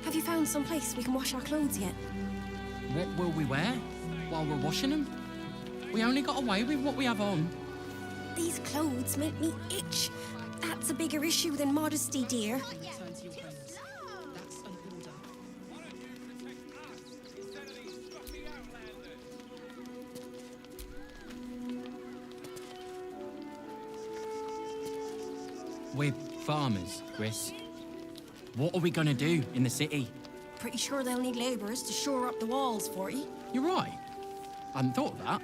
Have you found some place we can wash our clothes yet? What will we wear while we're washing them? We only got away with what we have on. These clothes make me itch. That's a bigger issue than modesty, dear. We're farmers, Chris. What are we gonna do in the city? Pretty sure they'll need labourers to shore up the walls for you. You're right. I hadn't thought of that.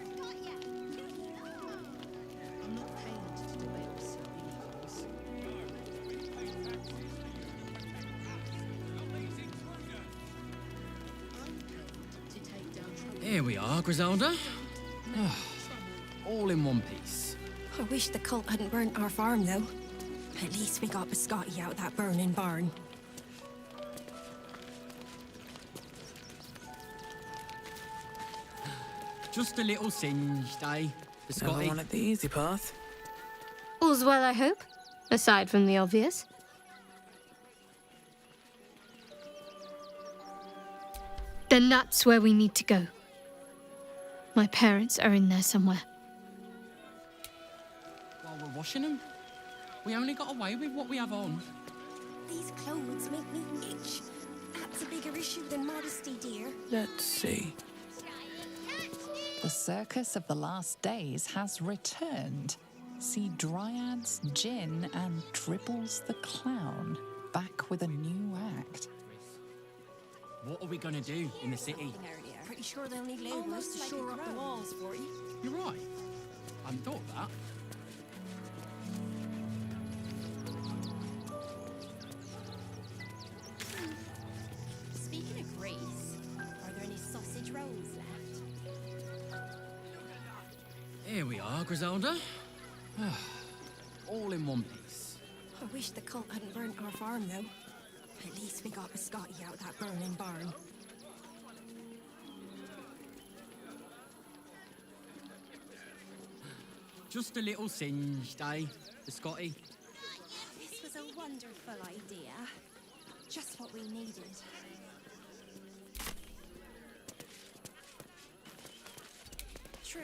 Here we are, Griselda. All in one piece. I wish the cult hadn't burnt our farm, though. At least we got biscotti out of that burning barn. Just a little singed, eh? The Never wanted the easy path. All's well, I hope, aside from the obvious. Then that's where we need to go. My parents are in there somewhere. While we're washing them, we only got away with what we have on. These clothes make me itch. That's a bigger issue than modesty, dear. Let's see. The circus of the last days has returned. See Dryads, Jinn, and Dribbles the Clown back with a new act. What are we gonna do in the city? Pretty sure they'll need labourers to shore up the walls for you. You're right. I hadn't thought of that. Speaking of Greece, are there any sausage rolls left? Here we are, Griselda. All in one piece. I wish the cult hadn't burnt our farm, though. At least we got biscotti out of that burning barn. Just a little singed, eh? The Scotty. This was a wonderful idea. Just what we needed. True.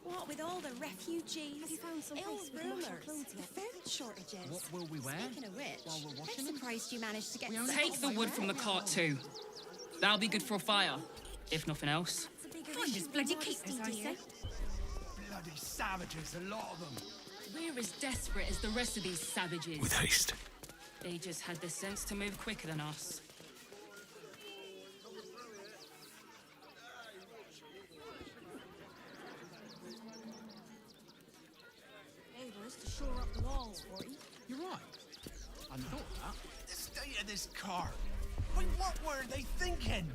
What with all the refugees, Have you found some ill place we can wash our rumors, clothes yet? food shortages. What will we wear Speaking of which, while we're washing I'm them? surprised you managed to get. We only Take the wood from the cart too. That'll be good for a fire, if nothing else. It's a bigger Find issue us than bloody modesty, keepers, I dear. say. Bloody savages, a lot of them. We're as desperate as the rest of these savages. With haste. They just had the sense to move quicker than us. Labourers to shore up the walls for you. You're right. I hadn't thought of that. The state of this car. Wait, what were they thinking?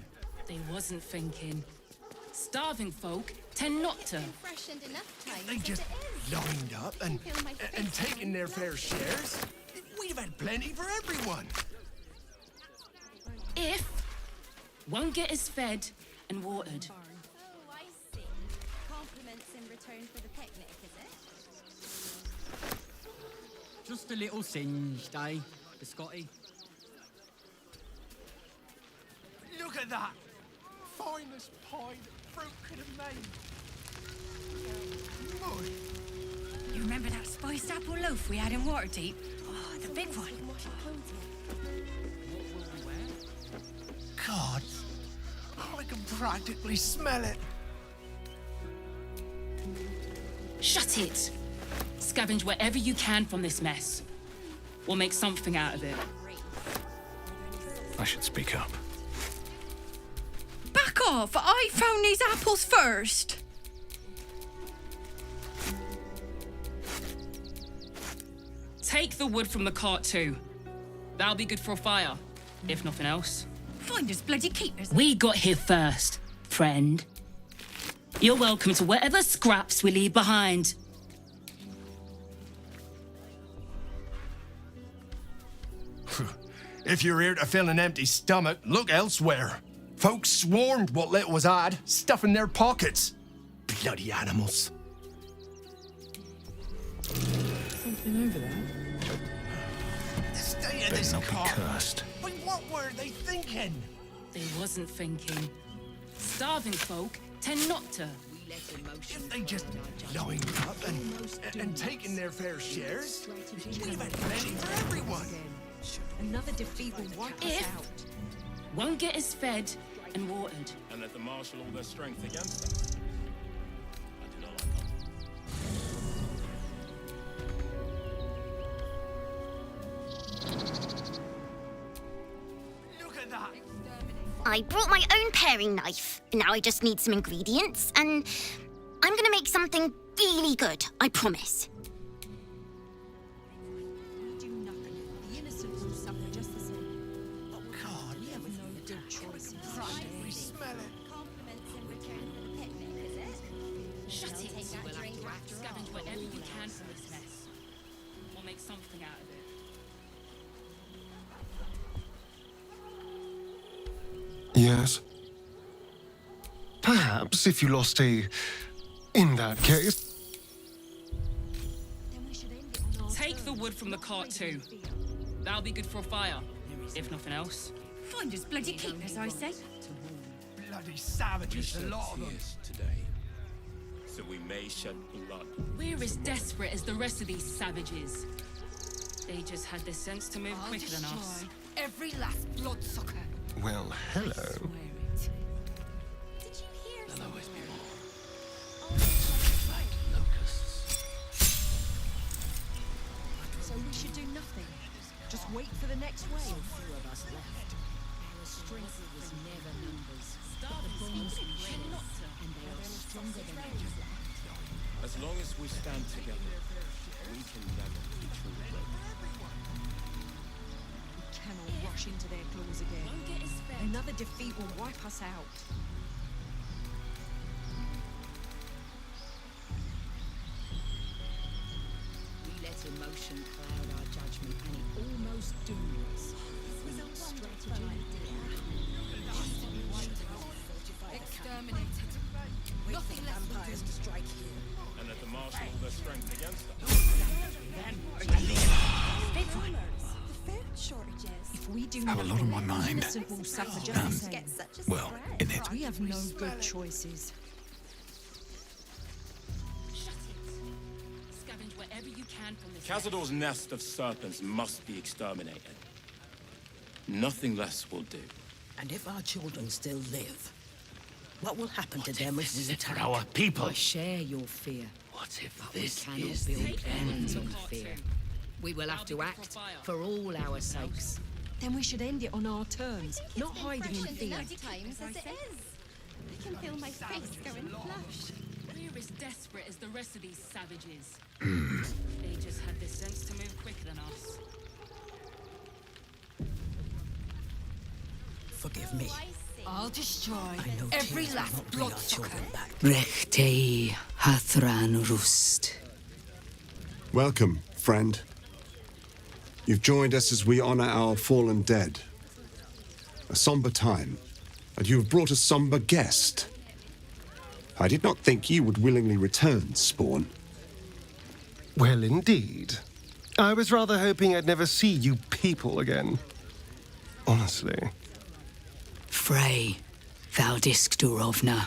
They wasn't thinking. Starving folk tend not to. Freshened enough time. They just lined up and taken their fair shares. We'd have had plenty for everyone. If one get us fed and watered. Oh, I see. Compliments in return for the picnic, is it? Just a little singed, eh? The Scotty. Look at that. Finest pie that fruit could have made. Mud. You remember that spiced apple loaf we had in Waterdeep? Oh, the big one. We can wash our clothes yet. What will we wear? God, I can practically smell it. Shut it! Scavenge wherever you can from this mess. We'll make something out of it. I should speak up. Back off! I found these apples first. Take the wood from the cart too. That'll be good for a fire, if nothing else. Find us bloody keepers. We got here first, friend. You're welcome to whatever scraps we leave behind. If you're here to fill an empty stomach, look elsewhere. Folks swarmed what little was had, stuffing their pockets. Bloody animals. Something over there. This state of Better this not be car. cursed. But what were they thinking? They wasn't thinking. Starving folk tend not to. If they just lined up and taken their fair shares, we'd have had plenty for everyone. Another defeat will wipe us If- out. Won't get us fed and watered. And let them marshal all their strength against us. I do not like that. Look at that. I brought my own paring knife. Now I just need some ingredients, and I'm gonna make something really good, I promise. Do nothing. The innocent will suffer just the same. Oh, God, we have no good choices. We smell it. Compliments in return for the picnic, is it? Shut I'll it. take that We'll have drink to after all. scavenge whatever you can from this mess. We'll make something out of it. Yes. Perhaps if you lost in that case. Then we should end it on our Take the terms, wood from the not cart hiding in too. fear. That'll be good for a fire, if nothing else. Find us bloody keepers, I say. Bloody savages, a lot of them. Today, so we may shed blood. We're as desperate as the rest of these savages. They just had the sense to move quicker than us. Every last bloodsucker. Well, hello. Did you hear something? So we should do nothing. Just wait for the next wave. Few of us left. Our strength was never numbers. As long as we stand together, we can never be truly broken. We cannot rush into their claws again. Won't get us fed. Another defeat will wipe us out. We let emotion cloud our judgment, and it almost doomed us. Exterminated. Nothing left vampires to strike here. And let them marshal all their strength against us. The food shortages. If we do Have a nothing, lot on my the mind. innocent will suffer just the same. Get such a Well, spread. in it. We have no good choices. Shut it. Scavenge whatever you can from this. Cazador's nest of serpents must be exterminated. Nothing less will do. And if our children still live, what will happen to them if we attack? Our people. I share your fear. What if But this we cannot is build the plans on end? fear. We will have to act for all our sakes. Then we should end it on our terms, not It's been hiding in freshened fear. enough times as it is. I can feel my face going flush. We're as desperate as the rest of these savages. They just had the sense to move quicker than us. Forgive me. I see. I'll destroy I know every tears will last not bring our bloodsucker. children back. Rechtei Hathran Rust. Welcome, friend. You've joined us as we honor our fallen dead. A somber time, and you have brought a somber guest. I did not think you would willingly return, Spawn. Well, indeed. I was rather hoping I'd never see you people again. Honestly. Frey Valdiskdurovna.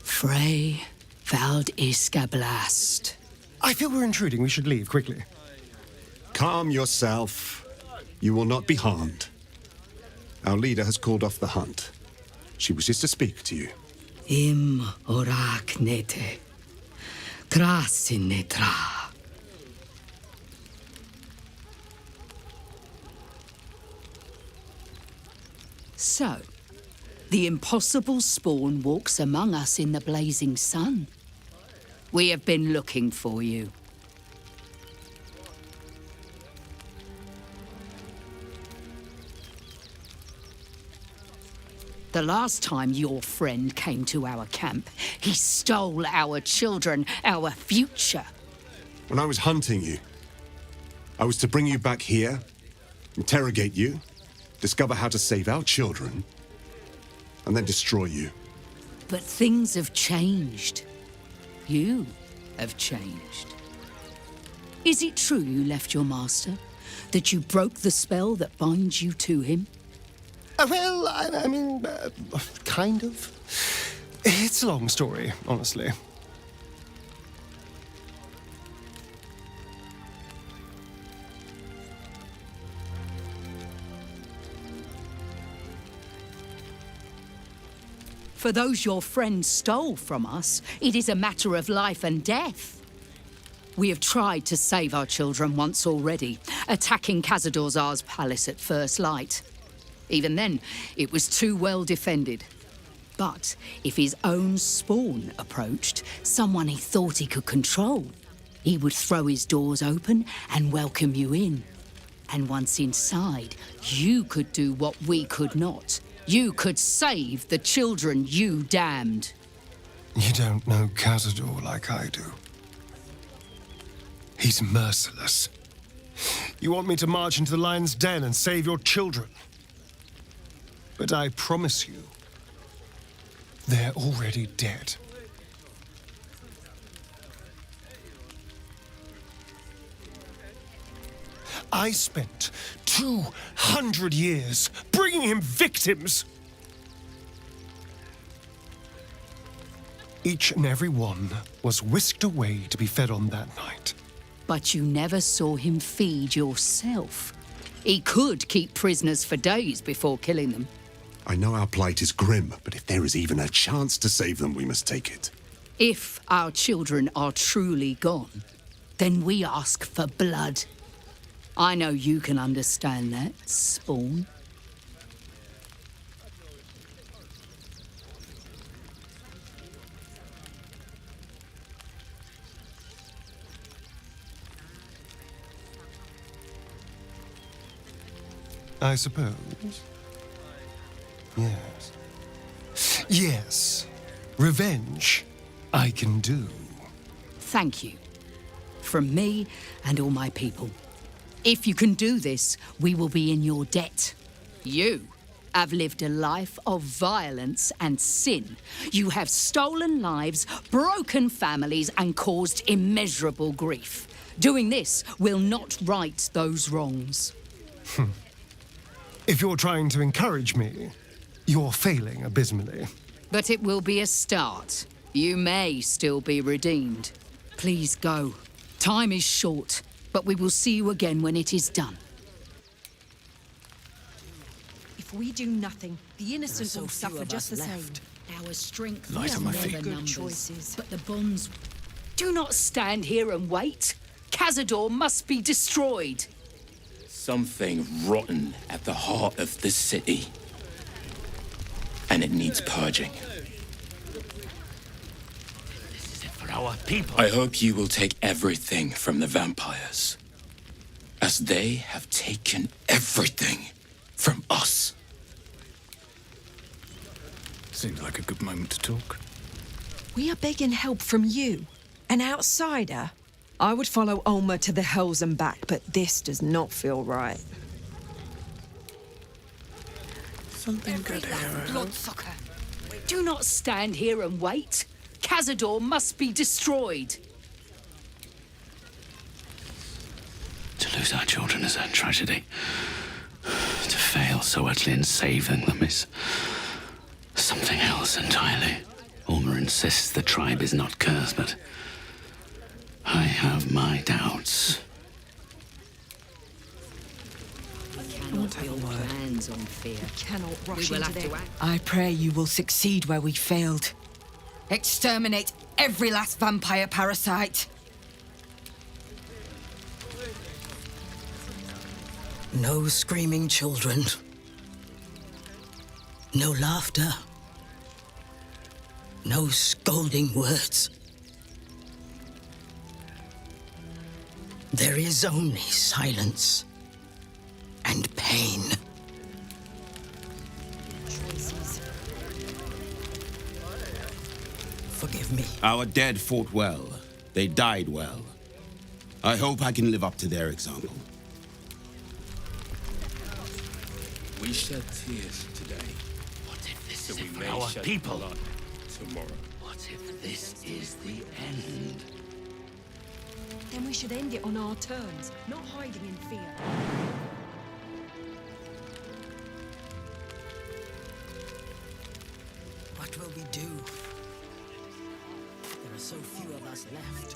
Frey Valdiskablast. I feel we're intruding. We should leave quickly. Calm yourself. You will not be harmed. Our leader has called off the hunt. She wishes to speak to you. Im oraknete. Krasinetra. So, the impossible Spawn walks among us in the blazing sun. We have been looking for you. The last time your friend came to our camp, he stole our children, our future. When I was hunting you, I was to bring you back here, interrogate you, discover how to save our children, and then destroy you. But things have changed. You have changed. Is it true you left your master? that you broke the spell that binds you to him? Well, I mean, kind of. It's a long story, honestly. For those your friend stole from us, it is a matter of life and death. We have tried to save our children once already, attacking Khazad-dûr'Zar's palace at first light. Even then, it was too well defended. But if his own spawn approached, someone he thought he could control, he would throw his doors open and welcome you in. And once inside, you could do what we could not. You could save the children you damned. You don't know Khazad-dûr like I do. He's merciless. You want me to march into the lion's den and save your children? But I promise you, they're already dead. I spent 200 years bringing him victims. Each and every one was whisked away to be fed on that night. But you never saw him feed yourself. He could keep prisoners for days before killing them. I know our plight is grim, but if there is even a chance to save them, we must take it. If our children are truly gone, then we ask for blood. I know you can understand that, Spawn. I suppose. Yes. Yes. Revenge, I can do. Thank you. From me and all my people. If you can do this, we will be in your debt. You have lived a life of violence and sin. You have stolen lives, broken families, and caused immeasurable grief. Doing this will not right those wrongs. If you're trying to encourage me, you're failing abysmally. But it will be a start. You may still be redeemed. Please go. Time is short, but we will see you again when it is done. If we do nothing, the innocent will suffer just the same. Our strength Light on my feet. never Good numbers, choices. but the bonds... Do not stand here and wait. Khazad-dûr must be destroyed. Something rotten at the heart of this city. And it needs purging. For our people. I hope you will take everything from the vampires. As they have taken everything from us. Seems like a good moment to talk. We are begging help from you, an outsider. I would follow Ulmer to the hells and back, but this does not feel right. Something good here. Bloodsucker. Do not stand here and wait. Khazad-dûr must be destroyed. To lose our children is a tragedy. To fail so utterly in saving them is something else entirely. Ulmer insists the tribe is not cursed, but I have my doubts. Cannot build plans on fear. Cannot rush We will into have to their... act. I pray you will succeed where we failed. Exterminate every last vampire parasite. No screaming children. No laughter. No scolding words. There is only silence and pain. Forgive me. Our dead fought well. They died well. I hope I can live up to their example. We shed tears today. What if this So is we for may our shed people? blood tomorrow. What if this is the end? Then we should end it on our terms, not hiding in fear. What will we do? There are so few of us left.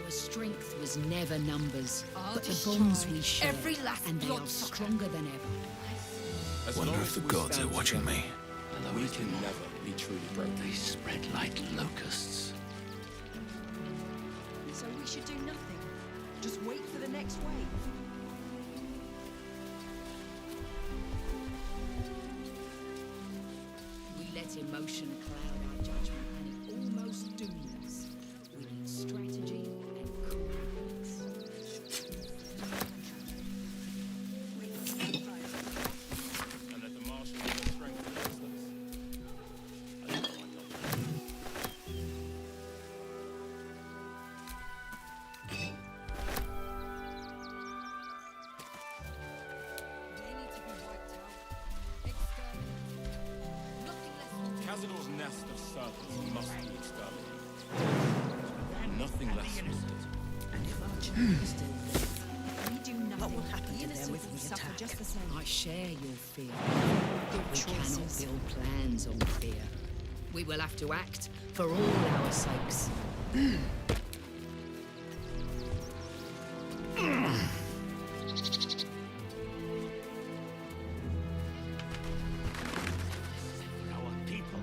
Our strength was never numbers, but the bonds we share, and they are stronger than ever. Wonder if the gods are watching me. We can never be truly broken. They spread like locusts. So we should do nothing. Just wait for the next wave. We let emotion cloud our judgment, and it almost doomed us. We need strategy and cool heads. And that the marshals have their strength against us. I don't know, Cazador's nest of serpents must be exterminated. Nothing less needed. And if our children still live, what will happen to them if we attack? Just the same. I share your fear. We cannot build plans on fear. We will have to act for all our sakes. Our people.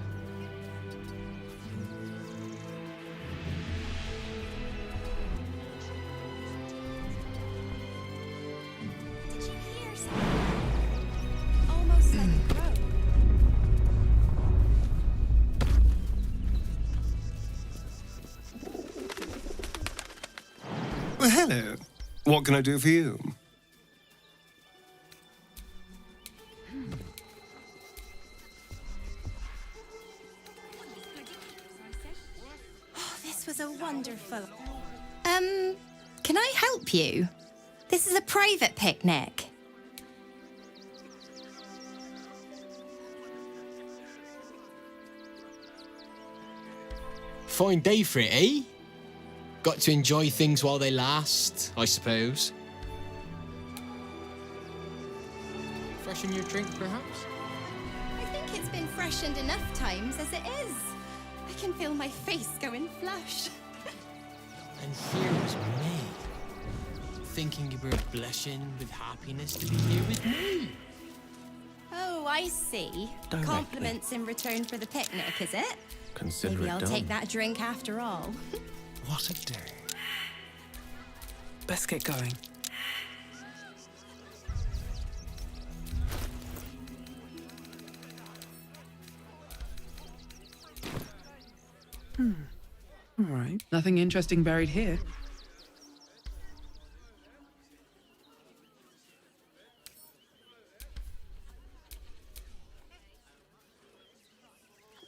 Did you hear something? Almost like a crow. Well, hello. What can I do for you? Oh, this was a wonderful. Can I help you? This is a private picnic. Fine day for it, eh? Got to enjoy things while they last, I suppose. Freshen your drink, perhaps? I think it's been freshened enough times as it is. I can feel my face going flush. And here was me, thinking you were blushing with happiness to be here with me. Oh, I see. Directly. Compliments in return for the picnic, is it? Consider Maybe it I'll done. take that drink after all. What a day. Best get going. All right. Nothing interesting buried here.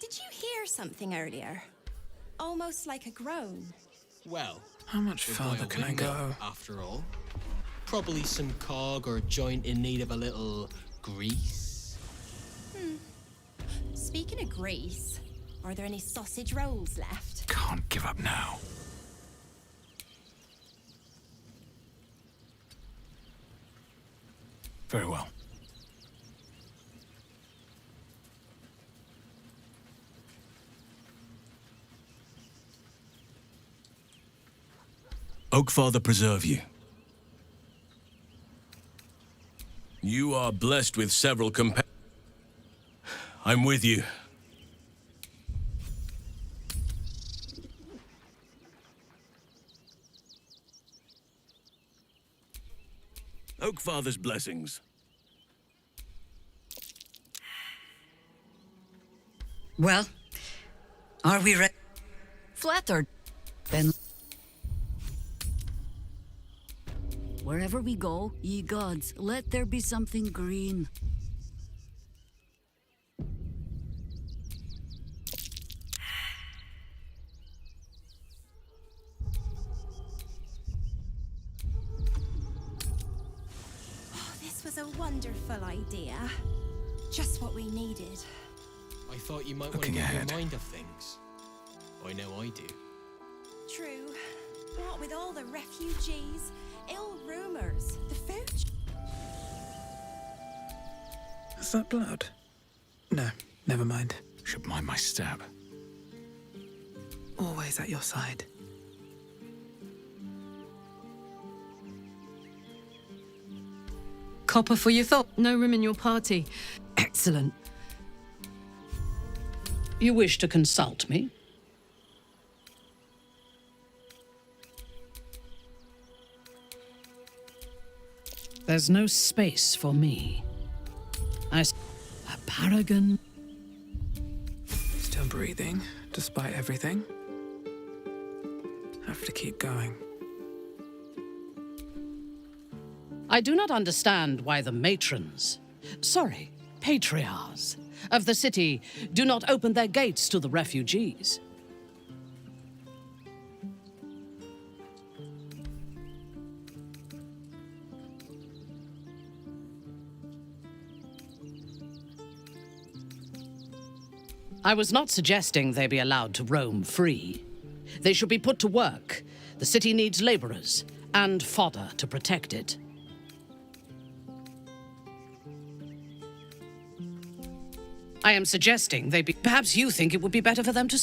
Did you hear something earlier? Almost like a groan. Well, How much we're further by a can I windmill, go? after all? Probably some cog or joint in need of a little grease. Speaking of grease, are there any sausage rolls left? Can't give up now. Very well. Oakfather preserve you. You are blessed with several I'm with you. Oakfather's blessings. Well, are we ready? Flattered. Then Wherever we go, ye gods, let there be something green. Oh, this was a wonderful idea. Just what we needed. I thought you might want to get your mind off things. I know I do. True. What with all the refugees, ill rumors, the food. Is that blood? No, never mind. Should mind my stab. Always at your side. Copper for your thought. No room in your party. Excellent. You wish to consult me? There's no space for me. A paragon. Still breathing, despite everything. Have to keep going. I do not understand why the matrons, patriarchs of the city do not open their gates to the refugees. I was not suggesting they be allowed to roam free. They should be put to work. The city needs laborers and fodder to protect it. I am suggesting they be... Perhaps you think it would be better for them to...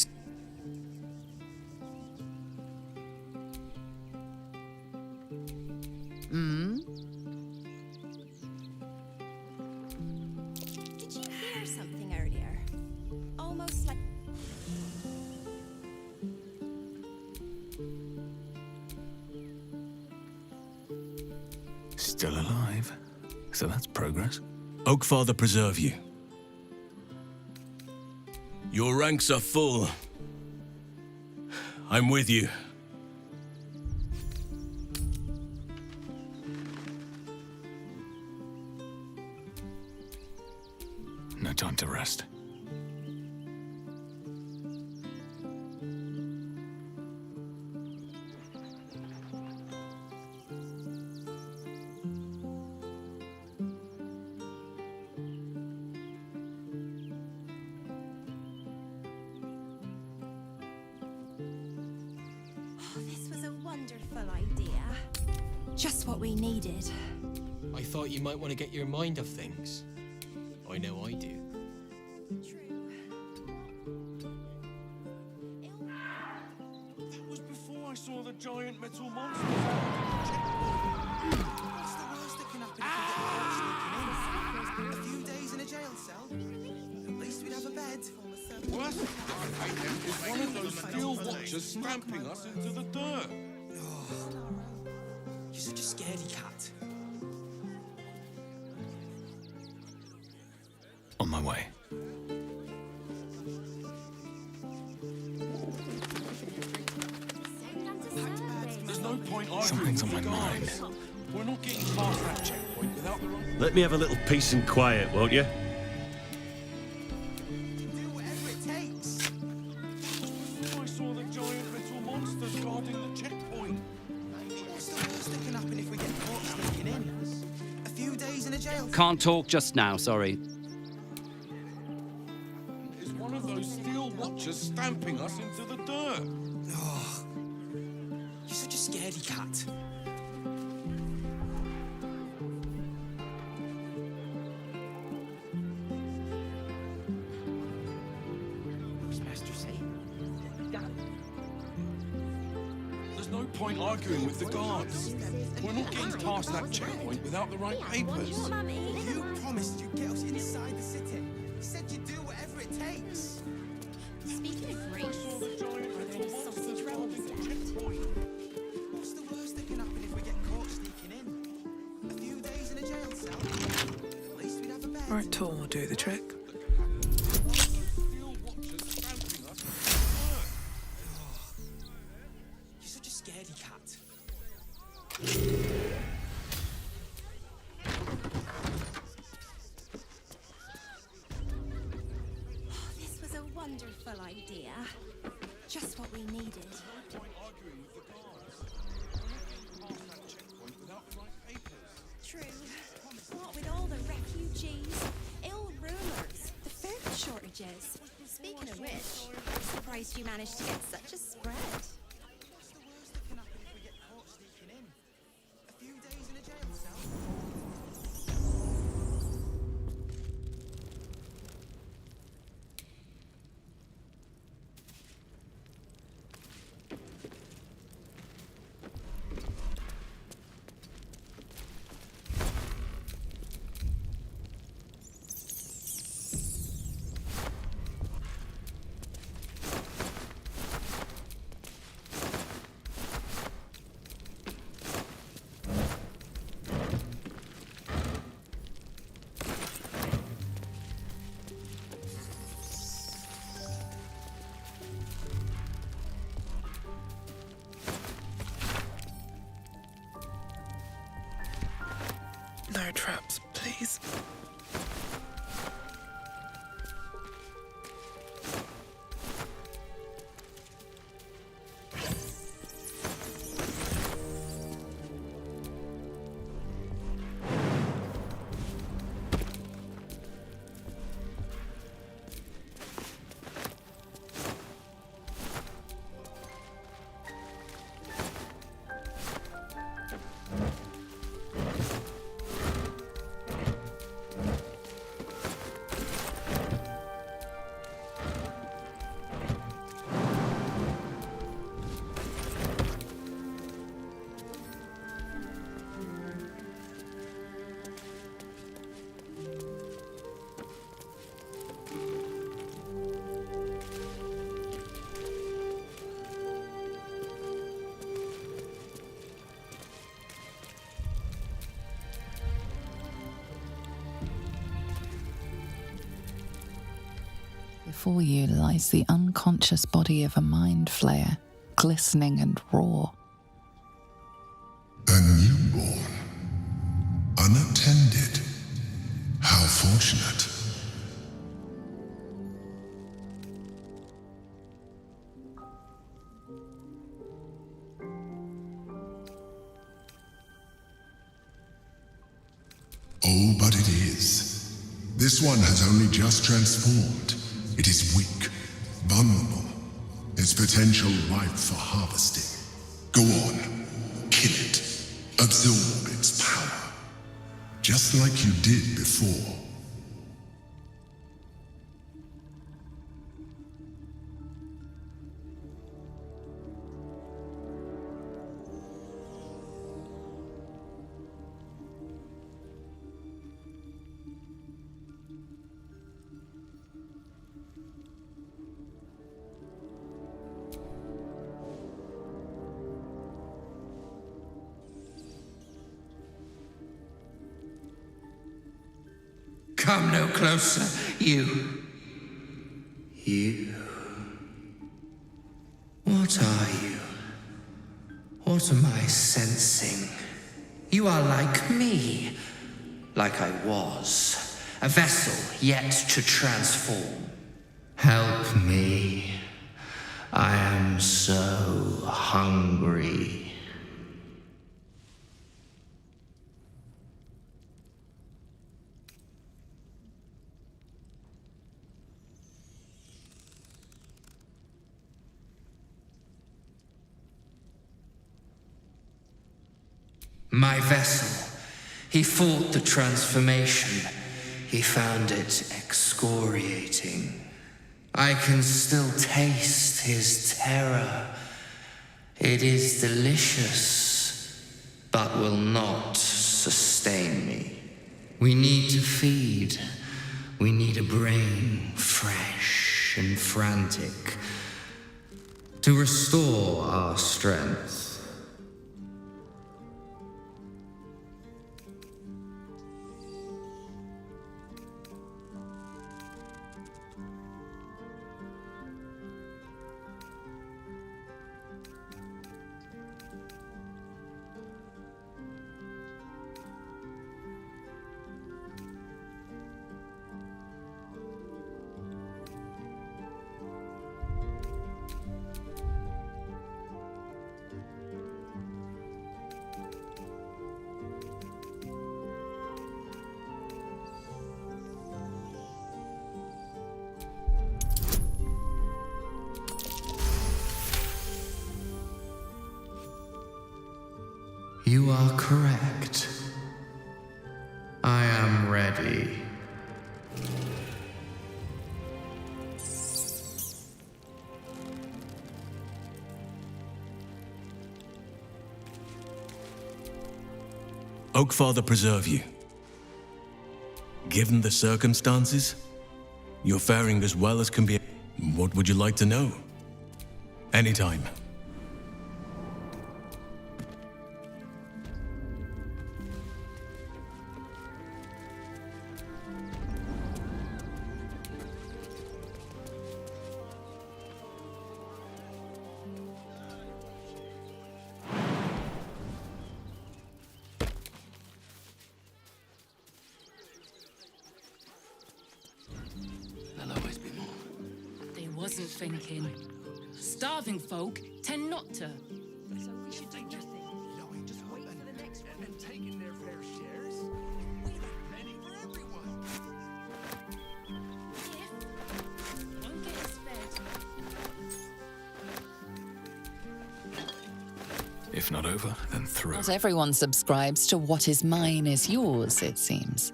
Did you hear something earlier? Almost like... Still alive. So that's progress. Oakfather preserve you. Your ranks are full. I'm with you. No time to rest. This was a wonderful idea. Just what we needed. I thought you might want to get your mind off things. I know I do. That was before I saw the giant metal monster. What's the worst that can happen if we get caught sneaking in? A few days in a jail cell? At least we'd have a bed. Worse than that is one of those steel watchers stamping us into the dirt. You're such a scaredy cat. On my way. There's no point arguing. Something's on with my the mind. guards. We're not getting past that checkpoint without the right... Let me have a little peace and quiet, won't you? Do whatever it takes. I saw the giant metal monsters guarding the checkpoint. What's the worst that can happen if we get caught sneaking in? A few days in a jail cell? Can't talk just now, sorry. It's one of those steel watchers stamping us into the dirt. Oh, you're such a scaredy cat. What's Master saying? There's no point arguing with the guards. We're not getting past that checkpoint without the right papers. You promised you'd get us inside the city. You said you'd do whatever it takes. Speaking of Greece, are there any sausage rolls left? What's the worst that can happen if we get caught sneaking in? A few days in a jail cell? At least we'd have a bed. Right tool will do the trick. You're such a scaredy cat. This was a wonderful idea. Just what we needed. True. What with all the refugees, ill rumors, the food shortages. Speaking of which, I'm surprised you managed to get such a spread. No traps, please. Before you lies the unconscious body of a Mind Flayer, glistening and raw. A newborn. Unattended. How fortunate. Oh, but it is. This one has only just transformed. It is weak, vulnerable, its potential ripe for harvesting. Go on, kill it, absorb its power, just like you did before. Come no closer, you. You. What are you? What am I sensing? You are like me. Like I was. A vessel yet to transform. Help me. I am so hungry. My vessel. He fought the transformation. He found it excoriating. I can still taste his terror. It is delicious, but will not sustain me. We need to feed. We need a brain fresh and frantic to restore our strength. You are correct. I am ready. Oakfather preserve you. Given the circumstances, you're faring as well as can be. What would you like to know? Anytime. wasn't thinking. Starving folk tend not to. So we should do nothing. Just wait for the next one. And taking their fair shares. We have plenty for everyone. Won't get us fed. If not over, then through. Not everyone subscribes to what is mine is yours, it seems.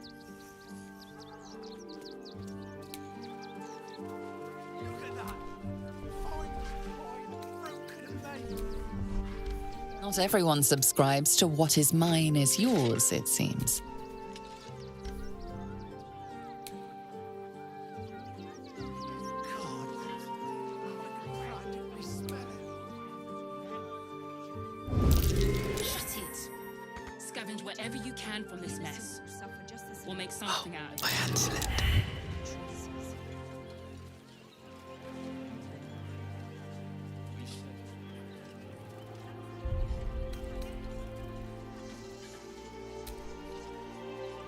Not everyone subscribes to what is mine is yours, it seems. Shut it. Scavenge whatever you can from this mess. We'll make something out of it. My hand slipped.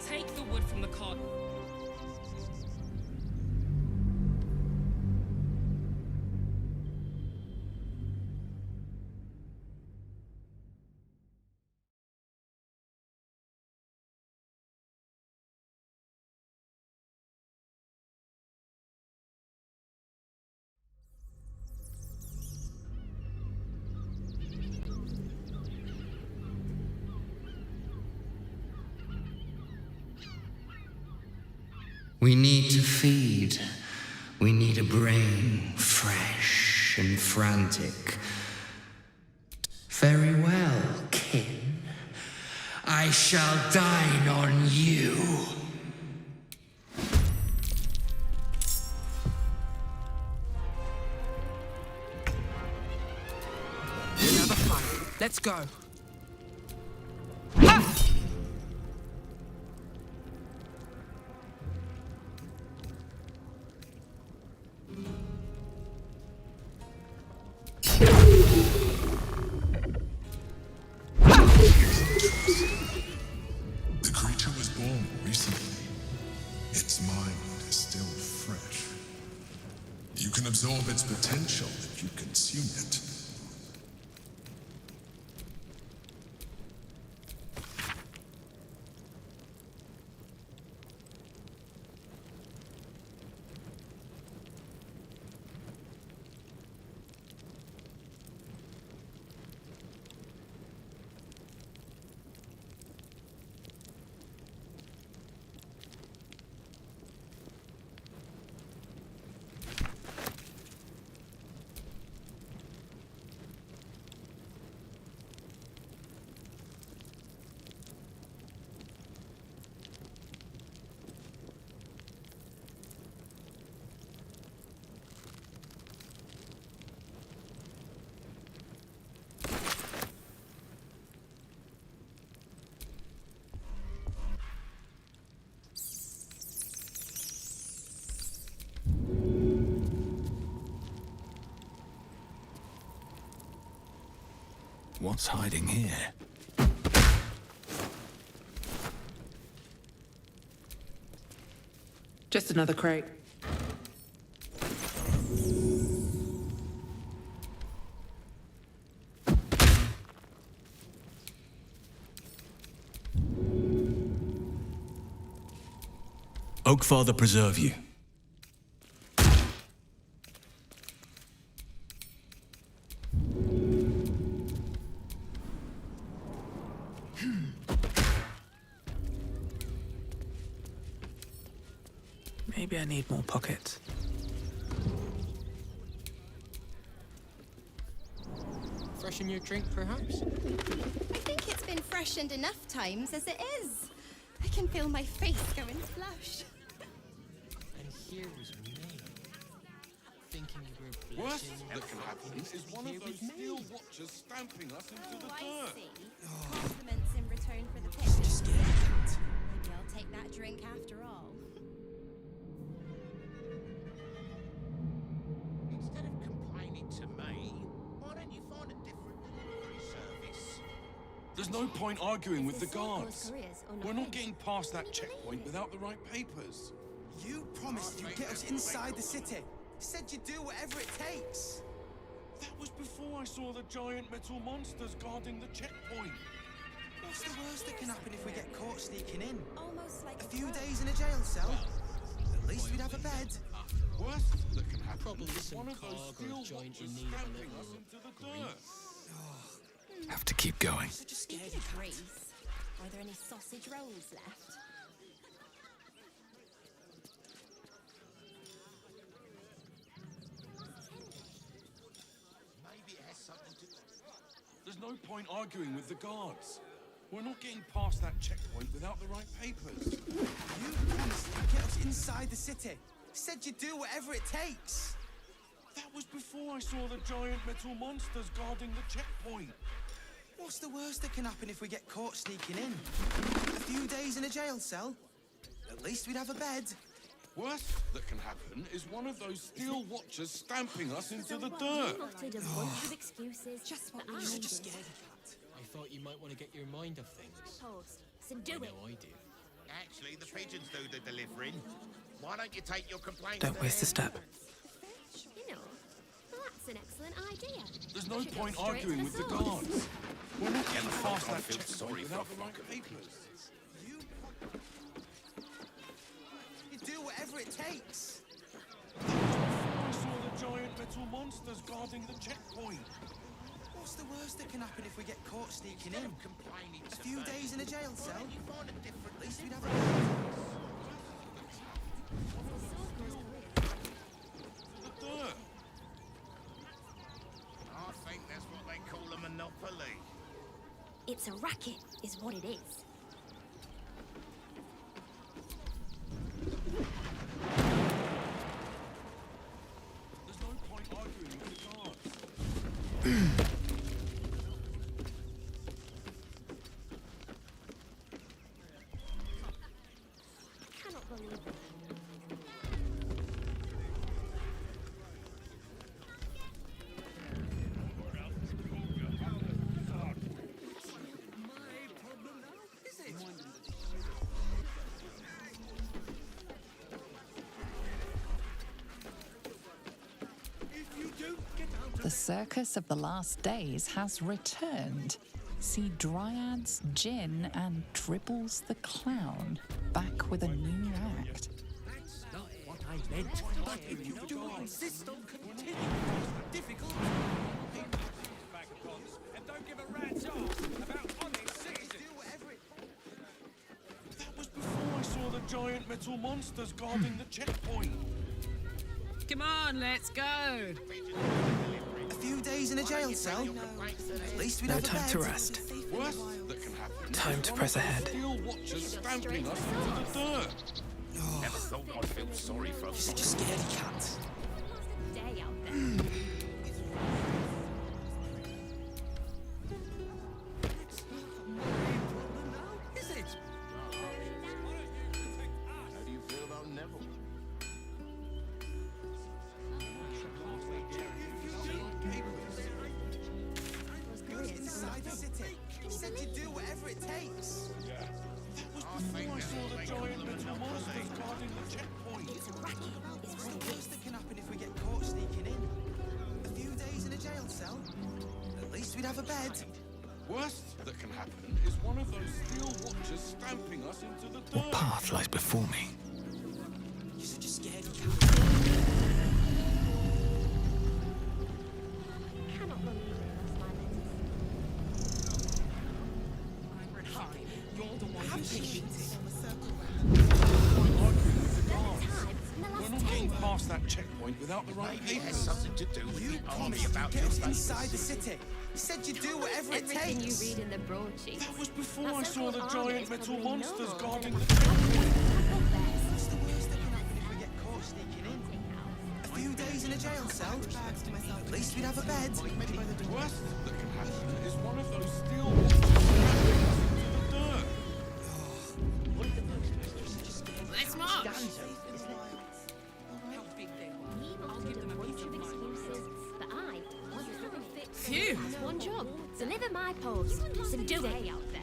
Take the wood from the cart. We need to feed. We need a brain, fresh and frantic. Very well, kin. I shall dine on you. Another fight. Let's go. The creature was born recently. Its mind is still fresh. You can absorb its potential if you consume it. What's hiding here? Just another crate. Oakfather preserve you. Maybe I need more pockets. Freshen your drink, perhaps? I think it's been freshened enough times as it is. I can feel my face going to flush. And here was me, thinking you were Worst blushing that can happen is one of those steel watchers stamping us into the I dirt. see. Compliments in return for the picture. Maybe I'll take that drink after all. Instead of complaining to me, why don't you find a different delivery service? There's no point arguing with the guards. We're not getting past that checkpoint without the right papers. You promised you'd get us inside the city. Said you'd do whatever it takes. That was before I saw the giant metal monsters guarding the checkpoint. What's the worst that can happen if we get caught sneaking in? Almost like A few days in a jail cell? At least we'd have a bed. Worst that can happen Probably is some one of those cog or steel joint watchers in need of a stamping us little into the dirt. Have to keep going. Speaking of grease, are there any sausage rolls left? Maybe it has something to do. There's no point arguing with the guards. We're not getting past that checkpoint without the right papers. You promised to get us inside the city. Said you'd do whatever it takes. That was before I saw the giant metal monsters guarding the checkpoint. What's the worst that can happen if we get caught sneaking in? A few days in a jail cell? At least we'd have a bed. Worst that can happen is one of those steel watchers stamping us into the dirt. Plotted a bunch of excuses. Just what You're such a scaredy cat. I thought you might want to get your mind off things. Post. So do I it. know I do. Actually, the pigeons do the delivering. Why don't you take your complaints Don't to waste a them? step. You know, that's an excellent idea. There's no Should go point straight to arguing with the source. guards. We're not getting past I that feel checkpoint sorry for without a the right flock of papers. You do whatever it takes. I saw the giant metal monsters guarding the checkpoint. What's the worst that can happen if we get caught sneaking in? Complaining A to few me. days in a jail cell? Why don't you find a different At least we'd have a bed. The dirt. I think that's what they call a monopoly. It's a racket, is what it is. There's no point arguing with the guards. I cannot believe it. The circus of the last days has returned. See Dryads, Jinn, and Dribbles the Clown back with a new act. That's not what I meant. But if you do insist on continuing, difficult. And don't give a rat's ass about honest citizens. That was before I saw the giant metal monsters guarding the checkpoint. Come on, let's go. A few days in a jail cell? At least we'd No have a time bed. to rest. Worst that can happen. Time to press ahead. Steel watchers stamping us into the dirt. Never thought I'd feel sorry for a You're such a scaredy cat. Day out there. Is it? How do you feel about Neville? Inside the city. Said you'd do whatever it takes. Before I saw the giant metal monsters guarding the checkpoint. It's a racket, is What's what the it worst is. that can happen if we get caught sneaking in? A few days in a jail cell? At least we'd have a bed. Worst that can happen is one of those steel watchers stamping us into the dirt. What path lies before me? You're such a scaredy cat. I cannot believe it was my letters. You're the one who's cheating. We're not getting past that checkpoint without the right Maybe it has papers. something to do with You the army promised about to get your us face. inside the city. Said you'd do whatever it Everything you takes. read in the broadsheet. That was before Our I saw the so-called army giant is metal probably monsters known guarding for the their checkpoint. What's the worst that can happen if we get caught sneaking in? A few days in a jail cell? At least we'd have a bed. Worst that can happen is one of those steel watchers stamping us into the dirt. Let's march. He wanted a bunch of excuses, but I wasn't really fit. Phew. That's one job. Deliver my post. So do it out there.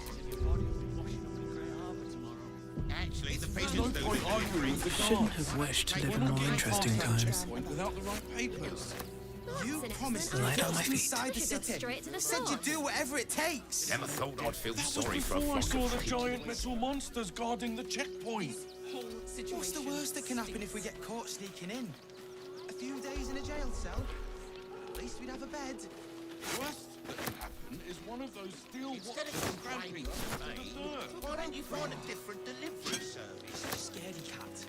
Actually, the pigeons No do. point arguing with the Shouldn't guards. have wished to live We're in not more getting interesting past that times. checkpoint without the right papers. You promised to Light get on my us feet. inside the city. Said you'd do whatever it takes. Never thought I'd feel That was sorry for a before I flock saw of the pigeons. giant metal monsters guarding the checkpoint. What's the worst that can happen if we get caught sneaking in? A few days in a jail cell? At least we'd have a bed. The worst that can happen is one of those steel Instead watches of stamping complaining us to into me, the dirt. why don't you find a different delivery service? Scaredy cat.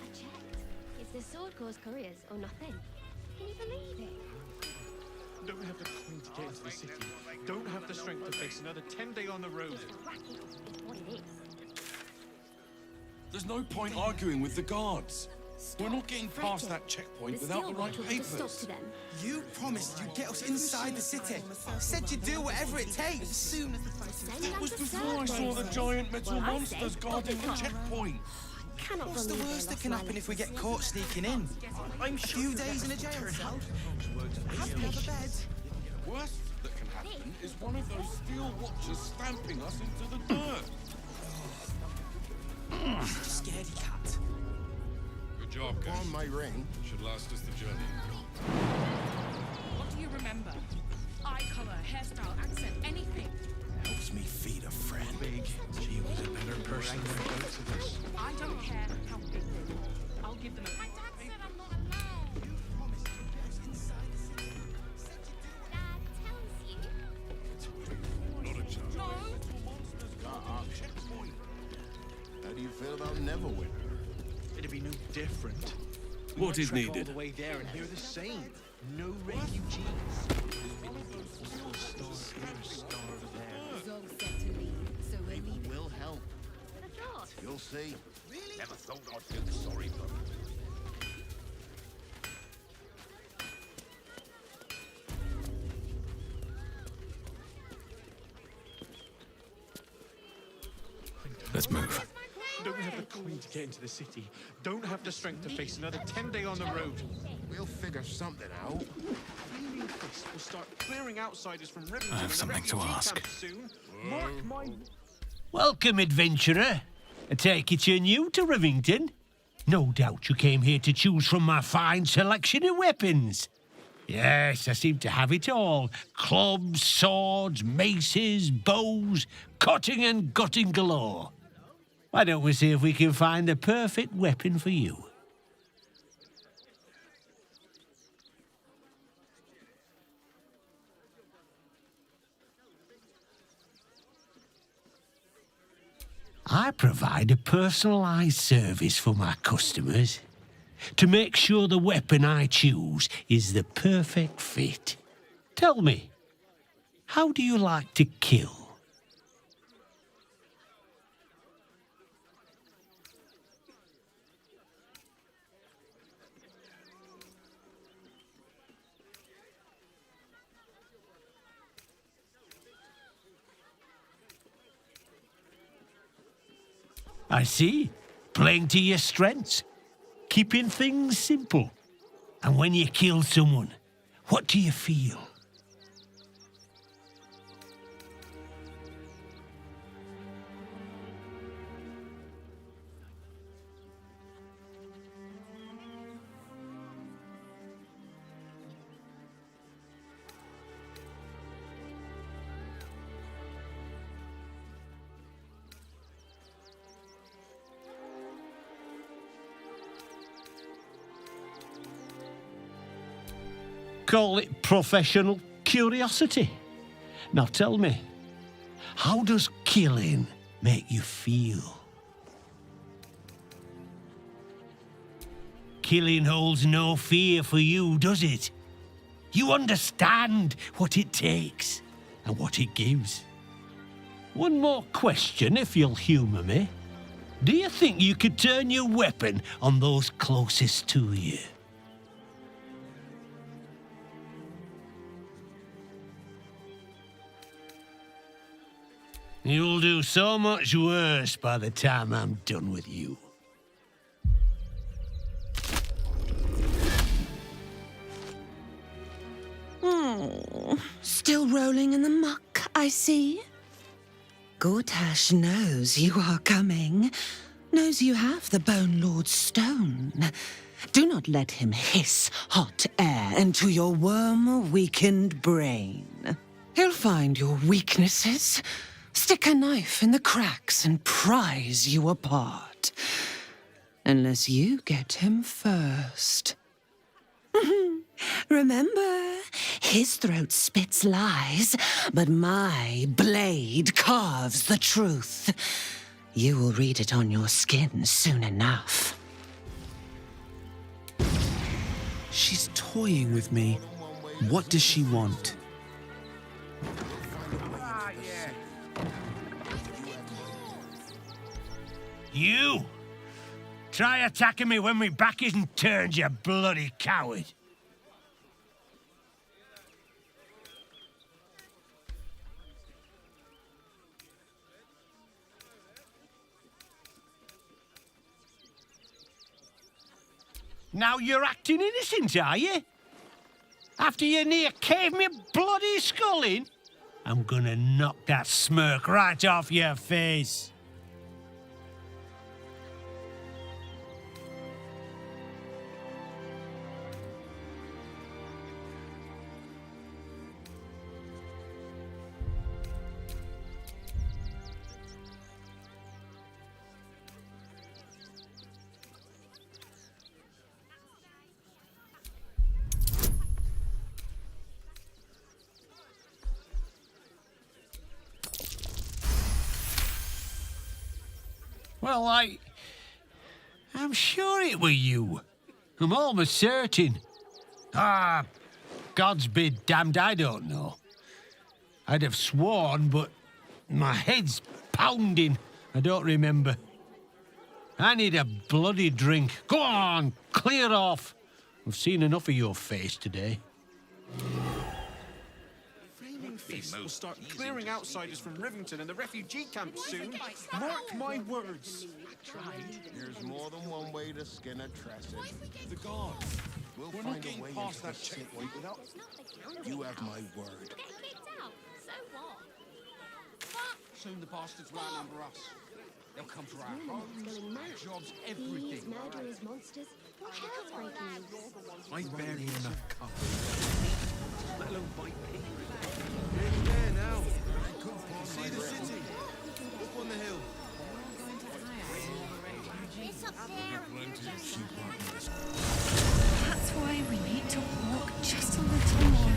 It's the sword cause couriers or nothing. Can you believe it? Don't have the coin to get into the city. Don't have the strength to face another 10-day on the road. What it is. There's no point arguing with the guards. We're not getting past that checkpoint without the right papers. You promised you'd get us inside the city. Said you'd do whatever it takes. That was before I saw the giant metal monsters guarding the checkpoint. What's the worst that can happen if we get caught sneaking in? A few days in a jail cell? Have a bed. The worst that can happen is one of those steel watches stamping us into the dirt. Scaredy cat. Good job, guys. On my ring. Should last us the journey. What do you remember? Eye color, hairstyle, accent, anything. Helps me feed a friend. Big. She was a better person than both of us. I don't care how big they are. I'll give them a... My dad said I'm not allowed. Dad tells you. Not a chance. No. How do you feel about Neverwinter? It'd be no different. We What might is trek needed? all the way there and hear the same. No refugees. People will help. You'll see. Really? Never thought I'd feel sorry for them. Let's move. Don't have the coin to get into the city. Don't have the strength to face another 10-day on the road. We'll figure something out. Cleaning this will start clearing outsiders from Rivington. I have and the something to refugee ask. camp soon. Mark my... Welcome, adventurer. I take it you're new to Rivington. No doubt you came here to choose from my fine selection of weapons. Yes, I seem to have it all. Clubs, swords, maces, bows, cutting and gutting galore. Why don't we see if we can find the perfect weapon for you? I provide a personalised service for my customers to make sure the weapon I choose is the perfect fit. Tell me, how do you like to kill? I see. Playing to your strengths. Keeping things simple. And when you kill someone, what do you feel? Call it professional curiosity. Now tell me, how does killing make you feel? Killing holds no fear for you, does it? You understand what it takes and what it gives. One more question, if you'll humour me. Do you think you could turn your weapon on those closest to you? You'll do so much worse by the time I'm done with you. Still rolling in the muck, I see. Gortash knows you are coming. knows you have the Bone Lord's stone. Do not let him hiss hot air into your worm-weakened brain. He'll find your weaknesses, stick a knife in the cracks, and prise you apart. Unless you get him first. Remember, his throat spits lies, but my blade carves the truth. You will read it on your skin soon enough. She's toying with me. What does she want? You! Try attacking me when my back isn't turned, you bloody coward. Now you're acting innocent, are you? After you near caved me bloody skull in? I'm gonna knock that smirk right off your face. Well, I'm sure it were you. I'm almost certain. Ah, God's be damned, I don't know. I'd have sworn, but my head's pounding. I don't remember. I need a bloody drink. Go on, clear off. I've seen enough of your face today. Fists will start clearing outsiders from Rivington and the refugee camps soon. Mark my words. There's more than one way to skin a trestle. The guard. We'll We're find not getting a way past into that the city checkpoint without... You have my word. Soon the bastards will outnumber us. They'll come for our homes, our jobs, everything. Murderers, monsters. What hell's breaking loose? I barely enough cover. Let alone bite me. There now. See the city. Up on the hill. It's up there. That's why we need to walk just a little more.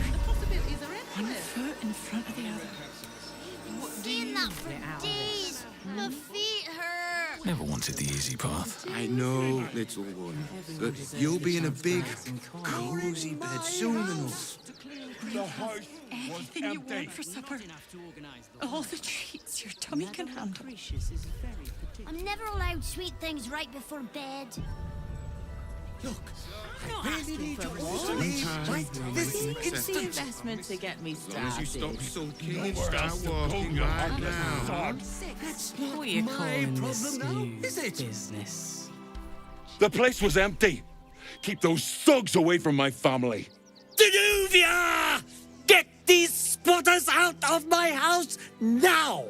One foot in front of the other. Seen that for days. My feet hurt. Never wanted the easy path. I know, little one, but you'll be in a big, cozy bed soon enough. The house everything you want for supper. All the treats your tummy can handle. I'm never allowed sweet things right before bed. Look, I really need your leave right this instant. Investment to get me started. As long as you stop sulking and start walking right now. That's What not are you my calling problem this now, new is it? business? The place was empty. Keep those thugs away from my family. Danuvia! Get these squatters out of my house now!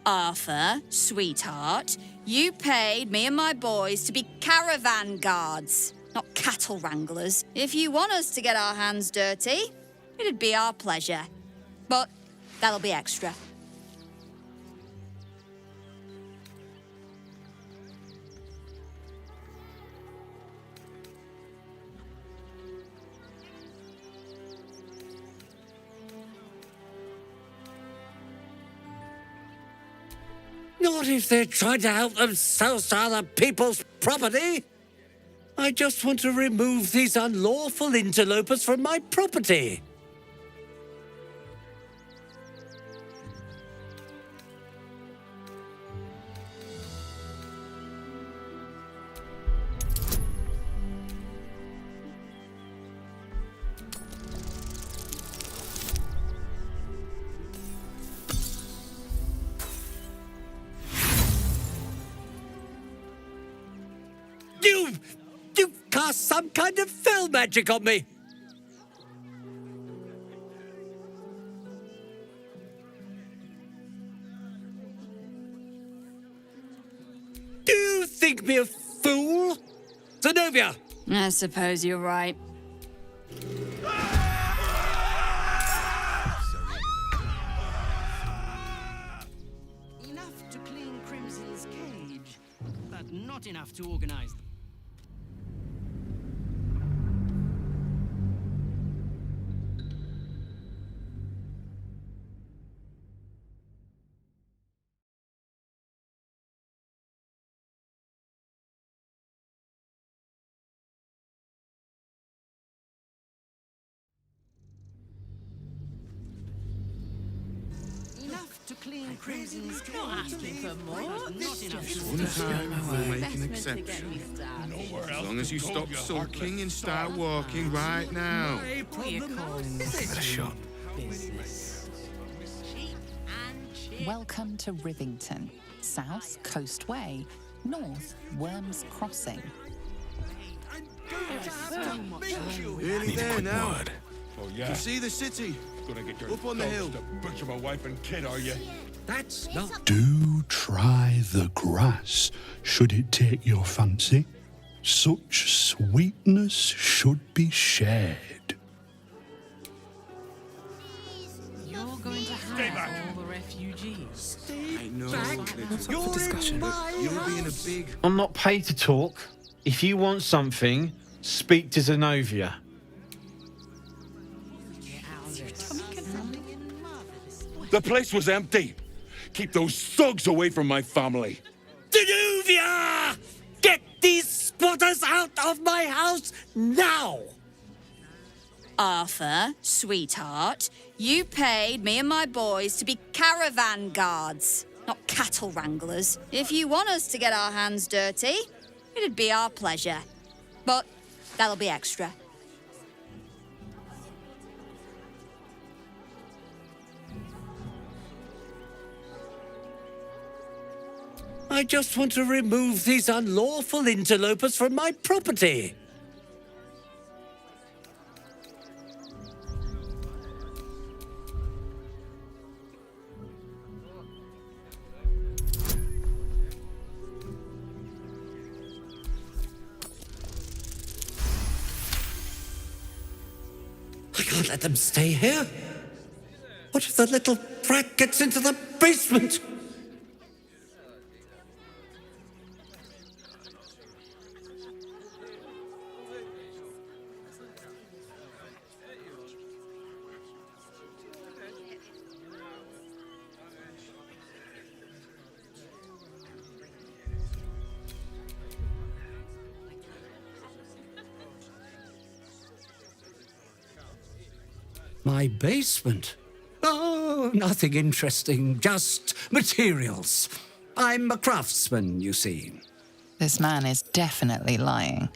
Arthur, sweetheart, you paid me and my boys to be caravan guards, not cattle wranglers. If you want us to get our hands dirty, it'd be our pleasure. But that'll be extra. Not if they're trying to help themselves to other people's property. I just want to remove these unlawful interlopers from my property. You've cast some kind of fell magic on me. think me a fool? Zenobia! I suppose you're right. Enough to clean Crimson's cage, but not enough to organize. Enough to clean Crimson's cage. Not asking for more. But not enough to One time we'll make an Investment to get exception. me started. As long as you stop sulking and start walking right now. What are you calling this? Give it a shot. Business. Welcome to Rivington, South Coast Way, North Worms Crossing. Nearly Need a there quick now. word. Oh, You yeah. can see the city. Gonna get your Up on the hill. dogs to butcher my wife and kid, are you? That's not... Do try the grass, should it take your fancy. Such sweetness should be shared. You're going to house all the refugees. I know. What's up for discussion? You'll be in a big... I'm not paid to talk. If you want something, speak to Zenobia. The place was empty. Keep those thugs away from my family. Zenobia! Get these spotters out of my house now! Arthur, sweetheart, you paid me and my boys to be caravan guards, not cattle wranglers. If you want us to get our hands dirty, it'd be our pleasure. But that'll be extra. I just want to remove these unlawful interlopers from my property. I can't let them stay here. What if the little brat gets into the basement? My basement? Oh, nothing interesting, just materials. I'm a craftsman, you see. This man is definitely lying,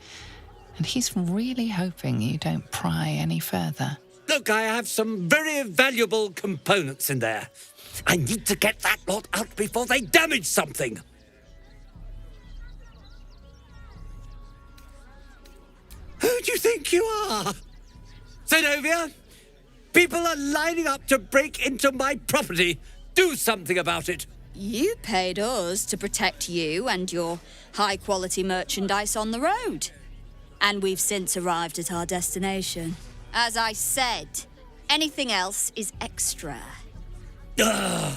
and he's really hoping you don't pry any further. Look, I have some very valuable components in there. I need to get that lot out before they damage something. Who do you think you are? Zenobia? People are lining up to break into my property. Do something about it. You paid us to protect you and your high-quality merchandise on the road. And we've since arrived at our destination. As I said, anything else is extra. Ugh.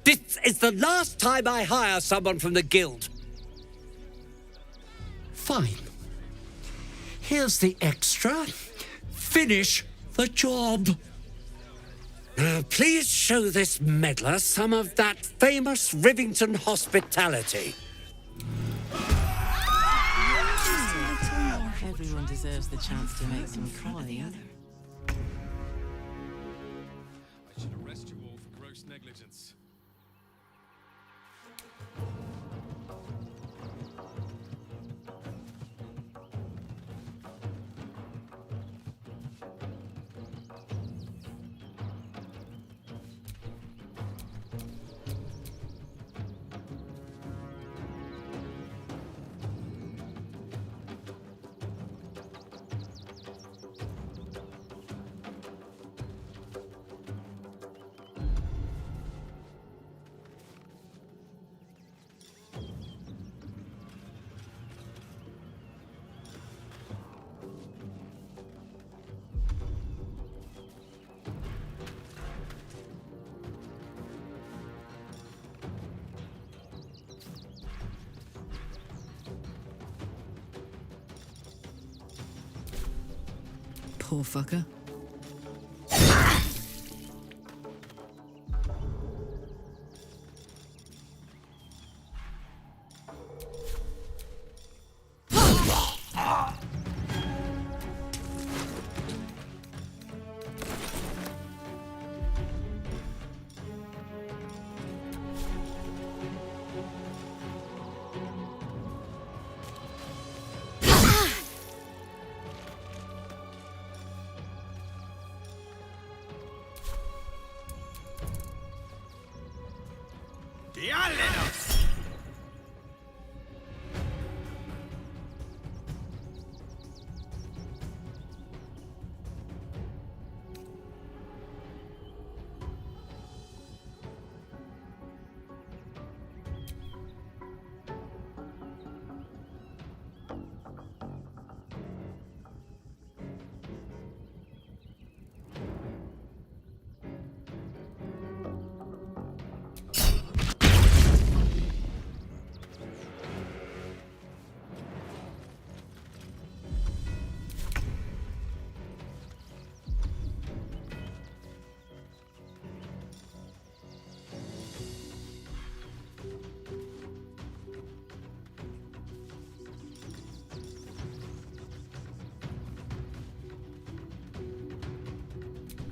This is the last time I hire someone from the guild. Fine. Here's the extra. Finish the job. Now, please show this meddler some of that famous Rivington hospitality. Everyone deserves the chance to make some coin. I should arrest you all for gross negligence. poor fucker.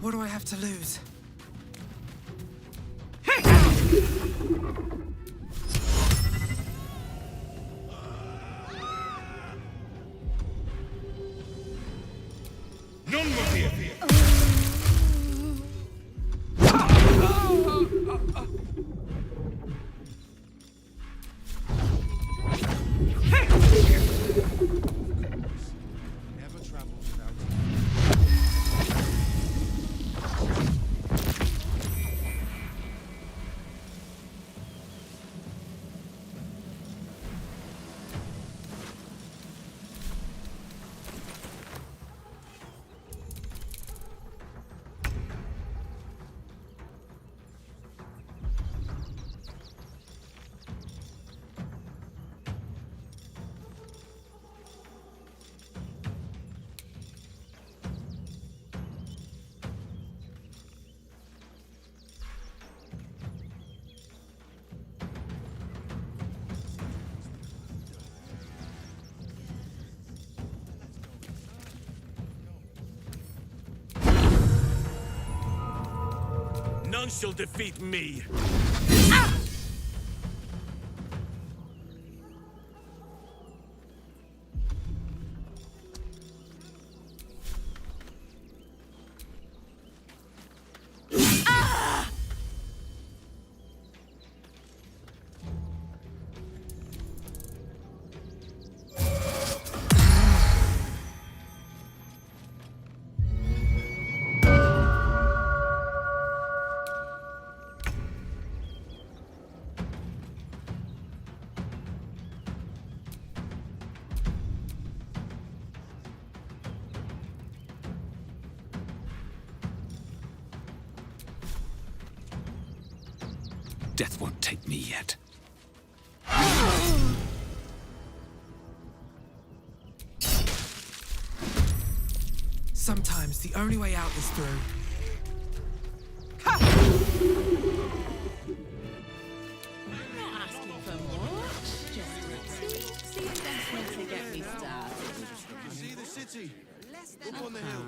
What do I have to lose? None will be here. Never travel without. None shall defeat me. Death won't take me yet. Sometimes the only way out is through. Not asking for much, just a teensy investment to get me started. See the city. Up on the hill.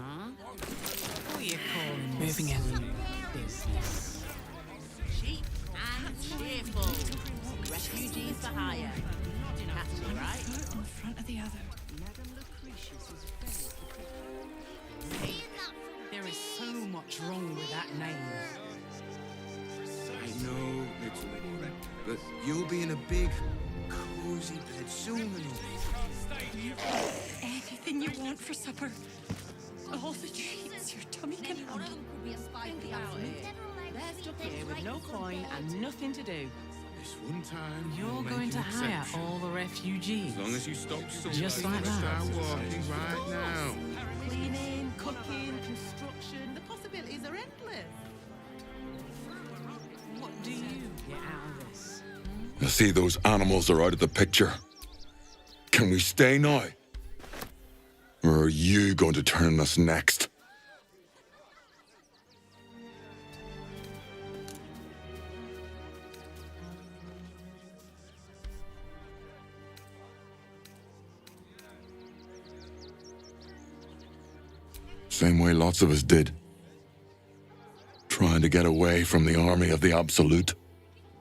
What are you calling this? Moving in. Business. Cheap and cheerful. Refugees for hire. That's right. Foot in front of the other. There is so much wrong with that name. I know, little one, but you'll be in a big, cozy bed soon enough. Anything you want for supper. All the treats your tummy can handle. Think about it. They're stuck here with no coin and nothing to do. This one time, You're we'll going make to an hire exception. all the refugees. As long as you stop something, Just like that. start walking right now. Cleaning, cooking, construction. The possibilities are endless. What do you get out of this? I see those animals are out of the picture. Can we stay now? Or are you going to turn us next? Same way lots of us did. Trying to get away from the army of the Absolute.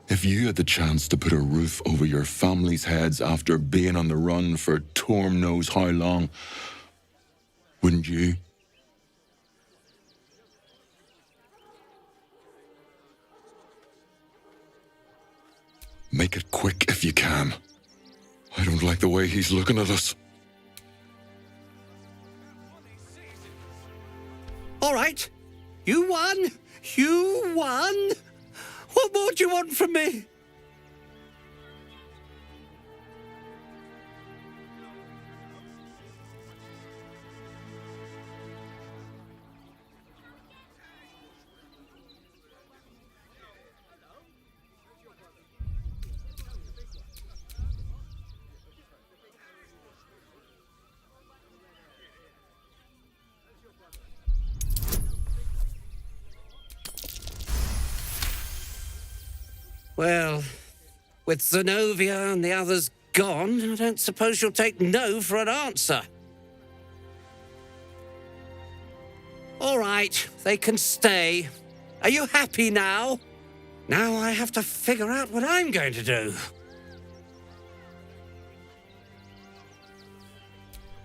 If you had the chance to put a roof over your family's heads after being on the run for Torm knows how long, wouldn't you? Make it quick if you can. I don't like the way he's looking at us. All right. You won. You won. What more do you want from me? Well, with Zenobia and the others gone, I don't suppose you'll take no for an answer. All right, they can stay. Are you happy now? Now I have to figure out what I'm going to do.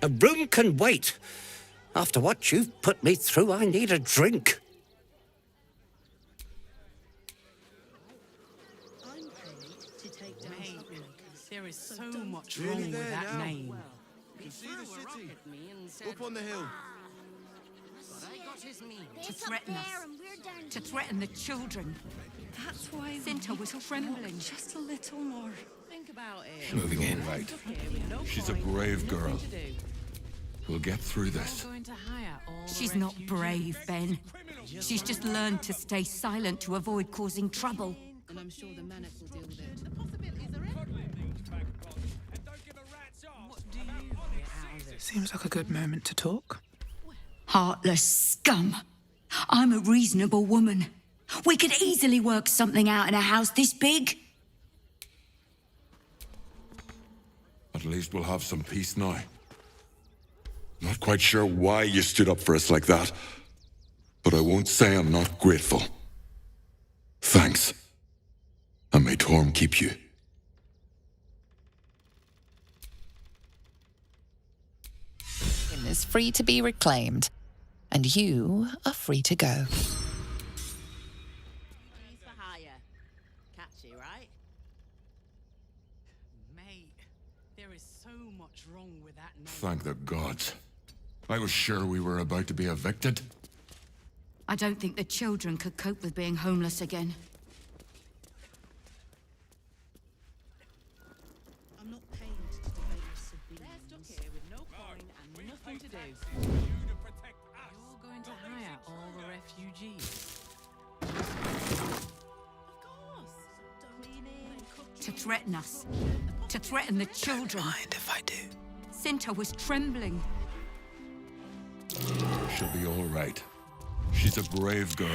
A room can wait. After what you've put me through, I need a drink. There is so much wrong with that name. You can see the city. Up on the hill. To threaten us. To threaten the children. That's why Cinta was trembling. Just a little more. Think about it. Moving in. Right. She's a brave girl. We'll get through this. She's not brave, Ben. She's just learned to stay silent to avoid causing trouble. And I'm sure the Manic will deal with it. Seems like a good moment to talk. Heartless scum. I'm a reasonable woman. We could easily work something out in a house this big. At least we'll have some peace now. Not quite sure why you stood up for us like that, but I won't say I'm not grateful. Thanks. And may Torm keep you. Is free to be reclaimed, and you are free to go. For hire. Catchy, right? Mate, there is so much wrong with that name. Thank the gods. I was sure we were about to be evicted. I don't think the children could cope with being homeless again. I'm not paid to debate your civilians. They're stuck here with no coin and nothing to do. You're going to hire all the refugees. To threaten us. To threaten the children. Mind if I do? Cinta was trembling. She'll be all right. She's a brave girl.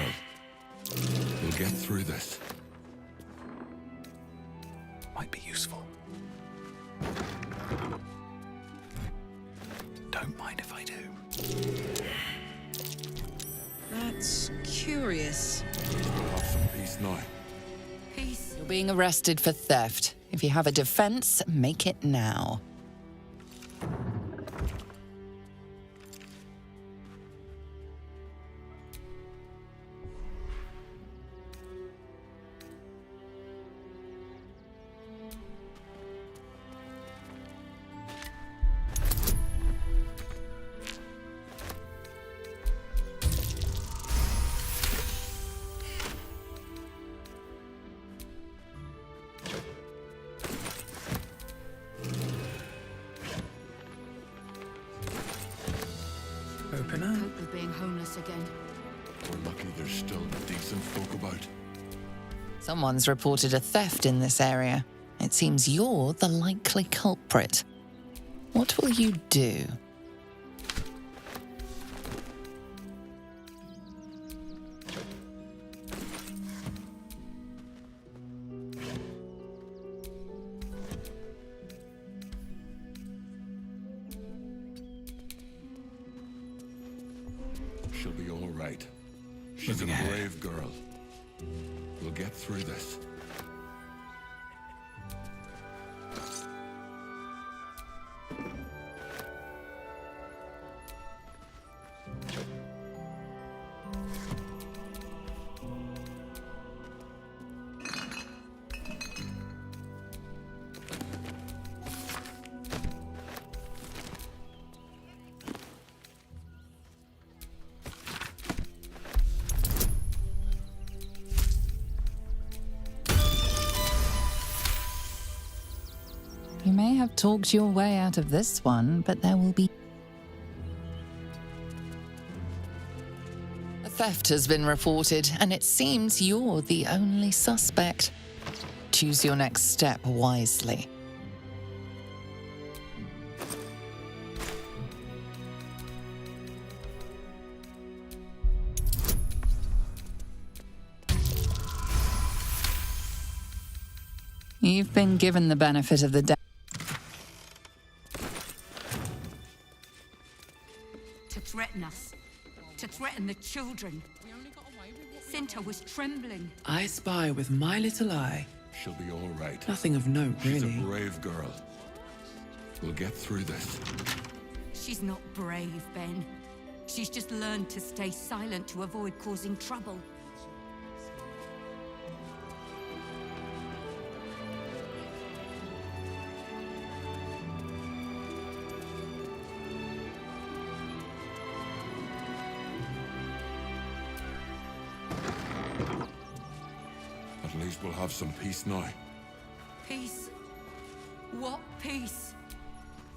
We'll get through this. Might be useful. Don't mind if I do. That's curious. We'll have some peace now. Peace. You're being arrested for theft. If you have a defense, make it now. Open up. Cope with being homeless again. We're lucky there's still decent folk about. Someone's reported a theft in this area. It seems you're the likely culprit. What will you do? right. She's a brave girl. We'll get through this. You may have talked your way out of this one, but there will be... A theft has been reported, and it seems you're the only suspect. Choose your next step wisely. You've been given the benefit of the doubt. To threaten us. To threaten the children. Cinta was trembling. I spy with my little eye. She'll be all right. Nothing of note, She's really. a brave girl. We'll get through this. She's not brave, Ben. She's just learned to stay silent to avoid causing trouble. At least we'll have some peace now. Peace? What peace?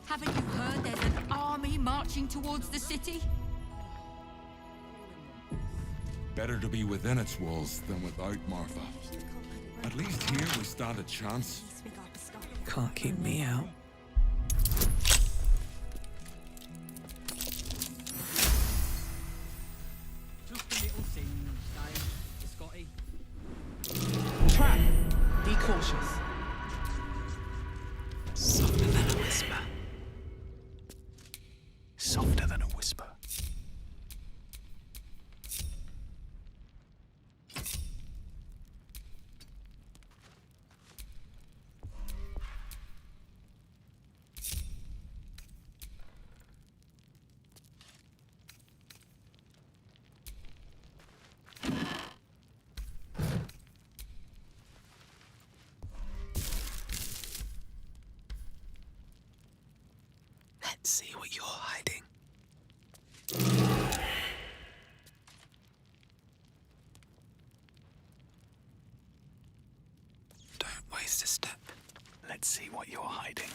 Haven't you heard there's an army marching towards the city? Better to be within its walls than without, Martha. At least here we stand a chance. Can't keep me out. Just a little sin, Scotty. Trap. Be cautious. Softer than a whisper. Softer than a whisper. Let's see what you're hiding. Don't waste a step. Let's see what you're hiding.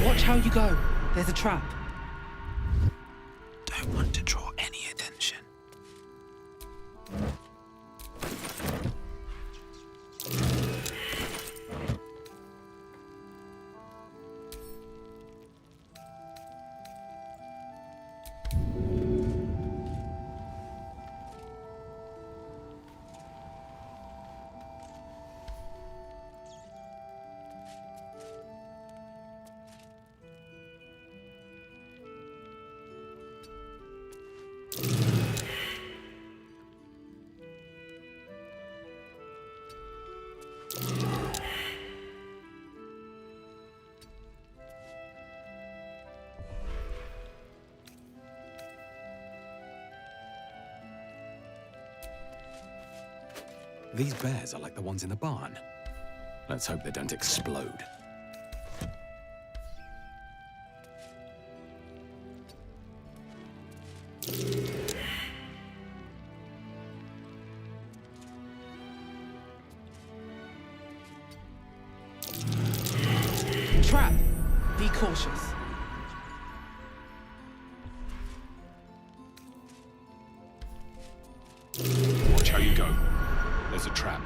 Watch how you go. There's a trap. Don't want to draw any attention. These bears are like the ones in the barn. Let's hope they don't explode. cautious. Watch how you go. There's a trap.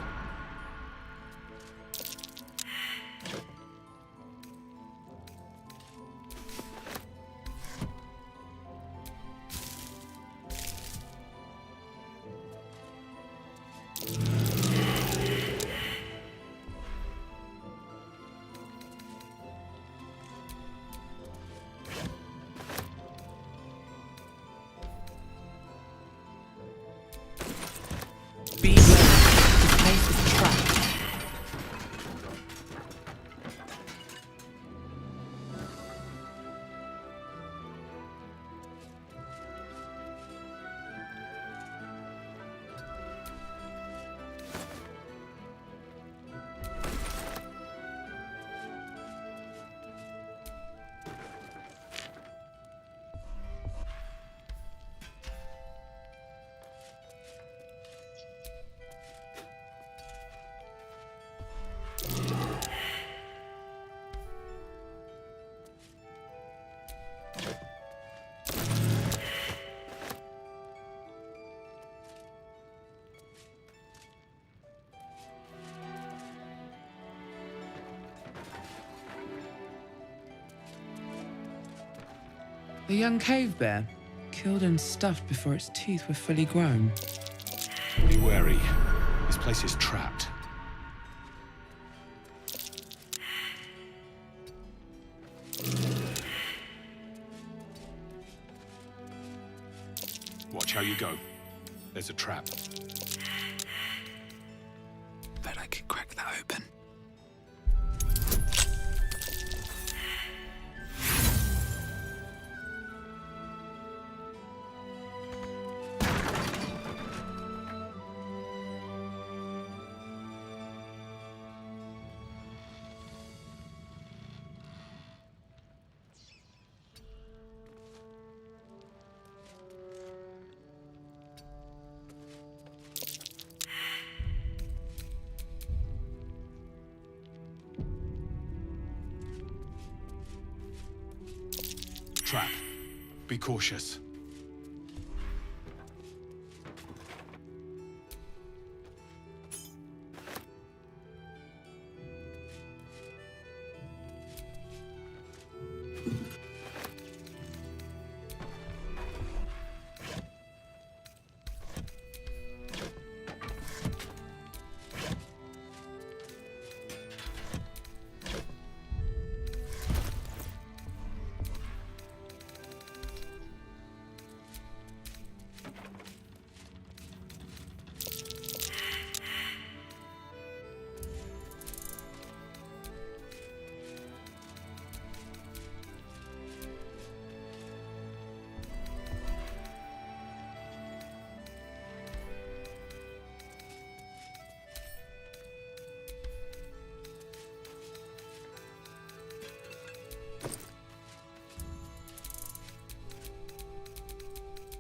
Be ready. This place is trapped. A young cave bear, killed and stuffed before its teeth were fully grown. Be wary. This place is trapped. Watch how you go. There's a trap. Bet I could crack that open. Trap. Be cautious.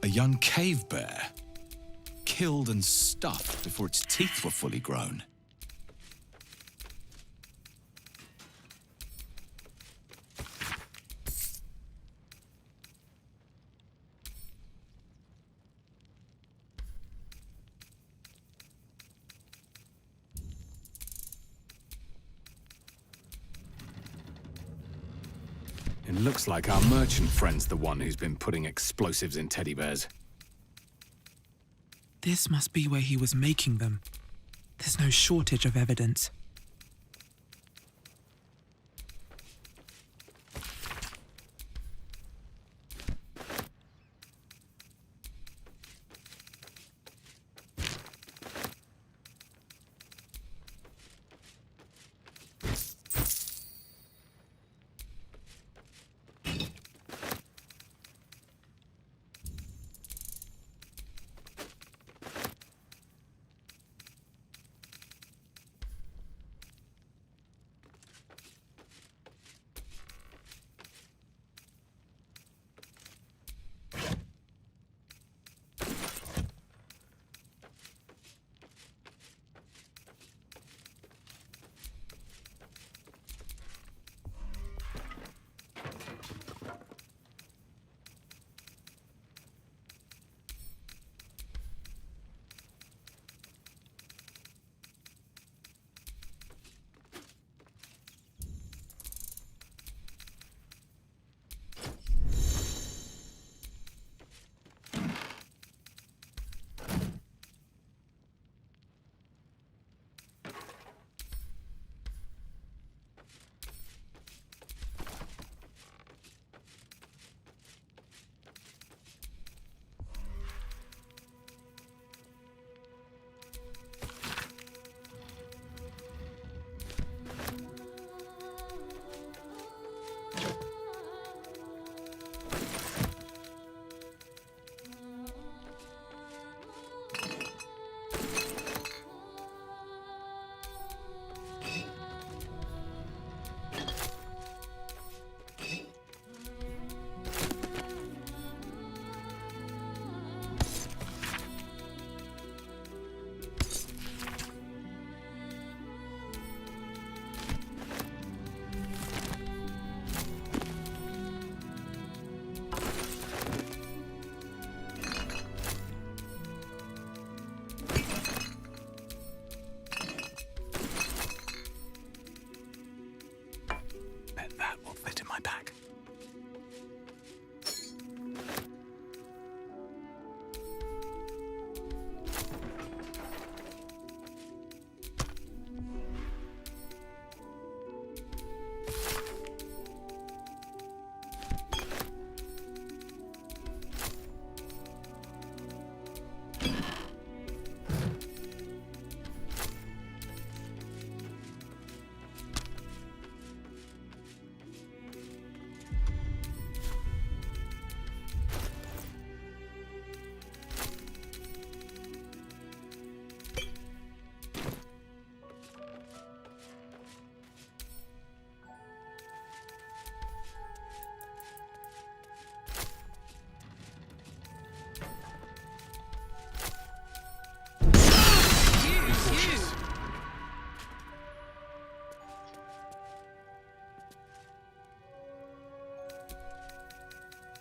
A young cave bear, killed and stuffed before its teeth were fully grown. It looks like our merchant friend's the one who's been putting explosives in teddy bears. This must be where he was making them. There's no shortage of evidence.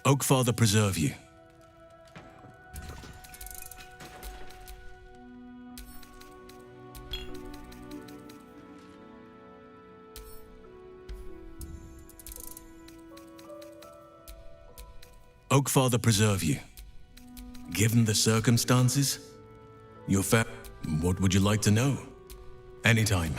Oakfather preserve you. Oakfather preserve you. Given the circumstances, what would you like to know? Anytime.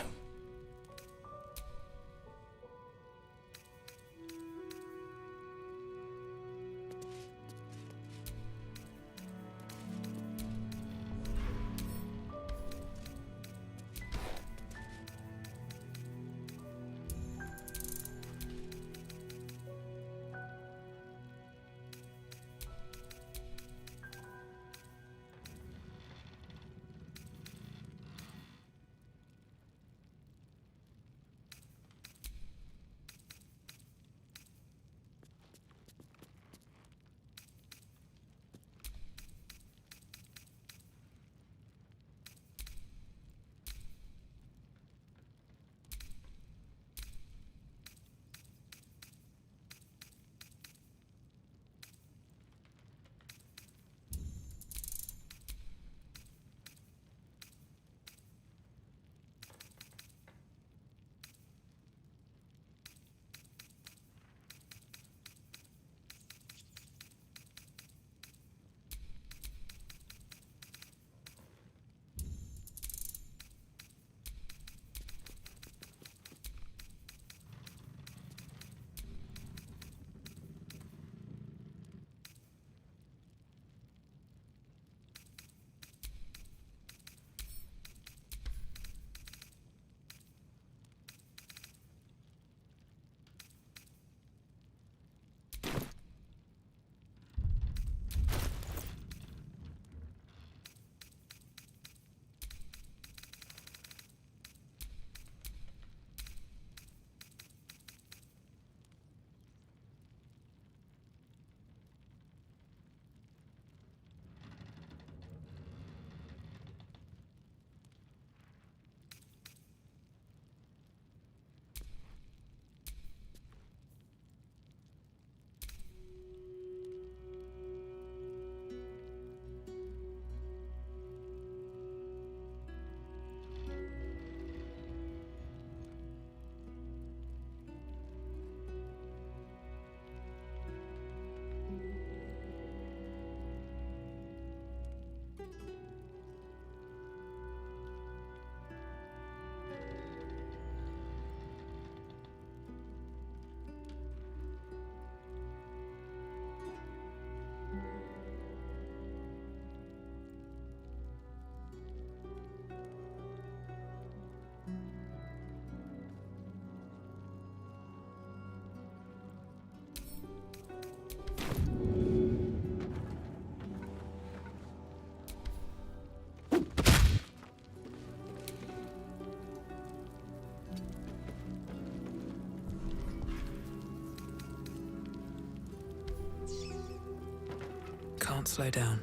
Can't slow down.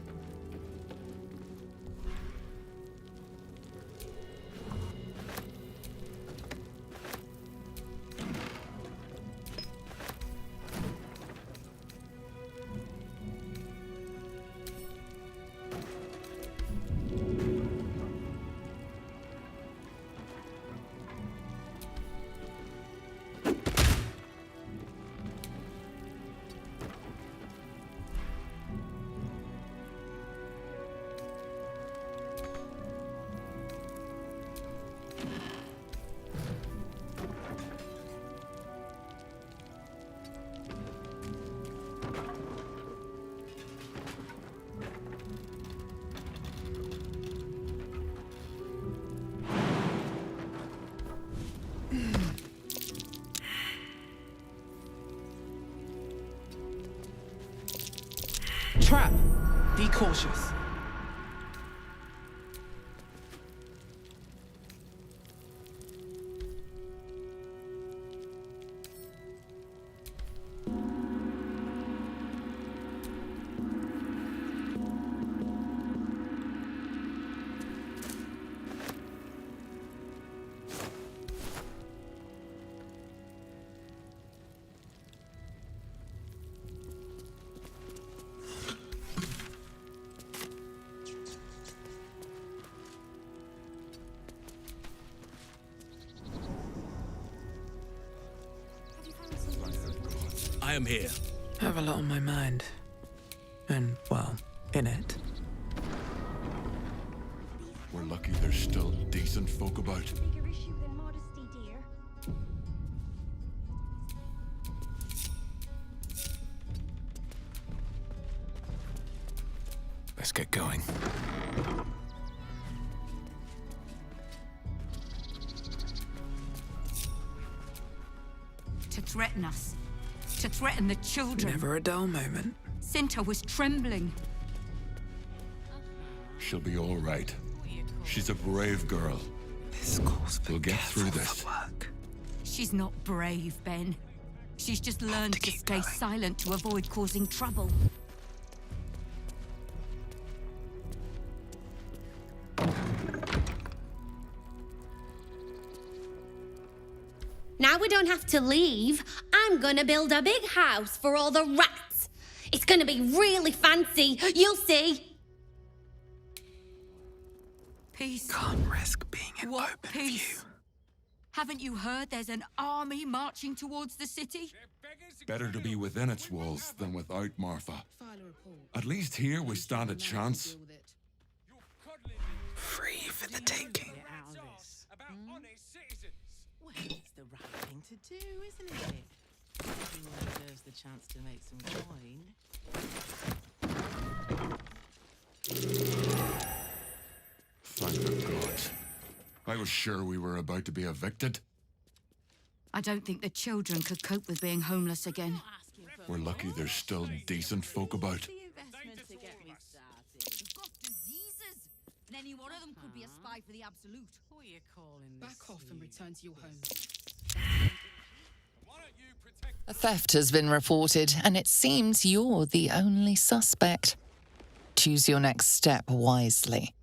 Trap! Be cautious. I am here. I have a lot on my mind. And, well, in it. We're lucky there's still decent folk about. Bigger issue than modesty, dear. Let's get going. To threaten us. To threaten the children. Never a dull moment. Cinta was trembling. She'll be all right. She's a brave girl. This calls for We'll get through this. work. She's not brave, Ben. She's just learned to stay silent to avoid causing trouble. Now we don't have to leave. I'm gonna build a big house for all the rats. It's gonna be really fancy. You'll see. Peace. Can't risk being in What open peace? view. Haven't you heard there's an army marching towards the city? Better to be within its walls than without, Martha. At least here we stand a chance. Free for the taking. Well, it's the right thing to do, isn't it? Everyone deserves the chance to make some coin. Thank the gods. I was sure we were about to be evicted. I don't think the children could cope with being homeless again. We're lucky there's still decent folk about. And any one of them could be a spy for the Absolute. What are you calling this? Back off and return to your home. A theft has been reported, and it seems you're the only suspect. Choose your next step wisely.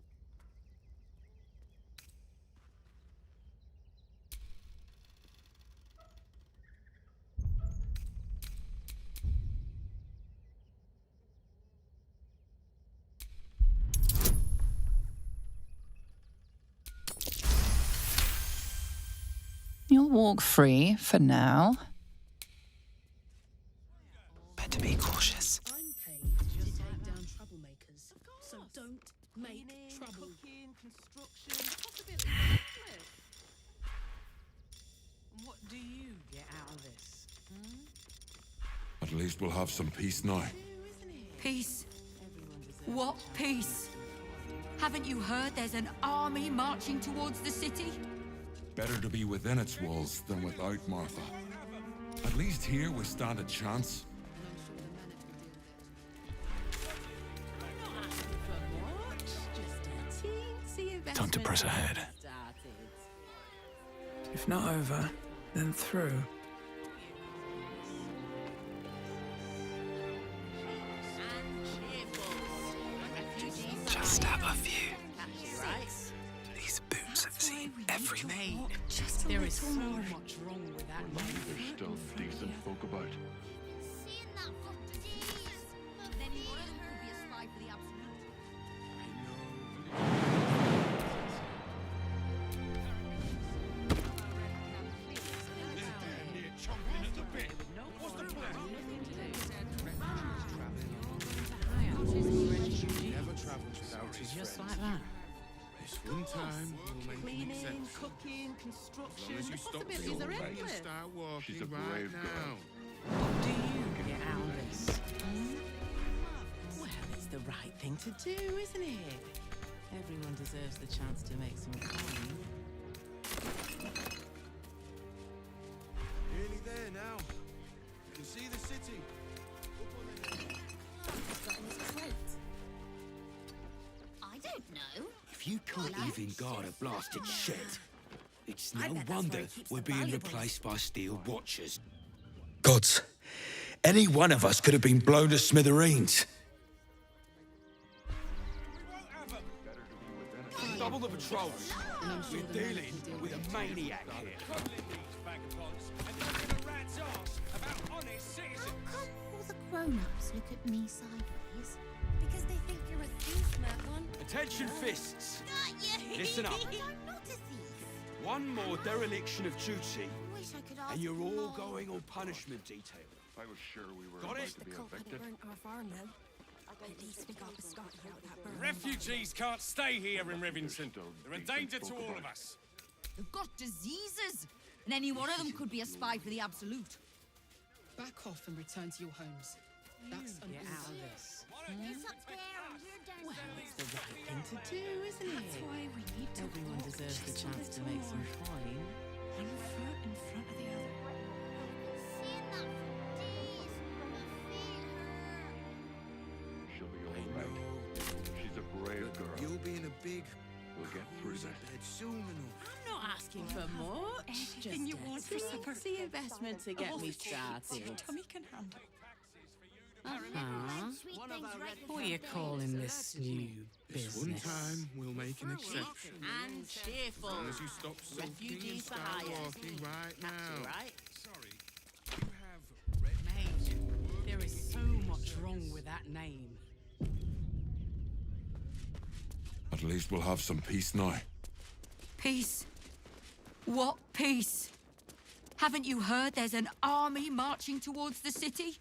You'll walk free for now. Better be cautious. I'm paid to take down troublemakers. So don't make trouble. Cooking, construction, possibilities are endless. And what do you get out of this? At least we'll have some peace now. Peace? What peace? Haven't you heard there's an army marching towards the city? Better to be within its walls than without, Martha. At least here we stand a chance. Time to press ahead. If not over, then through. Just have a view. These boots have seen everything. There is so much wrong with that. There's still decent folk about. Then one of them could be a spy for the Absolute. Never travels without his Just friends. like that. This one time will make Cleaning, sense. cooking, As construction, long as you the stop possibilities being are late and endless. start walking She's a right brave now. girl. What do you get out of this? Well, it's the right thing to do, isn't it? Everyone deserves the chance to make some coin. Nearly there now. You can see the city. I don't know. If you can't even guard a blasted shed, it's no wonder we're being replaced by steel watchers. Gods, any one of us could have been blown to smithereens. Double the patrols. We're dealing with a maniac here. How come all the grown-ups look at me sideways? Because they think you're a thief, one. Attention, fists. Not you. Listen up. I'm not a thief. One more dereliction of duty, I wish I could ask and you're for all more. going on punishment detail. I was sure we were Got about it? to be evicted. Our farm then. At least we got the Scotty out of that burn. Refugees can't stay here in Rivington. They're a danger to all of us. They've got diseases, and any one of them could be a spy for the Absolute. Back off and return to your homes. That's Get out of this. It's up there and you're down Well, it's the right thing to do, isn't it? That's why we need to Everyone walk deserves the just a chance to little make some more. coin. One foot in front of the other. seeing that for days. My feet hurt. She'll be all right. She's a brave girl. You'll be in a big We'll get through this. bed soon enough. I'm not asking for much. Anything you want for supper. The investment to get me Your started. tummy can handle. Uh-huh. Sweet things right What are you calling this new This one business? time, we'll make an exception. And cheerful. As long as you stop sulking and Refugees for start hire. walking right That's now. right. Sorry. You have red Mate, there is so much wrong with that name. At least we'll have some peace now. Peace? What peace? Haven't you heard there's an army marching towards the city?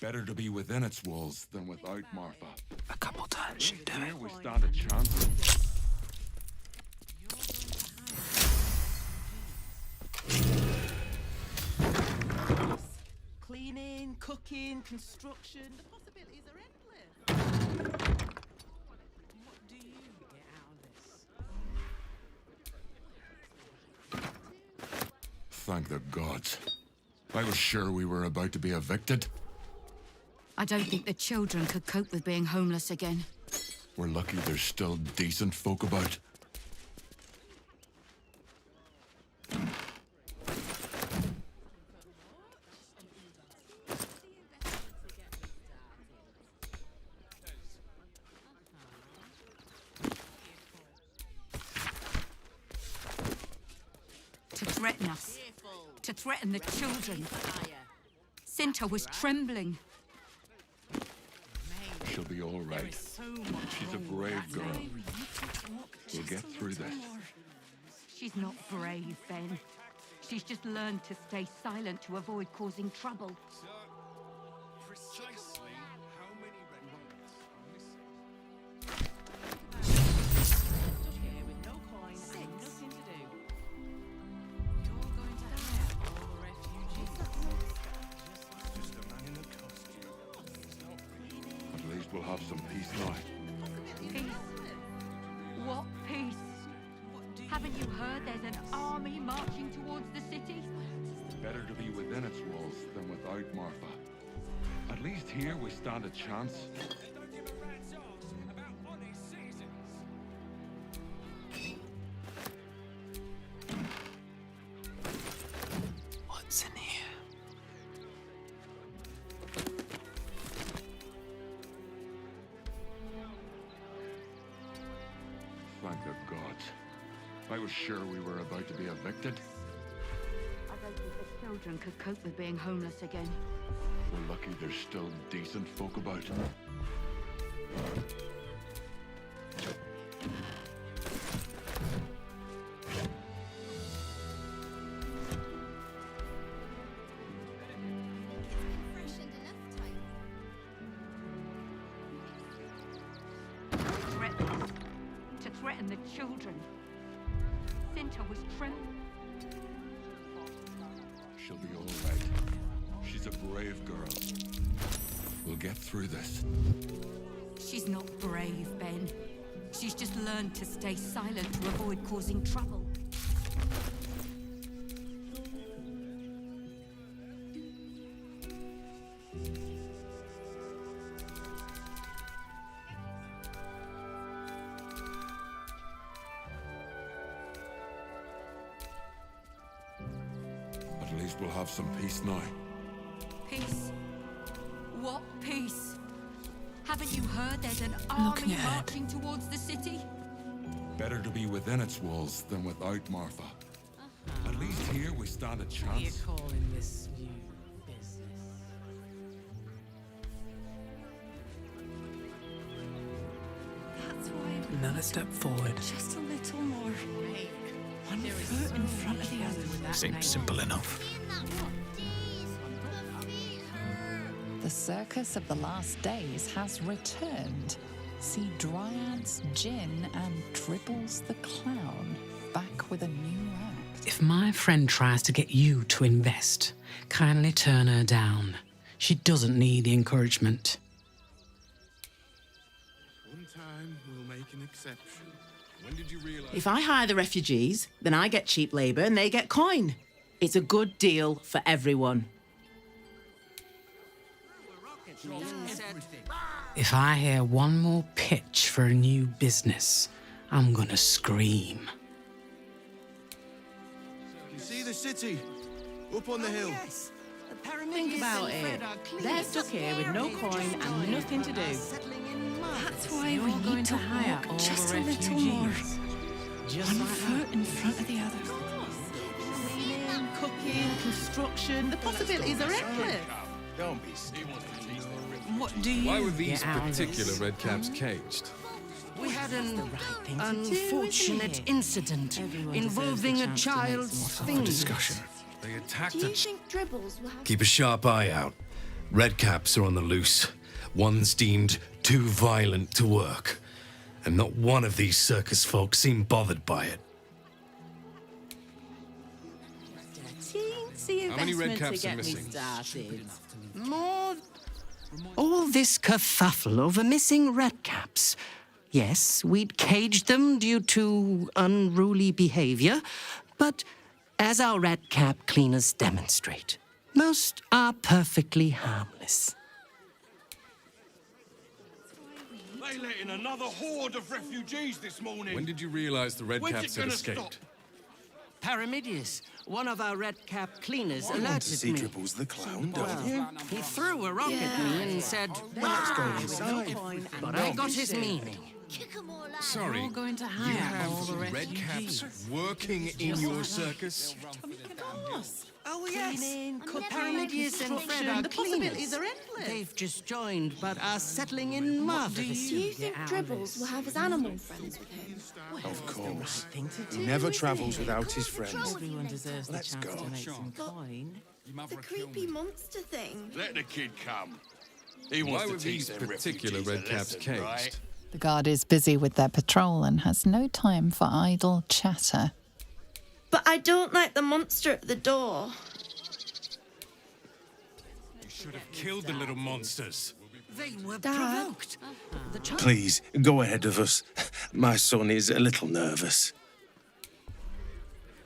Better to be within its walls than without, Martha. A couple times should do Here it. we stand a chance. Cleaning, cooking, construction. The possibilities are endless. What do you get out of this? Thank the gods. I was sure we were about to be evicted. I don't think the children could cope with being homeless again. We're lucky there's still decent folk about. To threaten us. To threaten the children. Cinta was trembling. She'll be all right. She's a brave girl. We'll get through this. She's not brave, Ben. She's just learned to stay silent to avoid causing trouble. So, precisely how many red bullets are missing? Stuck here with no coin and nothing to do. You're going to hire all the refugees. Just a man in a costume. At least we'll have some peace now. Peace? What peace? Haven't you heard there's an army marching towards the city? Better to be within its walls than without, Martha. At least here we stand a chance. They don't give a rat's arse about honest citizens. What's in here? Thank the gods. I was sure we were about to be evicted. I don't think the children could cope with being homeless again. We're lucky there's still decent folk about. Freshened enough time. Threaten us. To threaten the children. Cinta was trembling. She'll be all right. She's a brave girl. We'll get through this. She's not brave, Ben. She's just learned to stay silent to avoid causing trouble. At least we'll have some peace now. Peace? What peace? Haven't you heard there's an Looking army ahead. marching towards the city? Better to be within its walls than without, Martha. At least here we stand a What are you chance. calling this new business? That's why Another step forward. just a little more. Mate, One there is foot so in front much of the wrong other. with that Seems name. simple enough. Seeing that for days. My feet hurt. The circus of the last days has returned. See Dryads Jin and Dribbles the Clown back with a new act. If my friend tries to get you to invest, kindly turn her down. She doesn't need the encouragement. One time, we'll make an exception. When did you realize... If I hire the refugees, then I get cheap labour and they get coin. It's a good deal for everyone. If I hear one more pitch for a new business, I'm gonna scream. You see the city? Up on the hill. Yes. The Think about it. They're stuck here with no coin and nothing to do. That's why You're we going need to to hire walk all just the a little more. refugees. Just One like foot in front of the other. Cleaning, cooking, construction. The possibilities are endless. Don't be stupid. What do you Why were these get out of particular this? redcaps caged? We had an thing to do, unfortunate isn't it? incident Everyone involving a deserves the chance to make child's some fingers. Discussion. They attacked Do you think Dribbles will have... Keep a sharp eye out. Redcaps are on the loose. One's deemed too violent to work. And not one of these circus folk seem bothered by it. Teensy How many red investment caps to are get me missing? started. More. All this kerfuffle over missing redcaps. Yes, we'd caged them due to unruly behavior, but as our redcap cleaners demonstrate, most are perfectly harmless. They let in another horde of refugees this morning. When did you realize the When's redcaps it had gonna escaped? stop? Paramidius, one of our red cap cleaners, I want to alerted see me. Dribbles the Clown, don't Well, you? he threw a rock at me and said, Let's go inside. but I got his meaning. Sorry, You're going to you hire all the have refugees. redcaps working in your circus? Oh, yes. Cleaning, cooking, Paramidius and Fred construction. are The cleaners. possibilities are endless. They've just joined, but are settling in marvelously. Do you think Dribbles will have his animal friends with him? Of course. Thing to He do, never isn't travels it? without his friends. Everyone deserves the Let's chance go. to make some coin. The creepy monster thing. Let the kid come. He wants Why to were teach these them particular refugees a redcaps lesson, caged? right? The guard is busy with their patrol and has no time for idle chatter. But I don't like the monster at the door. You should have killed the little monsters. They were Dad? provoked. The child Please, go ahead of us. My son is a little nervous.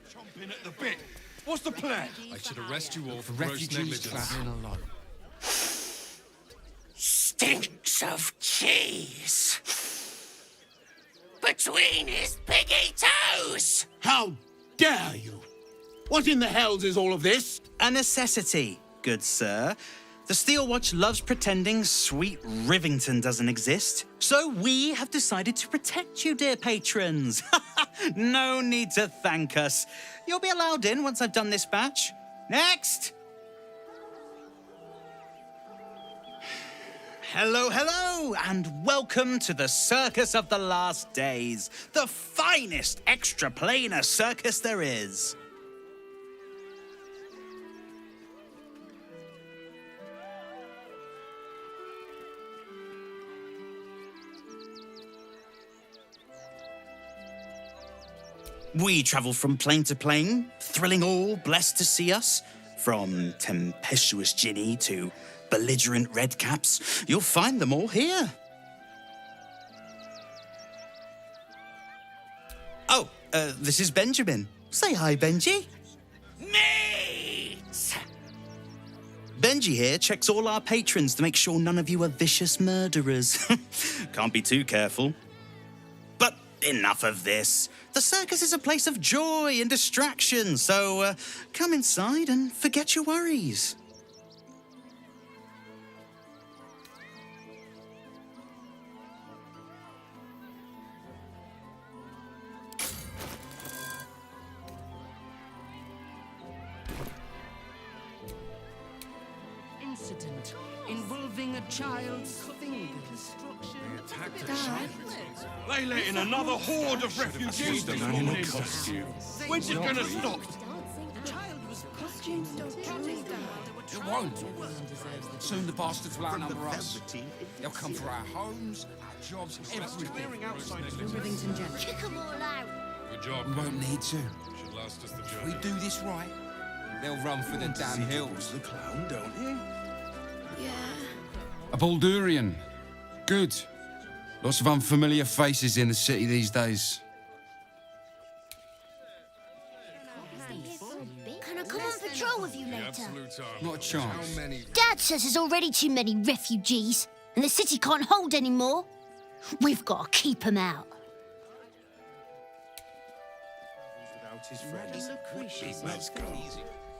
Chomping at the bit. What's the plan? I should arrest you all for gross negligence. along. Stinks of cheese between his piggy toes. How dare you? What in the hells is all of this? A necessity, good sir. The Steel Watch loves pretending sweet Rivington doesn't exist. So we have decided to protect you, dear patrons. No need to thank us. You'll be allowed in once I've done this batch. Next! Hello, hello, and welcome to the Circus of the Last Days, the finest extra-planar circus there is. We travel from plane to plane, thrilling all blessed to see us. From tempestuous Ginny to belligerent redcaps, you'll find them all here. Oh, this is Benjamin. Say hi, Benji. Meat! Benji here checks all our patrons to make sure none of you are vicious murderers. Can't be too careful. But enough of this. The circus is a place of joy and distraction, so come inside and forget your worries. incident involving a child's fingers. They let in another horde of refugees this morning. When's it gonna stop? Costumes don't count, Dad. It won't. Soon the bastards will outnumber us. They'll come for our homes, our jobs, everything. Rivington General. Kick 'em all out. Good job. We won't need to. Should last us the If journey. we do this right, they'll run for the damn hills. The clown, don't you? A Baldurian. Good. Lots of unfamiliar faces in the city these days. Can I come on patrol with you later? Not a chance. Dad says there's already too many refugees, and the city can't hold any more. We've got to keep them out. Let's go.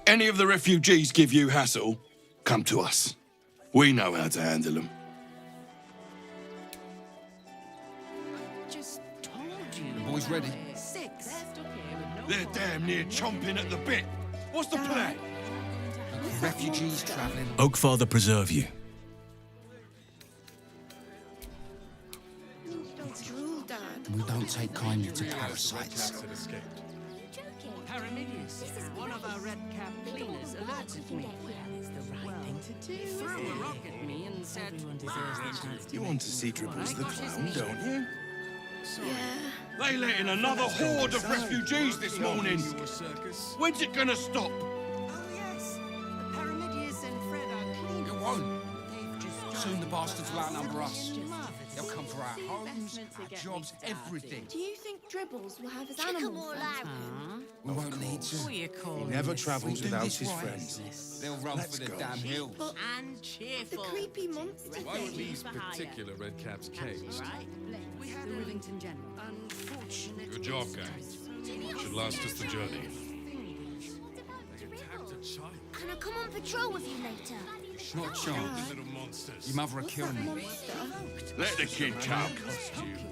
Any of the refugees give you hassle, come to us. We know how to handle them. Just told you. The boys ready? 6. They're damn near chomping at the bit. What's the plan? Refugees travelling. Oakfather preserve you. We don't take kindly to parasites. Paramidius, one of our red cap cleaners, alerted me. He threw a rock at me and said, You want to see Dribbles the clown, don't you? They let in another horde of refugees this morning. When's it gonna stop? oh yes, the Paramidius and Fred are clean. It won't. Soon the bastards will outnumber us. They'll come for our homes, our jobs, everything. Do you think Dribbles will have his animal friends? We won't need to. He never travels without his friends. They'll run for the damn hills. And cheerful. The creepy monster Why were thing. these particular red caps caged? We had The Rivington General. unfortunate Good job, gang. Should last us the journey. Can I come on patrol with you later? Not a chance. Little monsters. Your mother will kill me. Let the kid come.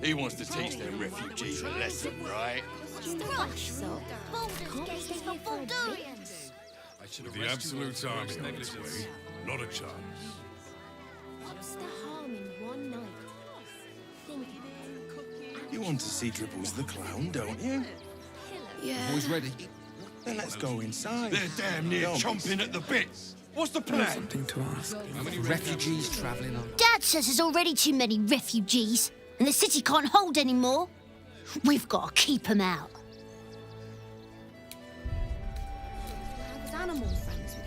He wants to teach them refugees a lesson, right? Baldur's Gate is for Baldurians. With the absolute army on its way, not a chance. What's the harm in one night? You want to see Dribbles the clown, don't you? Boys ready? Then let's go inside. They're damn near chomping at the bit. What's the plan? Something to ask. How many refugees travelling on? Dad says there's already too many refugees, and the city can't hold any more. We've got to keep them out. Have his animal friends with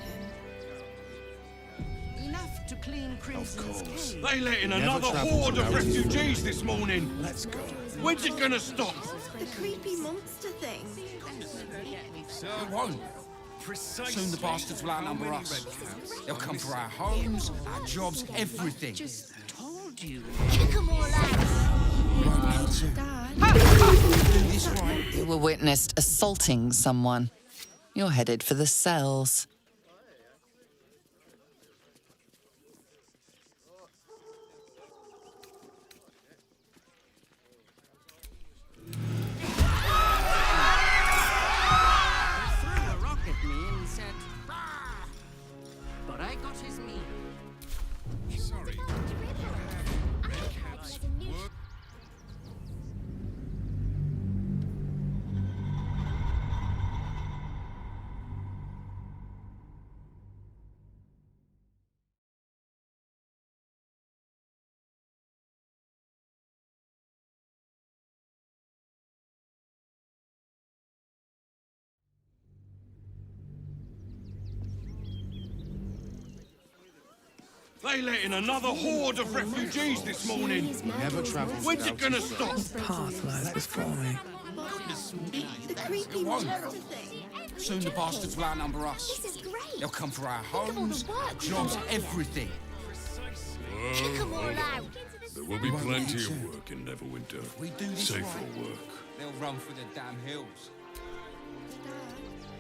him. enough to clean Crimson's cage. They let in Never another travels horde of without his refugees this morning. Let's go. When's it gonna stop? The creepy monster thing. It won't. Soon the bastards will outnumber us. They'll come for our homes, our jobs, everything. Just told you. Kick 'em all out. We won't need to. Do this right. You were witnessed assaulting someone. You're headed for the cells. Threw a rock at me and said, "Bah!" But I got his meaning. Sorry. They let in another horde of refugees this morning. Never travels When's it without gonna his stop? friends. Path lies before me. The creepy monster thing. Soon the bastards will outnumber us. This is great. They'll come for our Think of all the homes, work our we've jobs, done. everything. Kick 'em all out. There will be plenty of work in Neverwinter. We do this Safe right. for work. They'll run for the damn hills.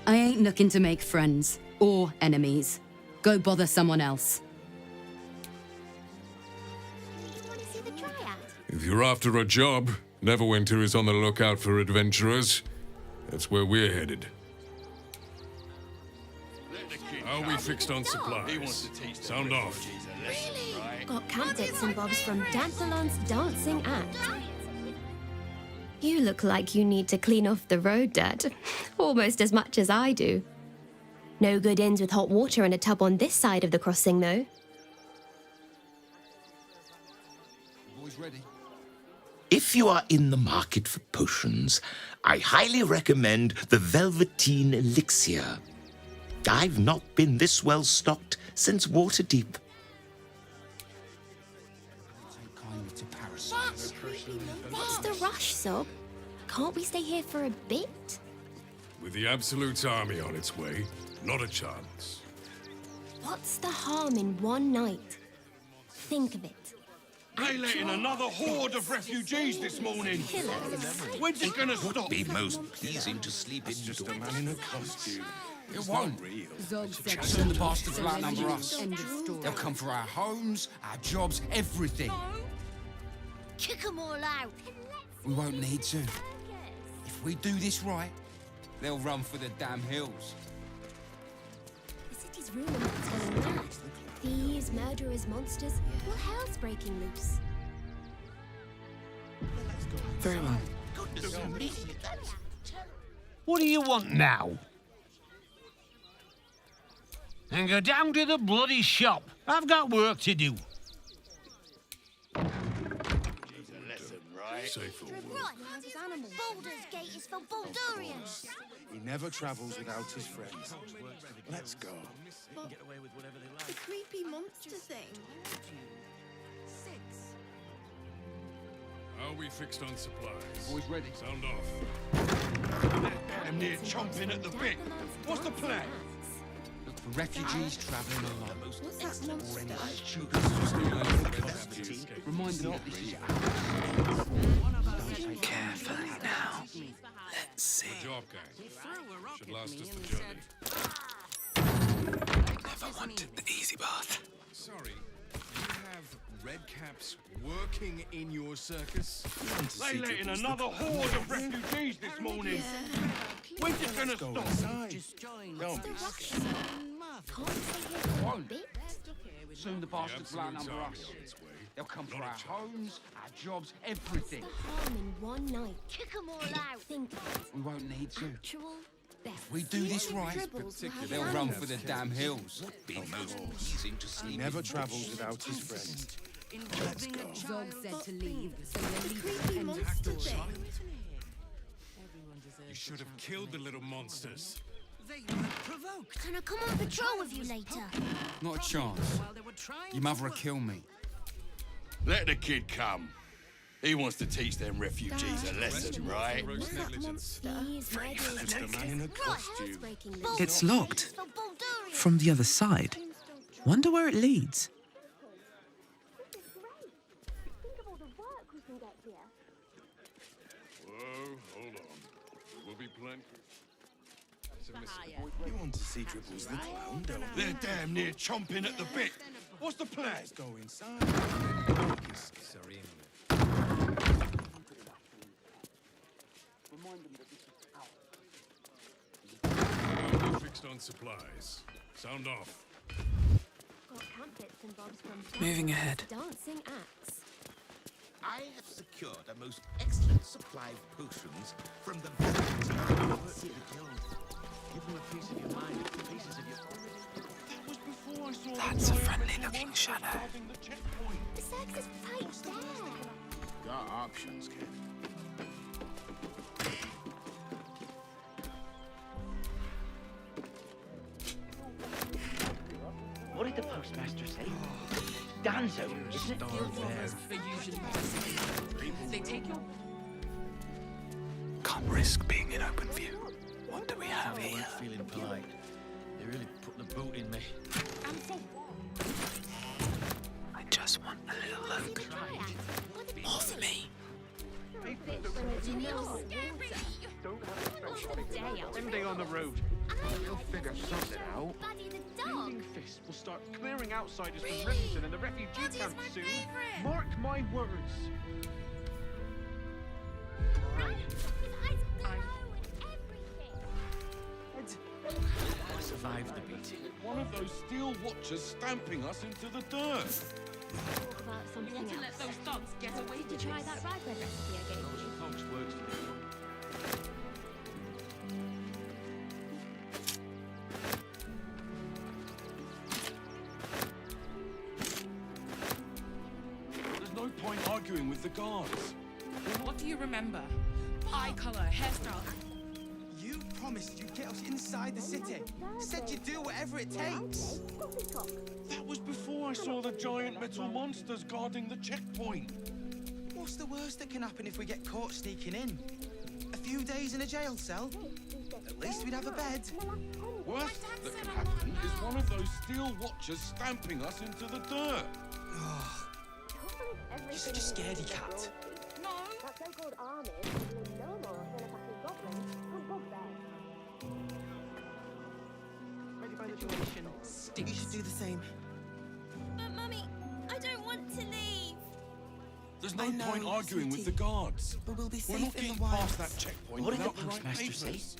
I ain't looking to make friends or enemies. Go bother someone else. If you're after a job, Neverwinter is on the lookout for adventurers. That's where we're headed. How are we fixed on supplies? Sound off. Got cat bits and bobs from Dantalon's dancing act. You look like you need to clean off the road, Dad. Almost as much as I do. No good inns with hot water and a tub on this side of the crossing, though. Boys ready? If you are in the market for potions, I highly recommend the Velveteen Elixir. I've not been this well stocked since Waterdeep. What's the rush, Sob? Can't we stay here for a bit? With the Absolute army on its way, not a chance. What's the harm in one night? Think of it. They let in another horde of refugees this morning. When's it gonna stop? Would be most pleasing to sleep in. Just a man in a costume. It won't. Soon the bastards will outnumber us. They'll come for our homes, our jobs, everything. Kick them all out. We won't need to. If we do this right, they'll run for the damn hills. The city's ruined that's going mad. Thieves, murderers, monsters. All hell's breaking loose. Very well. What do you want now? And go down to the bloody shop. I've got work to do. Safe for work. Baldur's Gate is for Baldurians. He never travels without his friends. Let's go. The creepy monster thing. Are we fixed on supplies? Boys ready? Sound off. I'm near chomping at the bit. What's the plan? Look for refugees travelling along. What's that monster? Remind them that this is Carefully now. Let's see. Good job, gang. Should last us the journey. Never wanted the easy path. Sorry, you have redcaps working in your circus? They let in another horde of refugees this morning. When's it gonna stop? Just join. Don't be scared. won't. Soon the bastards will outnumber us. They'll come for our homes, our jobs, everything. Harm in one night. Kick them all out. Think We won't need to. best. If we do this right, they'll run for the damn hills. Be most pleasing to sleep. He never travels without his friends. Let's go. Zog said to leave, so we're Creepy leaving. monster thing. You should have killed the little monsters. They were provoked. Can I come on patrol with you later? Not a chance. Your mother will kill me. Let the kid come. He wants to teach them refugees a lesson, right? It's locked. From the other side. Wonder where it leads. Whoa, hold on. We'll be plenty. You want to see Dribbles the clown, don't you? They're damn near chomping at the bit. What's the plan? Let's go inside. Sorry. We're fixed on supplies. Sound off. Moving ahead. Dancing axe. I have secured a most excellent supply of potions from the Give them a piece of your mind, pieces of your... That's a friendly-looking shadow. The sex is right there. Got options, kid. What did the postmaster say? Danzo, isn't it? They take your... Can't risk being in open view. What do we have here? Feeling polite. They really put the boot in me. I just want a little look. More for me. Anything on the road. We'll figure something out. Fielding fists will start clearing outsiders from Rivington and the refugee camp soon. Mark my words. I survived the beating. One of those steel watchers stamping us into the dirt. About something else. Let those thugs get away Did you try that rye bread recipe I gave you? Folks works for me. arguing with the guards. What do you remember? Eye color, hairstyle. You promised you'd get us inside the city. Said you'd do whatever it takes. That was before I saw the giant metal monsters guarding the checkpoint. What's the worst that can happen if we get caught sneaking in? A few days in a jail cell? At least we'd have a bed. Worst that can happen is one of those steel watchers stamping us into the dirt. You're such a scaredy cat. No. That so-called army is doing no more than attacking goblins and bugbears. Situation You stinks. should do the same. But, Mummy, I don't want to leave. There's no point arguing with the guards. But we'll be We're safe not in getting the wild. past that checkpoint What did the without the right postmaster say? papers.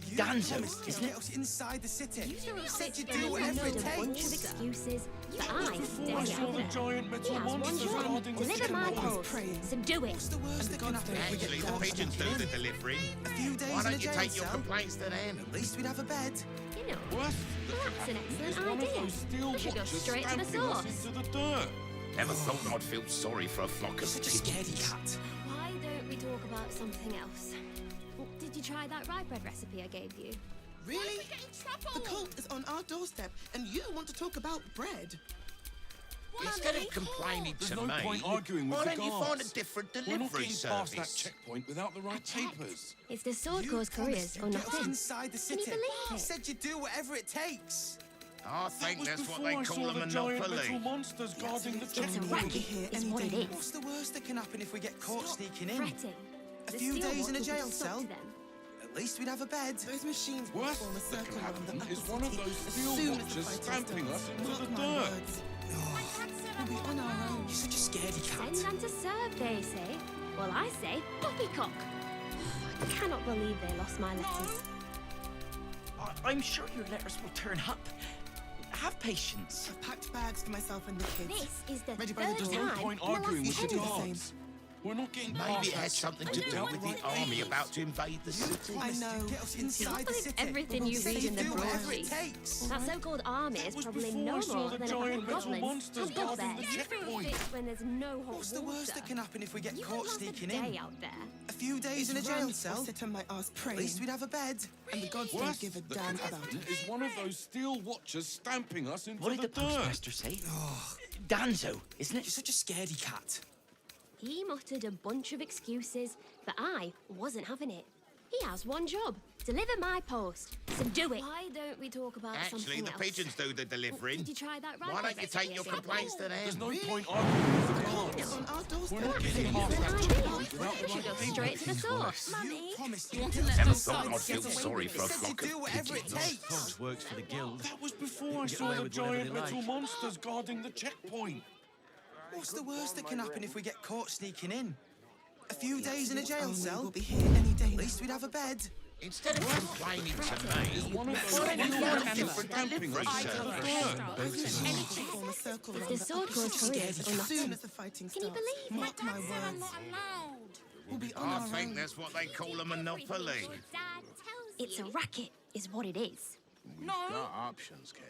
You Danzo, promised isn't you'd it? get us inside the city. You Said you'd there do is whatever it a bunch of takes. excuses, but I Before dare I saw out the there. giant He metal has one monsters job, guarding the deliver my checkpoint. post, so do it. What's the worst that can happen if we Actually, get the caught pigeons do sneaking the in? delivering. A few days Why in a don't you jail take your cell? complaints to them? At least we'd have a bed. You know, Worst that can that's an happen is excellent one of idea. those steel We should go watchers straight to the stamping us source. into the dirt. Never thought I'd feel sorry for a flock of Such a scaredy pigeons. cat. Why don't we talk about something else? Did you try that rye bread recipe I gave you? Really? The cult is on our doorstep, and you want to talk about bread? Instead of complaining There's to no me, point arguing with why the don't you guards? find a different We're not delivery getting past that service? checkpoint without the right papers. It's the sword You cause careers promised or you'd get us nothing. inside the Can you city. believe it? Said you'd do whatever it takes. I think was that's what before they I call saw a the giant metal monopoly. monsters guarding the It's a checkpoint. racket, is what it is. What's the worst that can happen if we get caught sneaking in? Fretting. A The few steel days in a watchers jail will stop cell? to them. At least we'd have a bed. Those machines will Worst form a that circle can around the happen upper is one of city those as steel soon as the watchers fighting stamping starts. us into Mark the my dirt. words. We'll be on our own. You're such a scaredy cat. Send and to serve, they say. Well, I say poppycock. I cannot believe they lost my letters. I'm sure your letters will turn up. Have patience. I've packed bags for myself and the kids. This is the Ready by the third door. There's no time point in the arguing last with the 10 the minutes. same. We're not getting Maybe past it that has something to checkpoint do without with the the right army papers. about to invade the city. I know. Get us inside the Believe city. everything you read in the do whatever grocery. it takes. That so-called army is was probably before no I saw more the than a giant pack of metal goblins monsters and guarding the bugbears. checkpoint. Fits when there's no hot What's the worst water. that can happen if we get You caught could last sneaking a day in? out there. A few days in a jail cell? Sit on my ass praying. At least we'd have a bed. And the gods don't Worst give a that damn can about happen it. is one of those steel watchers stamping us into What did the the dirt. postmaster say? Danzo, isn't it? You're such a scaredy cat. He muttered a bunch of excuses, but I wasn't having it. He has one job. Deliver my post. So do it. Why don't we talk about Actually, something the else? pigeons do the delivering. Did you try that right? Why don't you take your complaints to them? There's no point arguing with the guards. It's on our doorstep. We're not getting past Excellent that idea. checkpoint without the We should right go papers. straight to the source. You promised you'd Never get us Never inside thought the I'd feel city. sorry for a Said flock you'd do of whatever it pigeons. takes. Works for the guild. That was before I Get saw away the with whatever giant they metal like. monsters guarding the checkpoint. What's the worst that can happen if we get caught sneaking in? A few days in a jail cell? We'll be here any day. At least we'd have a bed. Instead of complaining to me, One of those why don't you steel find a watchers different stamping delivery us into the service? dirt. Form a circle If around the the sword upper goes city. careers or As soon nothing. as the fighting Can you starts, believe it? mark my words. We'll be on I our think own. that's what they call a monopoly. It's a racket, is what it is. No. Got options, kid.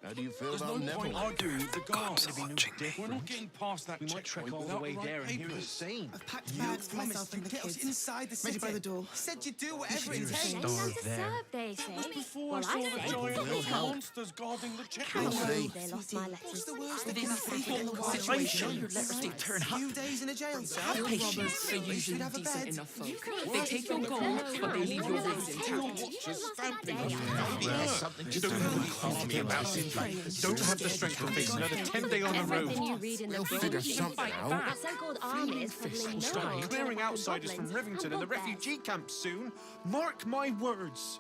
How do you feel There's about no point Neverland? arguing with the guards. Different. We're not getting past that We might trek checkpoint all the without way the there right and hear the papers. same. I've packed You bags for promised myself and the you'd get us kids. inside the Ready by city. the door. Said you'd do whatever it You're takes. Send and starved to there. serve, they say. Before Well, I saw I the say giant metal poppycock. monsters guarding the Cannot checkpoint. believe they lost my letters. What's the worst that This can happen if we get caught I'm sneaking sure in? your letters do turn A few up. days in a jail cell? Have patience. At least we'd have a bed. enough folk. They They take your gold, but they leave your roots intact. Watchers stamping us Day into out. Maybe it has something to do with the army about to invade the city. Don't have the strength to face another 10 day on the road. Everything you read in the We'll book, figure you something fight out. back. That so-called army is Fists probably will no start more clearing than outsiders from goblins Rivington and and the bugbears. refugee camp soon. Mark my words.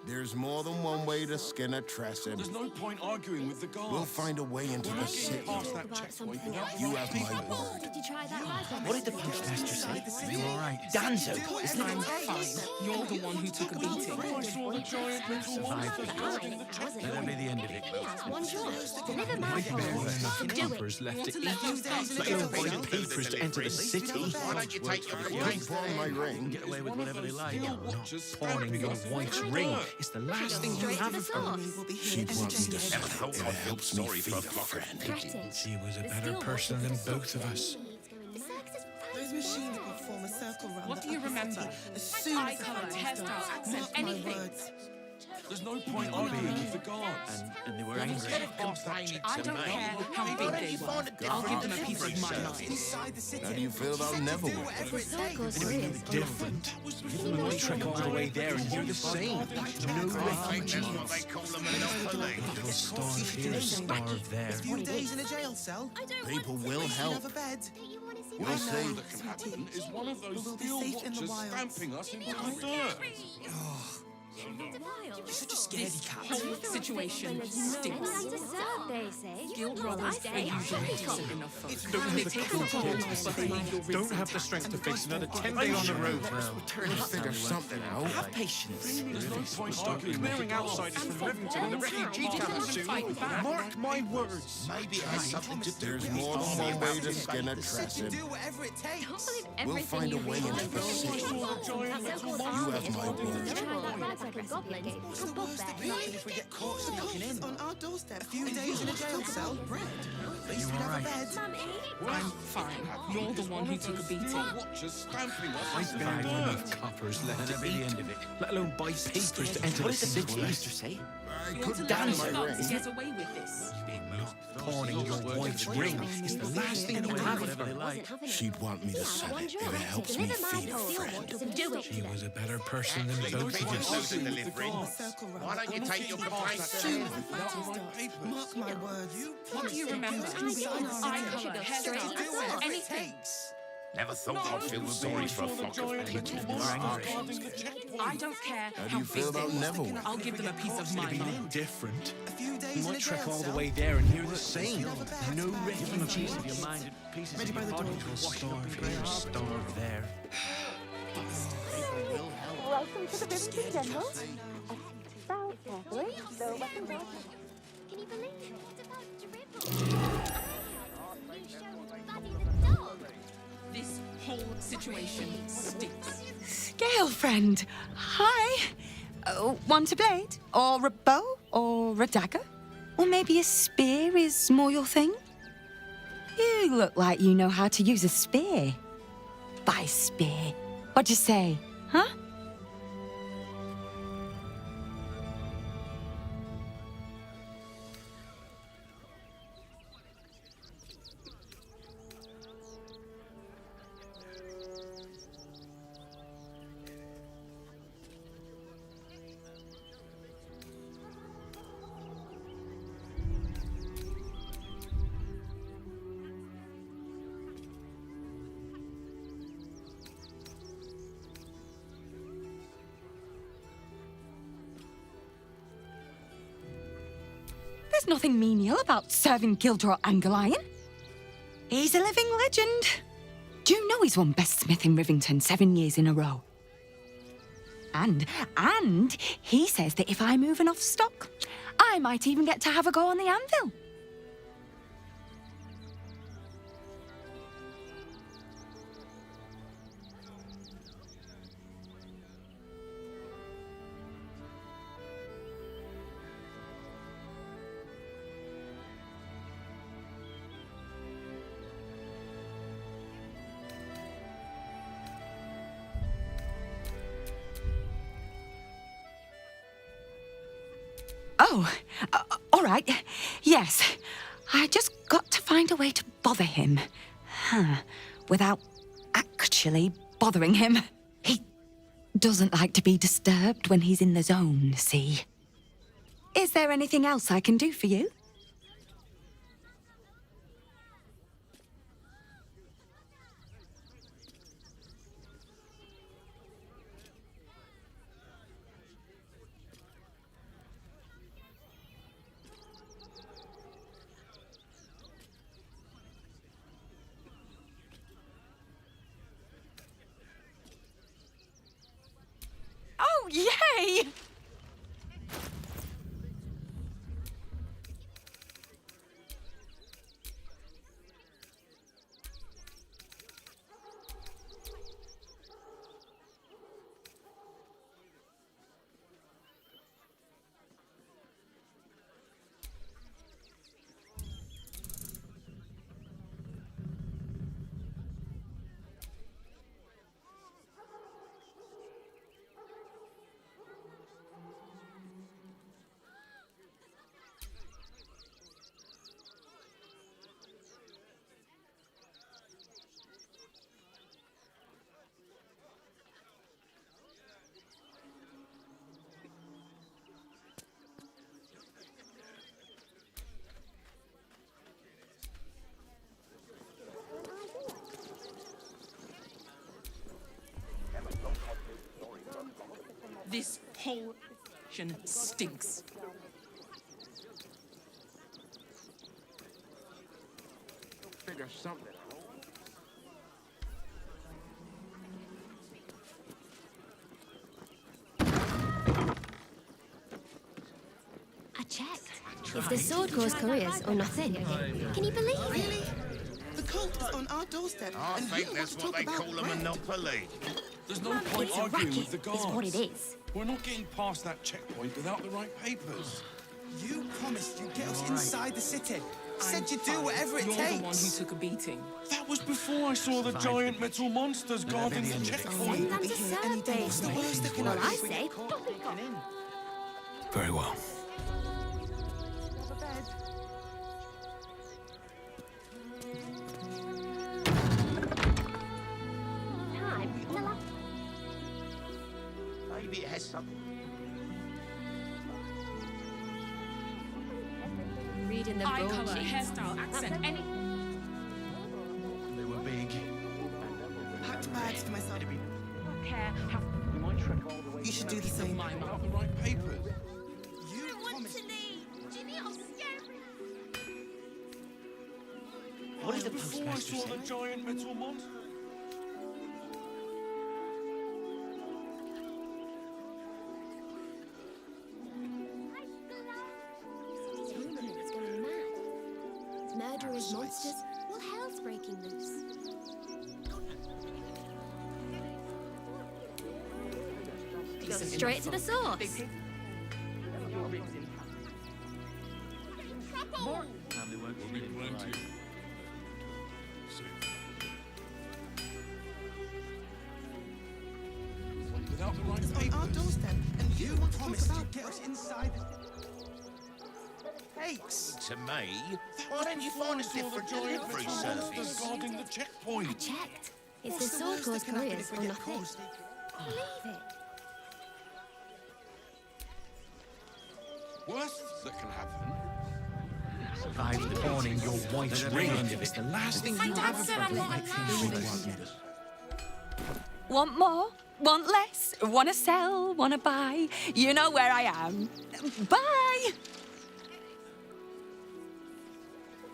There's more than one way to skin a Tresson. There's no point arguing with the guards. We'll find a way into We're the not getting city. past Talk that about checkpoint something without else. the You right have my papers. word. Did you try that right? What did the postmaster say? You all right? Danzo, isn't I'm it? fine. You're the one who took a beating. Before I saw the giant metal monsters guarding the checkpoint. That'll be the end of it. He has one job. Deliver my Barely post. enough Do it. papers left to eat. Let Let alone papers to enter the city. Why don't you take your You complaints to pawn my them? ring. Get away with whatever they like. Steel watchers Pawning stamping your us into wife's the ring. dirt. It's the last thing you have of her. She'd want me to Never thought I'd feel sorry for a flock of She was a better person than both of us. Those machines will form a circle round. What do you remember? As soon Eye as I colour, find hairstyle, accent, Mark my anything. words. There's no point arguing with the guards. And they were angry. I don't care how big they were. I'll give them a piece of my mind. Inside the city. How do you feel about Neville? Different. Give them a trek all the way there and you're the same. No refugees. People starve here, starve there. A few days in a jail cell. People will help. Have a bed. We'll see. That can happen is one of those We'll be steel safe in the watchers wilds. stamping us into the dirt. You're such a scaredy cat. Whole situation stinks. They say. Guild Well, I brothers say. are usually decent enough folk. Don't They take a toll, but they leave your Don't have the strength to face another 10 day on the road. Trying to figure something out. Have patience. There's no point arguing clearing outsiders from Rivington and the refugee camp soon. Mark my words. Maybe it has something to do There's with more than one way to skin a You crescent. do whatever it takes. We'll find a way into the city. You have my word. What's the worst that can happen if we get caught sneaking in? On our doorstep. A few days in a jail cell. Bread. At least we'd have a bed. I'm fine. You're the one who took a beating. Watchers stamping us I into the buried dirt. enough coppers left to be the end of it, let alone buy papers to enter the city. say? I To could let damn the my thugs ring. get away with this. Pawning your wife's ring is the last thing you have of her. She'd want me to sell it if it helps me feed a friend. She was a better person than both of us. Why don't you take your complaints to him? Mark my words. What do you remember? Eye colour, hairstyle, anything. Never thought I'd feel sorry for a flock of people. I don't care How do how you feel big they about were. Neville? I'll give them a piece of my mind. Different. A few days You in a might trek jail all the cell. way there and you're the same. No refugees. Ready by the door. People starve here, starve there. Welcome to the Rivington General. Bow carefully, no weapons are. Can you believe it? What about Dribble? New show, Buddy the dog. This whole situation stinks. Girlfriend, hi. Want a blade? Or a bow? Or a dagger? Or maybe a spear is more your thing? You look like you know how to use a spear. By spear. What'd you say, huh? There's nothing menial about serving Gildor Angelion. He's a living legend. Do you know he's won Best Smith in Rivington 7 years in a row? And he says that if I move enough stock, I might even get to have a go on the anvil. Oh, all right. Yes. I just got to find a way to bother him. Without actually bothering him. He doesn't like to be disturbed when he's in the zone, see? Is there anything else I can do for you? Oh, yay! This whole stinks. Figure something out. I checked. If the sword caused careers or nothing. Can you believe it? Really? The cult is on our doorstep. I and think you that's want what to they talk call a about bread? monopoly. There's no point It's a arguing racket, with the guards. is what it is. We're not getting past that checkpoint without the right papers. You promised you'd get us inside the city. Said you'd do whatever it You're takes. the one who took a beating. That was before I saw the giant metal monsters guarding the checkpoint. Send them to serve, baby. What's the worst that can Well, happen I if we say, get caught sneaking in? Very well. time in the last Maybe it has something. reading the Eye broad colour, sheets. hairstyle, accent, any... They were big. Packed bags for myself. Care, have... We might trek all the way. You should do the same. My mum. Without the right papers. You promised. Jimmy, I'm scared. What did the postmaster say? The giant metal monster. City's rumour mill's going mad. Murderers, monsters, all hell's breaking loose. Go straight to the source. Without the right It's on papers. our doorstep, and you promised you'd get us inside the takes. To me, why don't you find a different delivery service? Guarding the checkpoint. I checked. If What's the the sword worst that caused can happen careers if we or get nothing. caught sneaking Believe it. Worst that can happen. Survive pawning your wife's ring. It's the last thing you Dad said I'm not Want more? Want less? Wanna sell? Wanna buy? You know where I am. Bye!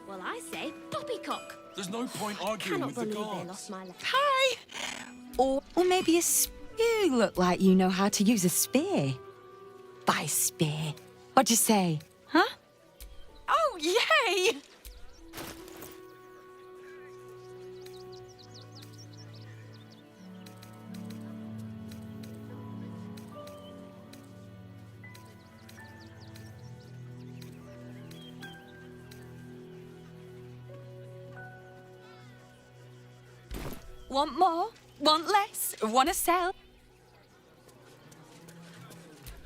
Well, I say poppycock. There's no point arguing Cannot with the believe they guards. lost my life. Hi! Or maybe a spear. You look like you know how to use a spear. Buy spear. What'd you say? Huh? Oh, yay! Want more? Want less? Wanna sell?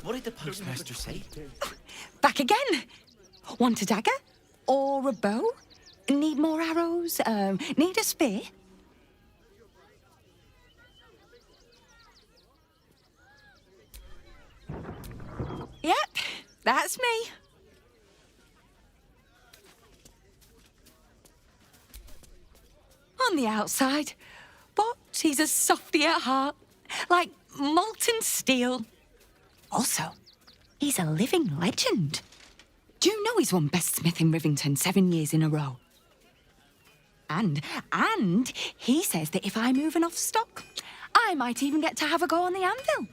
What did the postmaster say? Back again. Want a dagger? Or a bow? Need more arrows? Need a spear? Yep, that's me. On the outside, but he's a softy at heart, like molten steel. Also, he's a living legend. Do you know he's won Best Smith in Rivington 7 years in a row? And he says that if I move enough stock, I might even get to have a go on the anvil.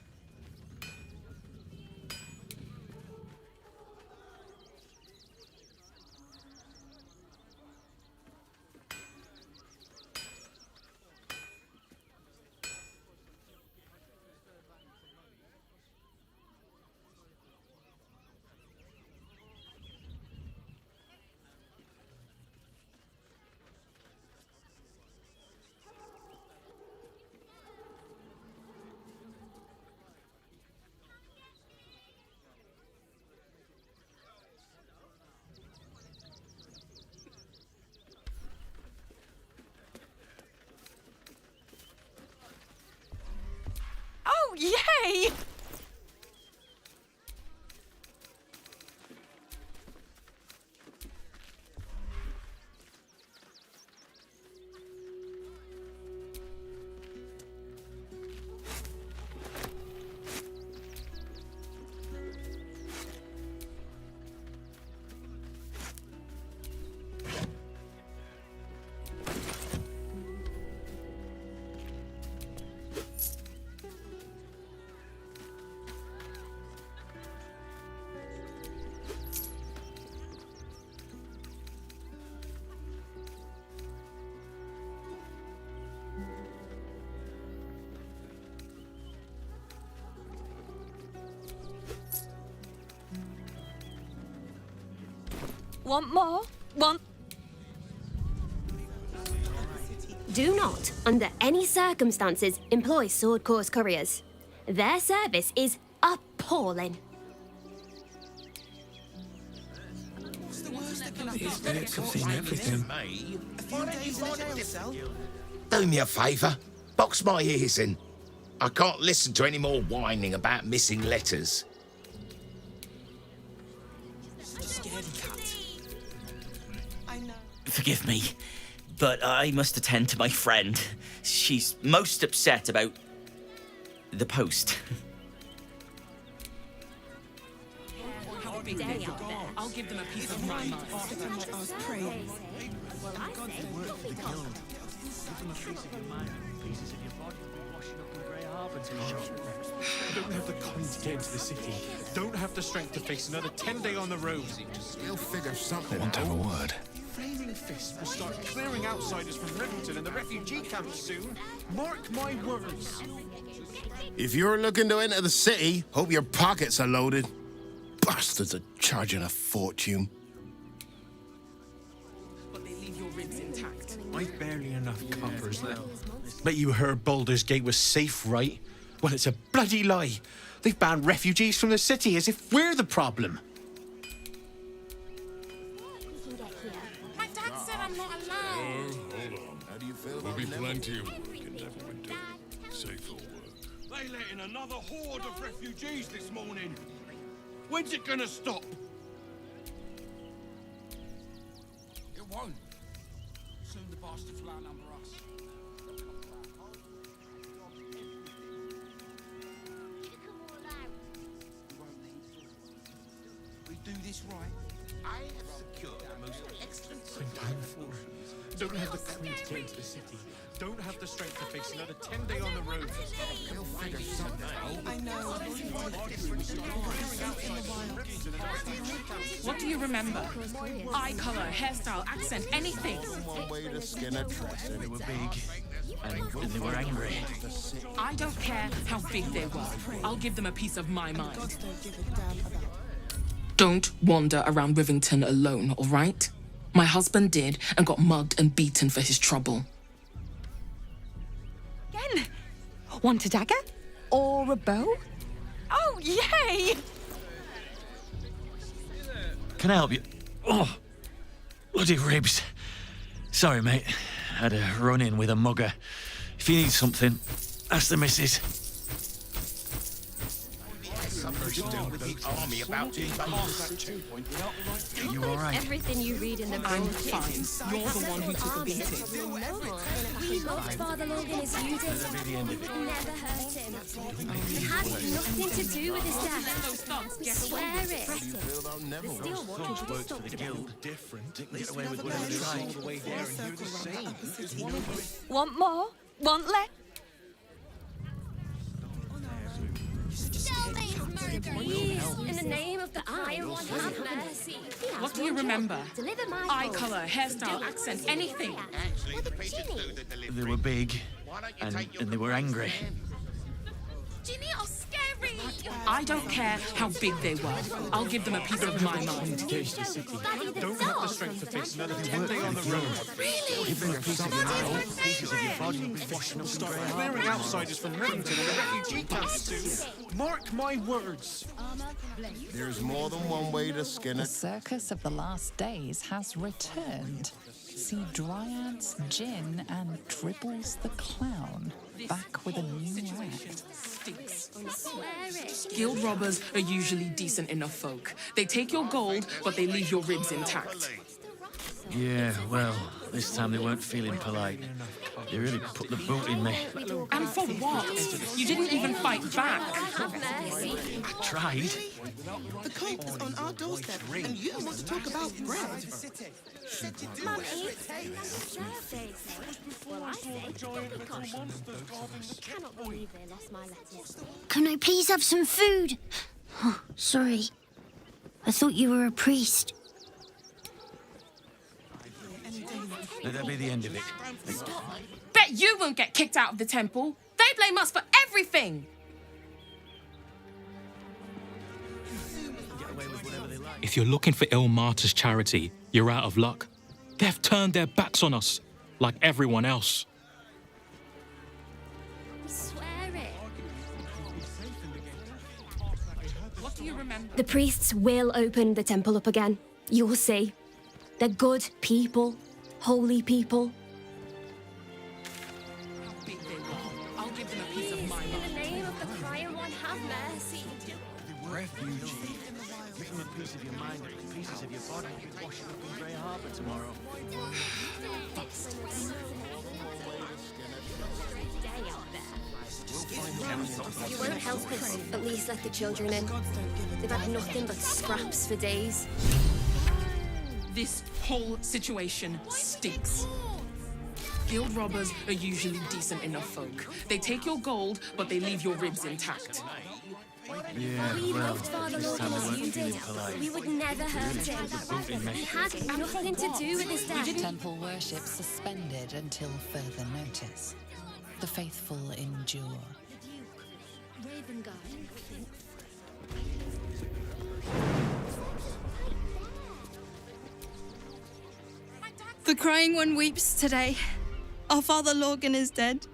Oh, yay! Want more? Want... Do not, under any circumstances, employ sword course couriers. Their service is appalling. These bits have seen everything. Do me a favour. Box my ears in. I can't listen to any more whining about missing letters. Forgive me, but I must attend to my friend. She's most upset about the post. I'll give them a piece of my mind. Don't have the coin to get into the city. Don't have the strength to face another 10-day on the road. We'll figure something I want to have a out. word. Flaming fists will start clearing outsiders from Rivington and the refugee camps soon. Mark my words. If you're looking to enter the city, hope your pockets are loaded. Bastards are charging a fortune. But they leave your ribs intact. I've barely enough coppers now. Bet you heard Baldur's Gate was safe, right? Well, it's a bloody lie. They've banned refugees from the city as if we're the problem. My dad said I'm not allowed. Hold on. How do you feel There'll be plenty of work in Neverwinter. Safe work. They let in another horde of refugees this morning. When's it gonna stop? It won't. Soon the bastards will outnumber us. We do this right. I have secured our most excellent Don't have the coin to get into the city. Don't have the strength to face another 10-day on the road. We'll figure something out. I know. What do you remember? Eye color, hairstyle, accent, anything. One way to skin a dress. They were big, and they were angry. I don't care how big they were. I'll give them a piece of my mind. Don't wander around Rivington alone, all right? My husband did and got mugged and beaten for his trouble. Again? Want a dagger? Or a bow? Oh, yay! Can I help you? Oh, bloody ribs. Sorry, mate. Had a run-in with a mugger. If you need something, ask the missus. Something to do with the army about to invade. You all right? Everything you read in the book. I'm fine. You're the one who took a beating. We loved Father Logan as you did. Never hurt him. It had nothing to do with his death. Swear it. The Steel Watchers would have stopped The guild different. Didn't get away with whatever they All tried. the way there and you're the same. Want more? Want less? Please, in the name of the Iron One, have mercy. What do you remember? Deliver my Eye bowl. color, hairstyle, accent, anything. They were big, and they were angry. Ginny are scary. I don't care how big they were. I'll give them a piece of my mind. Don't have the strength to face another 10-day on the road. Start clearing outsiders from Rivington and the refugee camps soon. Mark my words. There's more than one way to skin The a... circus of the last days has returned. See Dryads, Jin, and Dribbles the Clown back with a new act. Guild robbers are usually decent enough folk. They take your gold, but they leave your ribs intact. Yeah, well, this time they weren't feeling polite. They really put the boot in me. And for what? You didn't even fight back. I tried. The coat is on our doorstep, and you want to talk about bread? Mummy, well, I say, I cannot believe they lost my letters. Can I please have some food? Oh, sorry. I thought you were a priest. Let that be the end of it. Bet you won't get kicked out of the temple. They blame us for everything. If If you're looking for Ilmater's charity, you're out of luck. They've turned their backs on us, like everyone else. We swear it. What do you remember? The priests will open the temple up again. You'll see. They're good people, holy people. I'll give them a piece of my In the name of the crying one, have mercy. Refugee. Give them a piece of your mind and pieces of your body. Washing up in Grey Harbour tomorrow. You won't help us. At least let the children in. They've had nothing but scraps for days. This whole situation stinks. Guild robbers are usually decent enough folk. They take your gold, but they leave your ribs intact. Yeah, We well, loved Father this time Logan they as you weren't feeling did. polite. We would never hurt him. He had nothing to do with his death. Temple worship suspended until further notice. The faithful endure. Raven guard, I think. The crying one weeps today. Our father Logan is dead.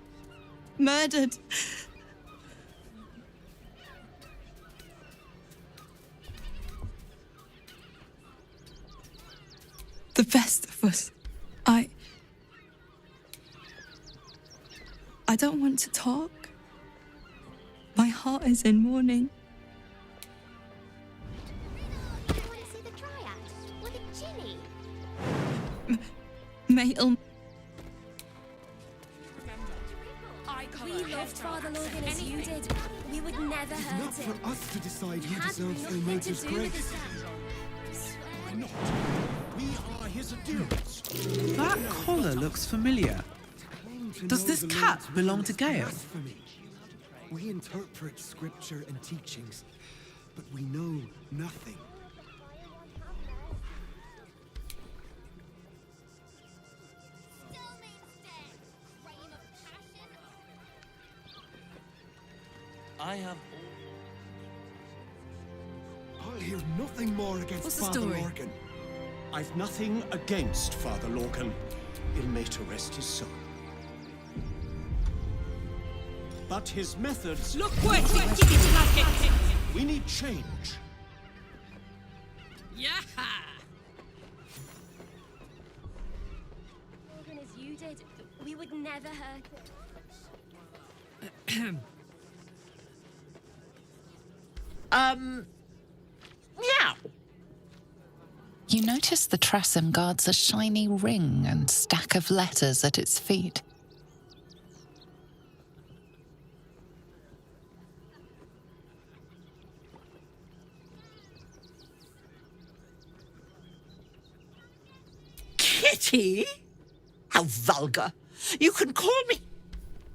Murdered. The best of us. I don't want to talk. My heart is in mourning. You want to see the Dryad with a Ginny? May'll. We loved Father Logan as you did. We would never hurt him. For us to decide He who had deserves nothing to Ilmater's do with his grace. death. Why not? We are his adherents. That collar looks familiar. Does this cap belong to Gale? We interpret scripture and teachings, but we know nothing. I have. I'll hear nothing more against What's the Father story? Lorcan. I've nothing against Father Lorcan. Ilmater rest his soul. But his methods... Look quick! We need change. Yeah! Logan as you did. We would never hurt him. Yeah. You notice the Trasim guards a shiny ring and stack of letters at its feet. Kitty? How vulgar. You can call me...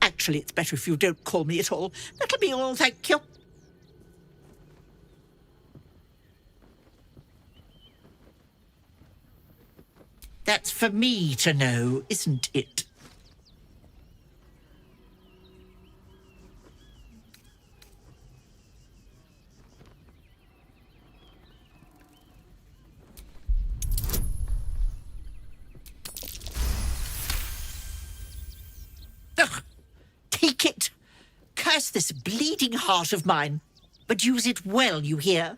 Actually, it's better if you don't call me at all. That'll be all, thank you. That's for me to know, isn't it? Ugh. Take it. Curse this bleeding heart of mine. But use it well, you hear?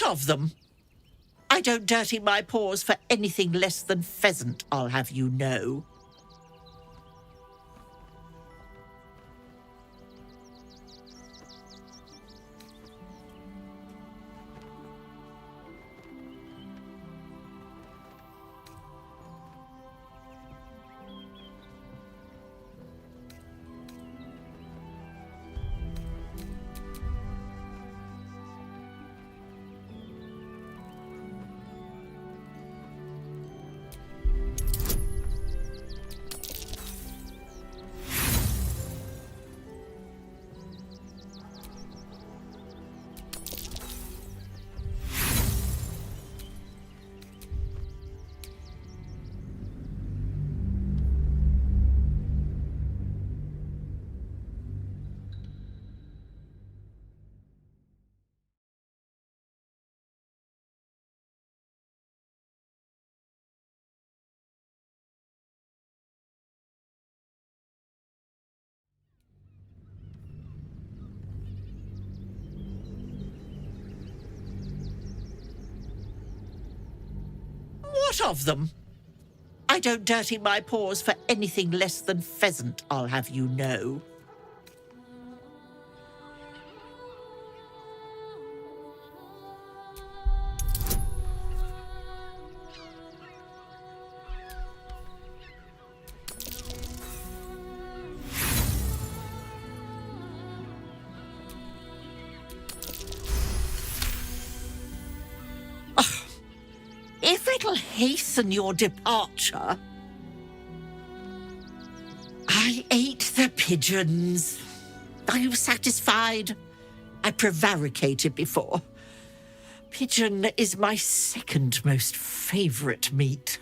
What of them? I don't dirty my paws for anything less than pheasant, I'll have you know. What of them? I don't dirty my paws for anything less than pheasant, I'll have you know. If it'll hasten your departure... I ate the pigeons. Are you satisfied? I prevaricated before. Pigeon is my second most favourite meat.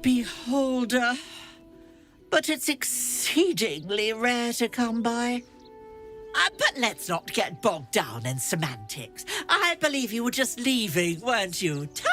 Beholder. But it's exceedingly rare to come by. But let's not get bogged down in semantics. I believe you were just leaving, weren't you? Ta!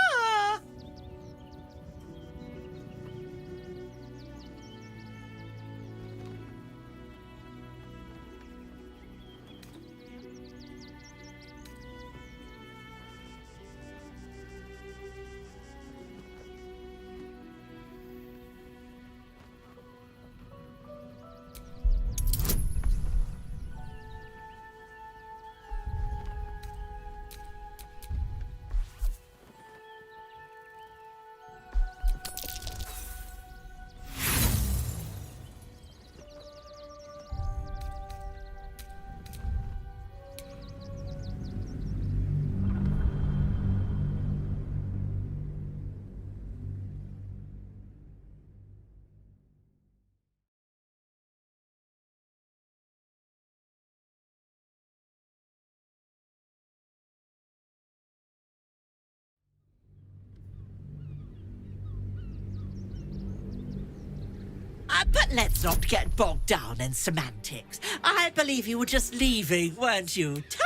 But let's not get bogged down in semantics. I believe you were just leaving, weren't you? Ta!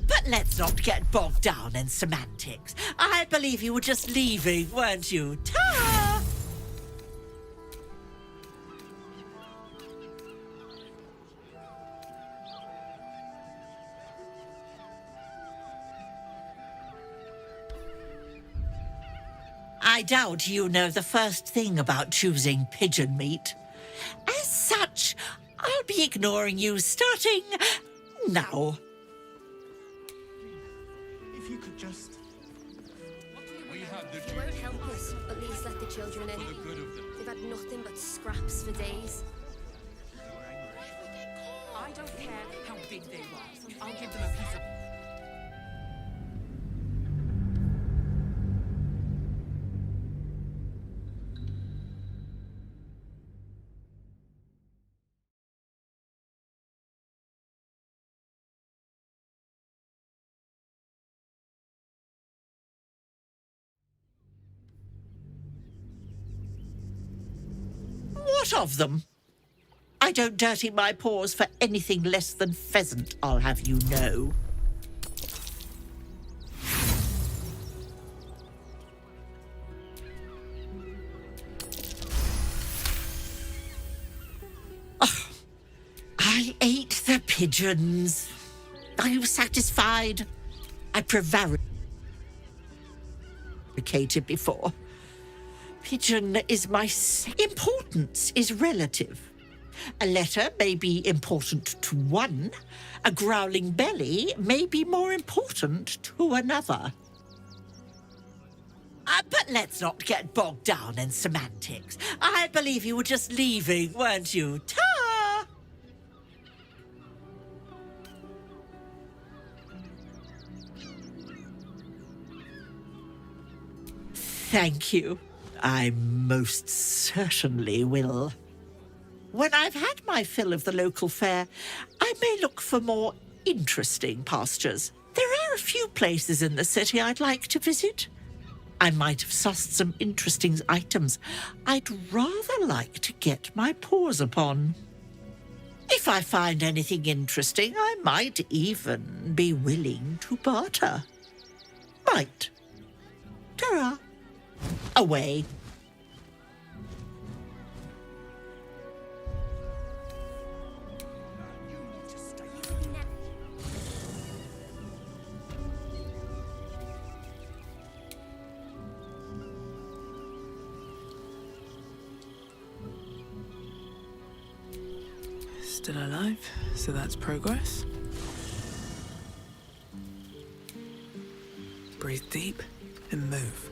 But let's not get bogged down in semantics. I believe you were just leaving, weren't you? Ta! I doubt you know the first thing about choosing pigeon meat. As such, I'll be ignoring you starting now. If you could just... It won't help us. At least let the children in. They've had nothing but scraps for days. I don't care how big they are. I'll give them a piece of... What of them? I don't dirty my paws for anything less than pheasant, I'll have you know. I ate the pigeons. Are you satisfied? I prevaricated before. Pigeon is my... Importance is relative. A letter may be important to one. A growling belly may be more important to another. But let's not get bogged down in semantics. I believe you were just leaving, weren't you? Ta! Thank you. I most certainly will. when I've had my fill of the local fare, I may look for more interesting pastures. There are a few places in the city I'd like to visit. I might have sussed some interesting items I'd rather like to get my paws upon. If I find anything interesting, I might even be willing to barter. Might. Ta-ra. Away. Still alive, so that's progress. Breathe deep and move.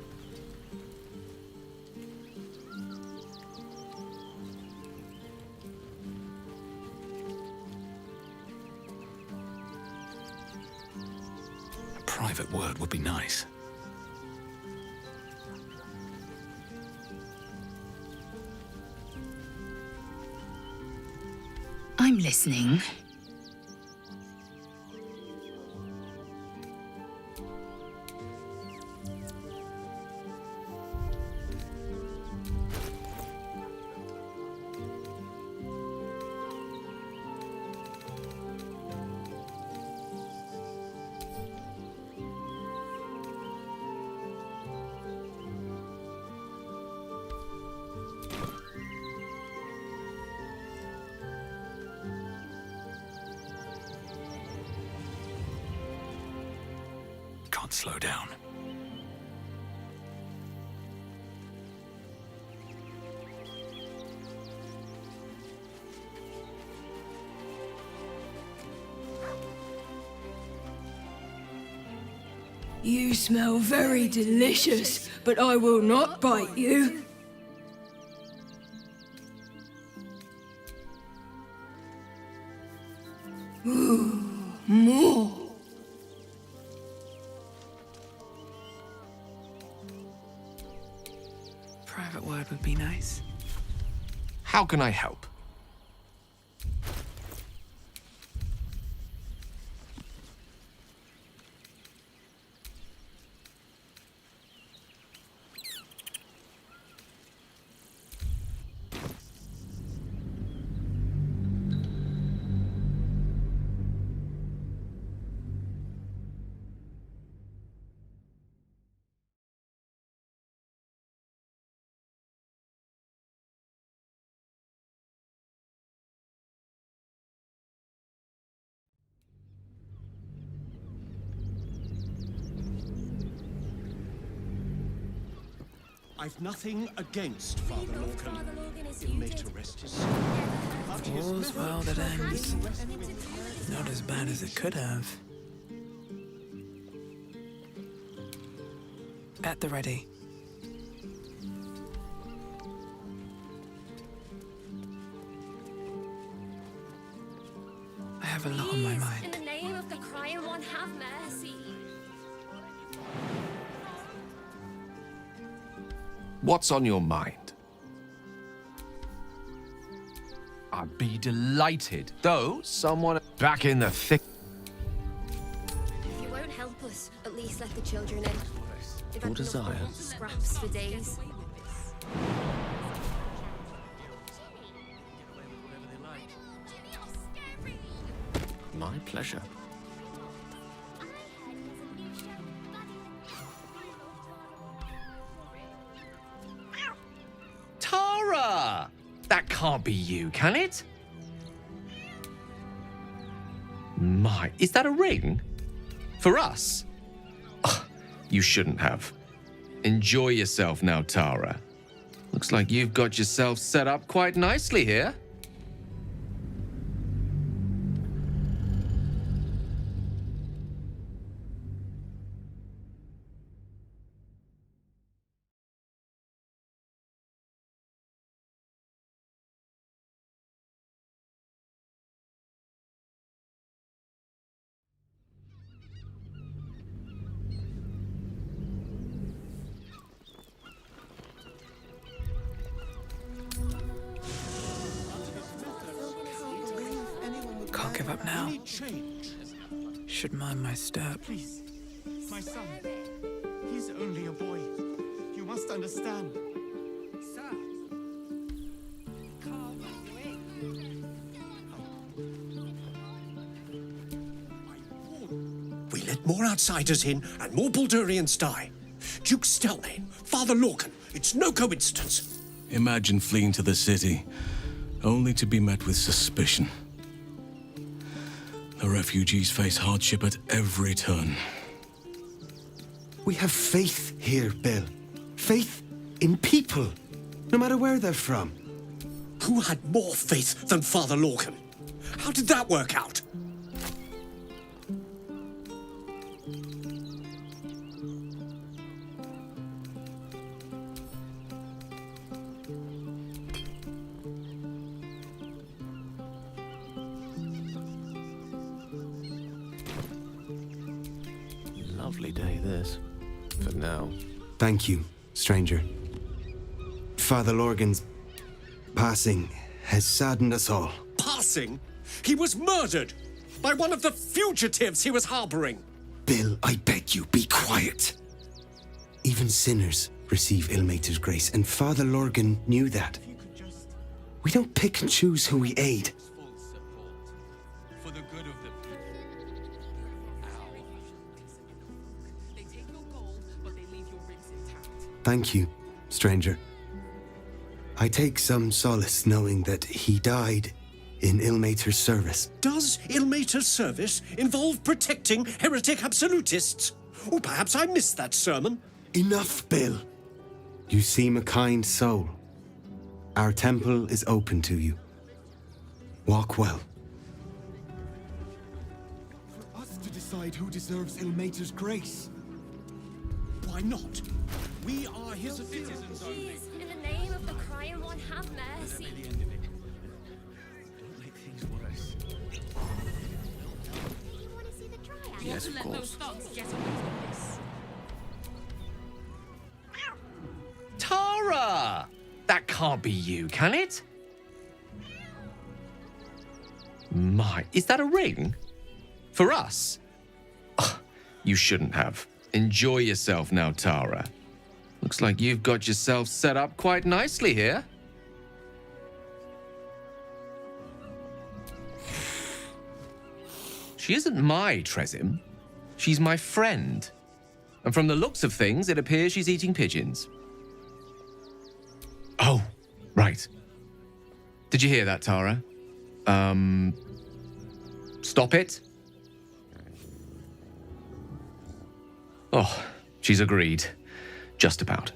A private word would be nice. I'm listening. Can't slow down. You smell very delicious, but I will not bite you. Ooh, more. Private word would be nice. How can I help? I've nothing against Father Lorcan. It may to rest his soul. But his All's well that ends. Not as bad as it could have. At the ready. I have a lot on my mind. In the name of the crying one, have mercy. What's on your mind? I'd be delighted, though someone Back in the thick. If you won't help us, at least let the children in. They've Your had desire. enough scraps for days. My pleasure. Tara! That can't be you, can it? My, is that a ring? For us? Ugh, you shouldn't have. Enjoy yourself now, Tara. Looks like you've got yourself set up quite nicely here. give up now. Should mind my step. Please, my son. He's only a boy. You must understand. We let more outsiders in and more Baldurians die. Duke Stelmane, Father Lorcan, it's no coincidence. Imagine fleeing to the city, only to be met with suspicion. The refugees face hardship at every turn. We have faith here, Bill. Faith in people, no matter where they're from. Who had more faith than Father Lorcan? How did that work out? Lovely day, this. For now. Thank you, stranger. Father Lorgan's passing has saddened us all. Passing? He was murdered by one of the fugitives he was harboring. Bill, I beg you, be quiet. Even sinners receive Ilmater's grace, and Father Lorgan knew that. We don't pick and choose who we aid. For the good of the Thank you, stranger. I take some solace knowing that he died in Ilmater's service. Does Ilmater's service involve protecting heretic absolutists? Or perhaps I missed that sermon. Enough, Bill. You seem a kind soul. Our temple is open to you. Walk well. For us to decide who deserves Ilmater's grace. Why not? We are his citizens only. Please, in the name of the crying one, have mercy. Yes, of course. Tara! That can't be you, can it? My, is that a ring? For us? Ugh, you shouldn't have. Enjoy yourself now, Tara. Looks like you've got yourself set up quite nicely here. She isn't my Tresim. She's my friend. And from the looks of things, it appears she's eating pigeons. Oh, right. Did you hear that, Tara? Stop it. Oh, she's agreed. Just about.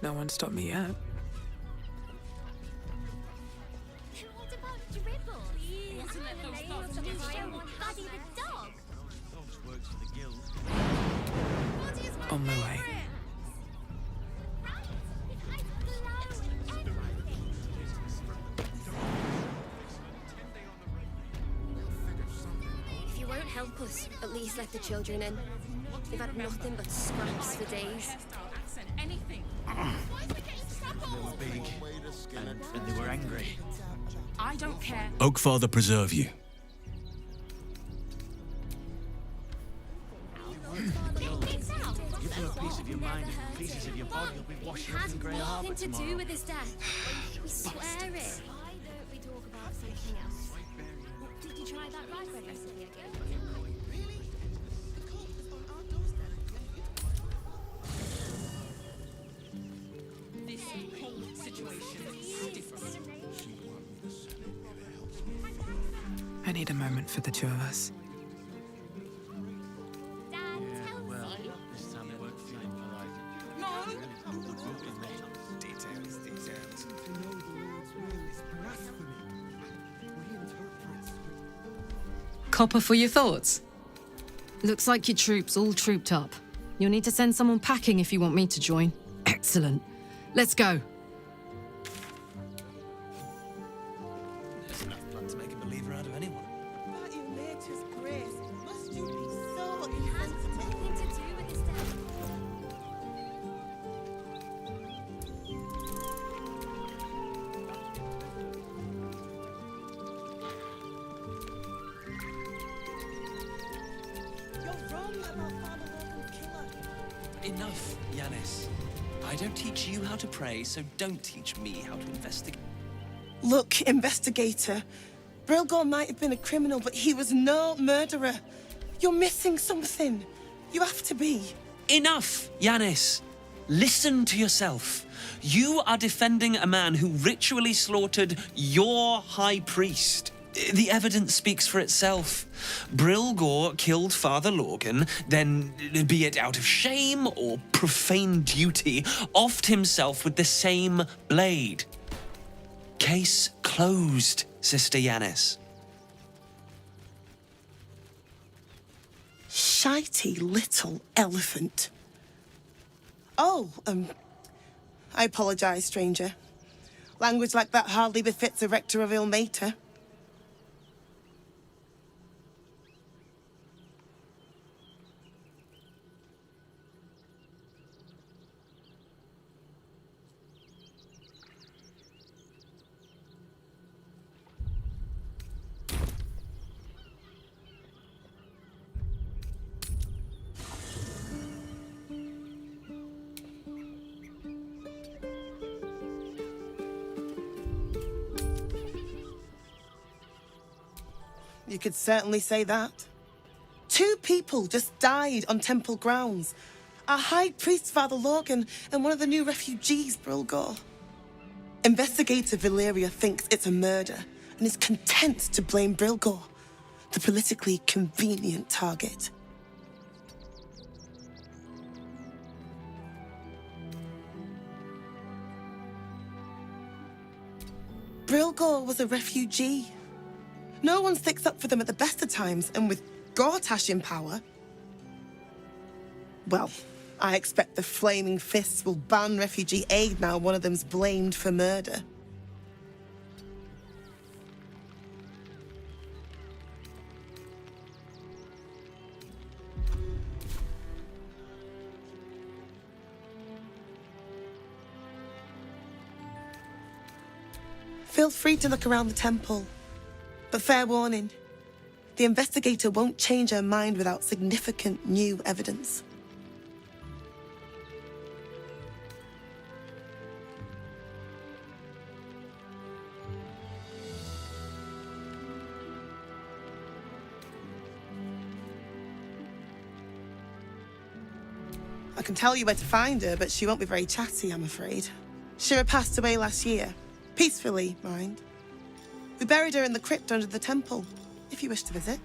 No one stopped me yet. What about Dribble? Please, in the name of the crying one, Buddy the dog. Dogs works for the guild. On my way. If you won't help us, at least let the children in. They've had nothing but scraps for days. They were big, and they were angry. I don't care. Oakfather preserve you. You feel a piece of your mind and pieces of your body will be washing up in Grey Harbour nothing to tomorrow. do with his death. We swear it. Why don't we talk about something else? Did you try that rye bread recipe again? This whole situation is different. need a moment for the two of us. Copper for your thoughts? Looks like your troops all trooped up. You'll need to send someone packing if you want me to join. Excellent. Let's go. There's enough blood to make a believer out of anyone. But in nature's grace, must you be so insensitive? Nothing to do with this death. You're wrong about Father Logan's killer. Enough, Yanis. I don't teach you how to pray, so don't teach me how to investigate. Look, investigator. Brilgor might have been a criminal, but he was no murderer. You're missing something. You have to be. Enough, Yanis. Listen to yourself. You are defending a man who ritually slaughtered your high priest. The evidence speaks for itself. Brilgor killed Father Lorgan, then, be it out of shame or profane duty, offed himself with the same blade. Case closed, Sister Yanis. Shitey little elephant. Oh, I apologize, stranger. Language like that hardly befits a rector of Ilmater. You could certainly say that. 2 people just died on temple grounds. Our high priest, Father Lorgan, and one of the new refugees, Brilgor. Investigator Valeria thinks it's a murder and is content to blame Brilgor, the politically convenient target. Brilgor was a refugee. No one sticks up for them at the best of times, and with Gortash in power, well, I expect the Flaming Fists will ban refugee aid now one of them's blamed for murder. Feel free to look around the temple. But fair warning, the investigator won't change her mind without significant new evidence. I can tell you where to find her, but she won't be very chatty, I'm afraid. Shira passed away last year. Peacefully, mind. We buried her in the crypt under the temple, if you wish to visit.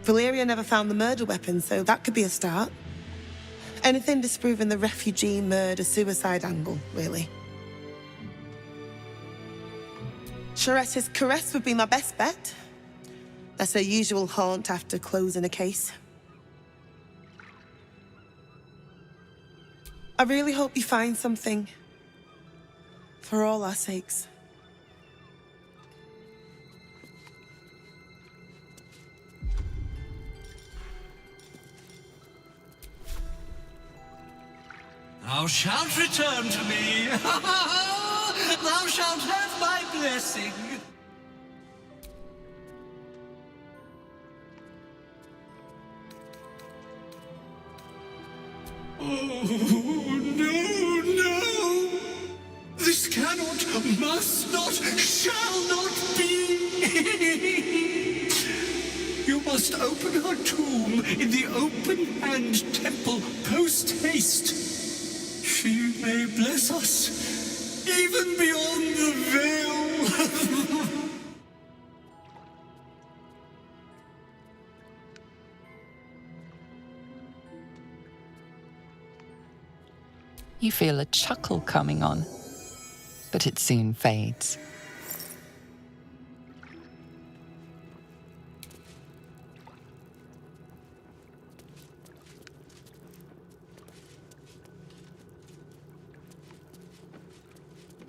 Valeria never found the murder weapon, so that could be a start. Anything disproving the refugee murder-suicide angle, really. Charetta's caress would be my best bet. That's her usual haunt after closing a case. I really hope you find something. For all our sakes. Thou shalt return to me. Thou shalt have my blessing. Oh, no, no! This cannot, must not, shall not be! You must open her tomb in the open-hand temple post-haste. She may bless us, even beyond the veil. You feel a chuckle coming on, but it soon fades.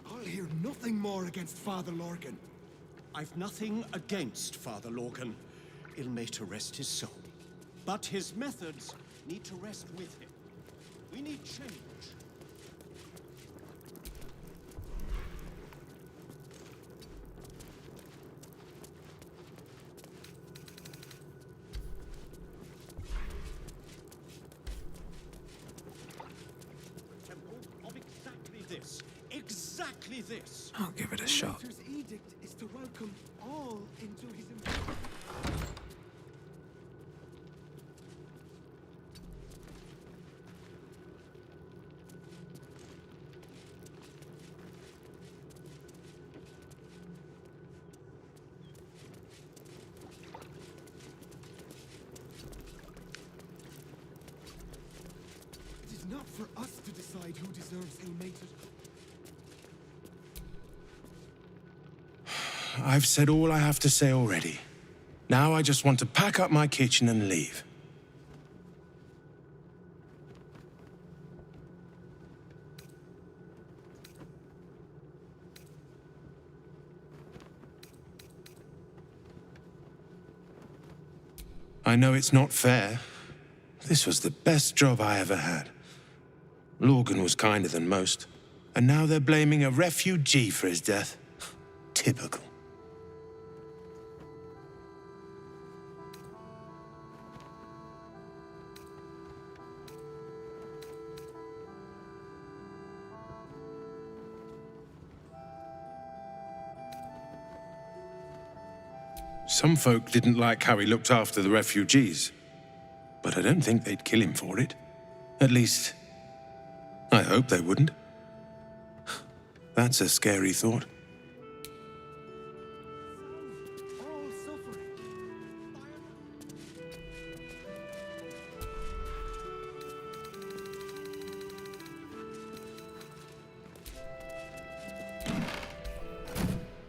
I'll hear nothing more against Father Lorgan. I've nothing against Father Lorgan. Ill may to rest his soul. But his methods need to rest with him. We need change. Temple of exactly this. Exactly this. I'll give it a shot. His edict is to welcome all into his It is not for us to decide who deserves ill-mated. I've said all I have to say already. Now I just want to pack up my kitchen and leave. I know it's not fair. This was the best job I ever had. Lorgan was kinder than most, and now they're blaming a refugee for his death. Typical. Some folk didn't like how he looked after the refugees, but I don't think they'd kill him for it. At least, I hope they wouldn't. That's a scary thought.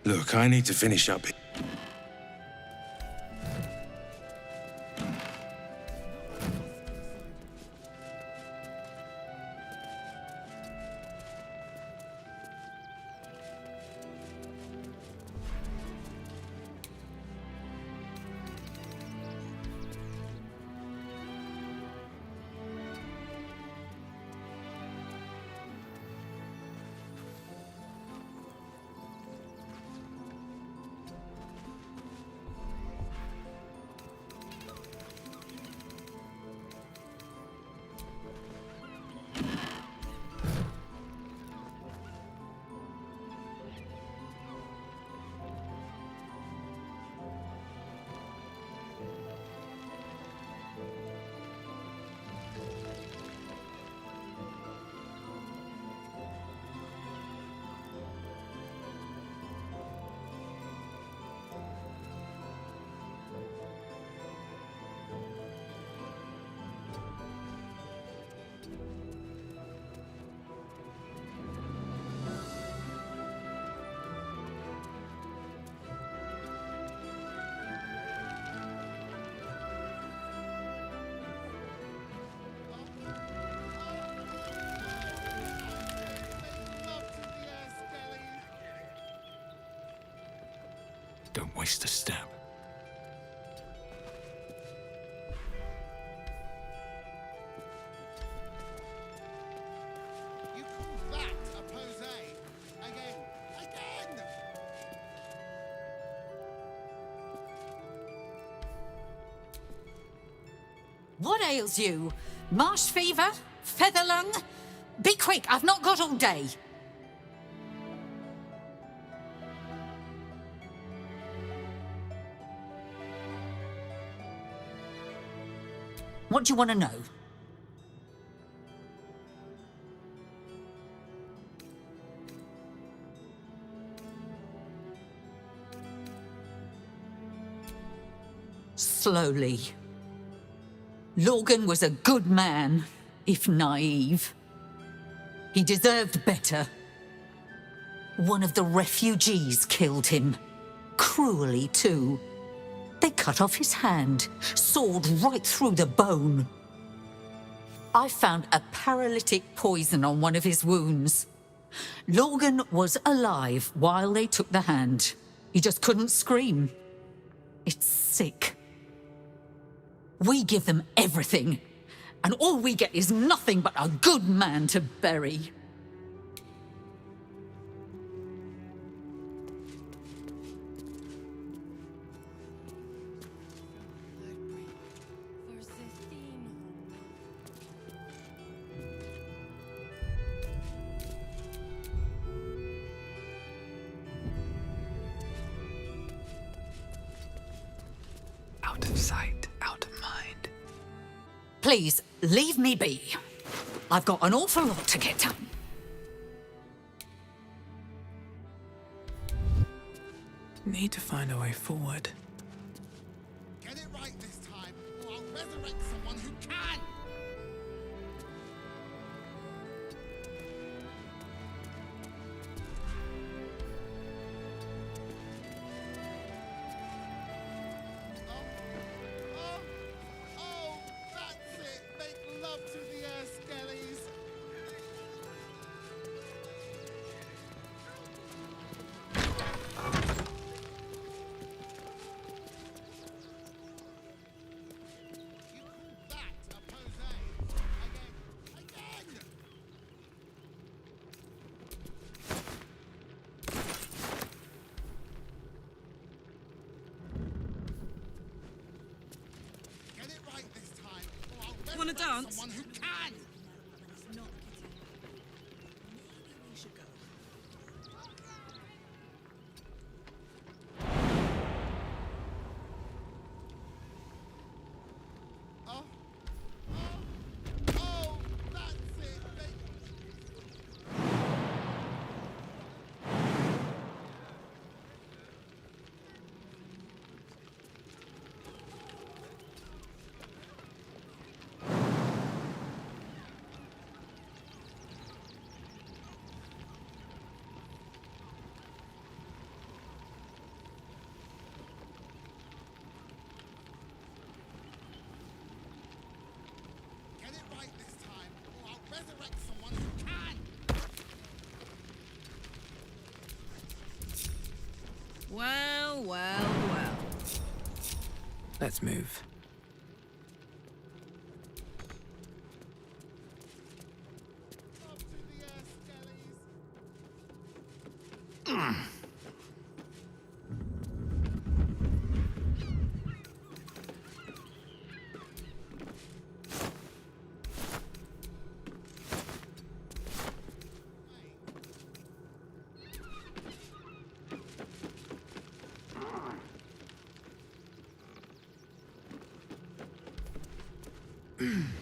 Look, I need to finish up here. Don't waste a step. You call that a pose? Again! What ails you? Marsh fever? Feather lung? Be quick, I've not got all day. What do you want to know? Slowly. Lorgan was a good man, if naive. He deserved better. One of the refugees killed him. Cruelly, too. They cut off his hand, sawed right through the bone. I found a paralytic poison on one of his wounds. Lorgan was alive while they took the hand. He just couldn't scream. It's sick. We give them everything, and all we get is nothing but a good man to bury. Out of sight, out of mind. Please, leave me be. I've got an awful lot to get done. Need to find a way forward. Get it right this time, or I'll resurrect someone who can! Oh, that's it! Make love to the air skellies! Want to dance? Someone who can! Resurrect someone who can! Well, well, well. Let's move. Mm.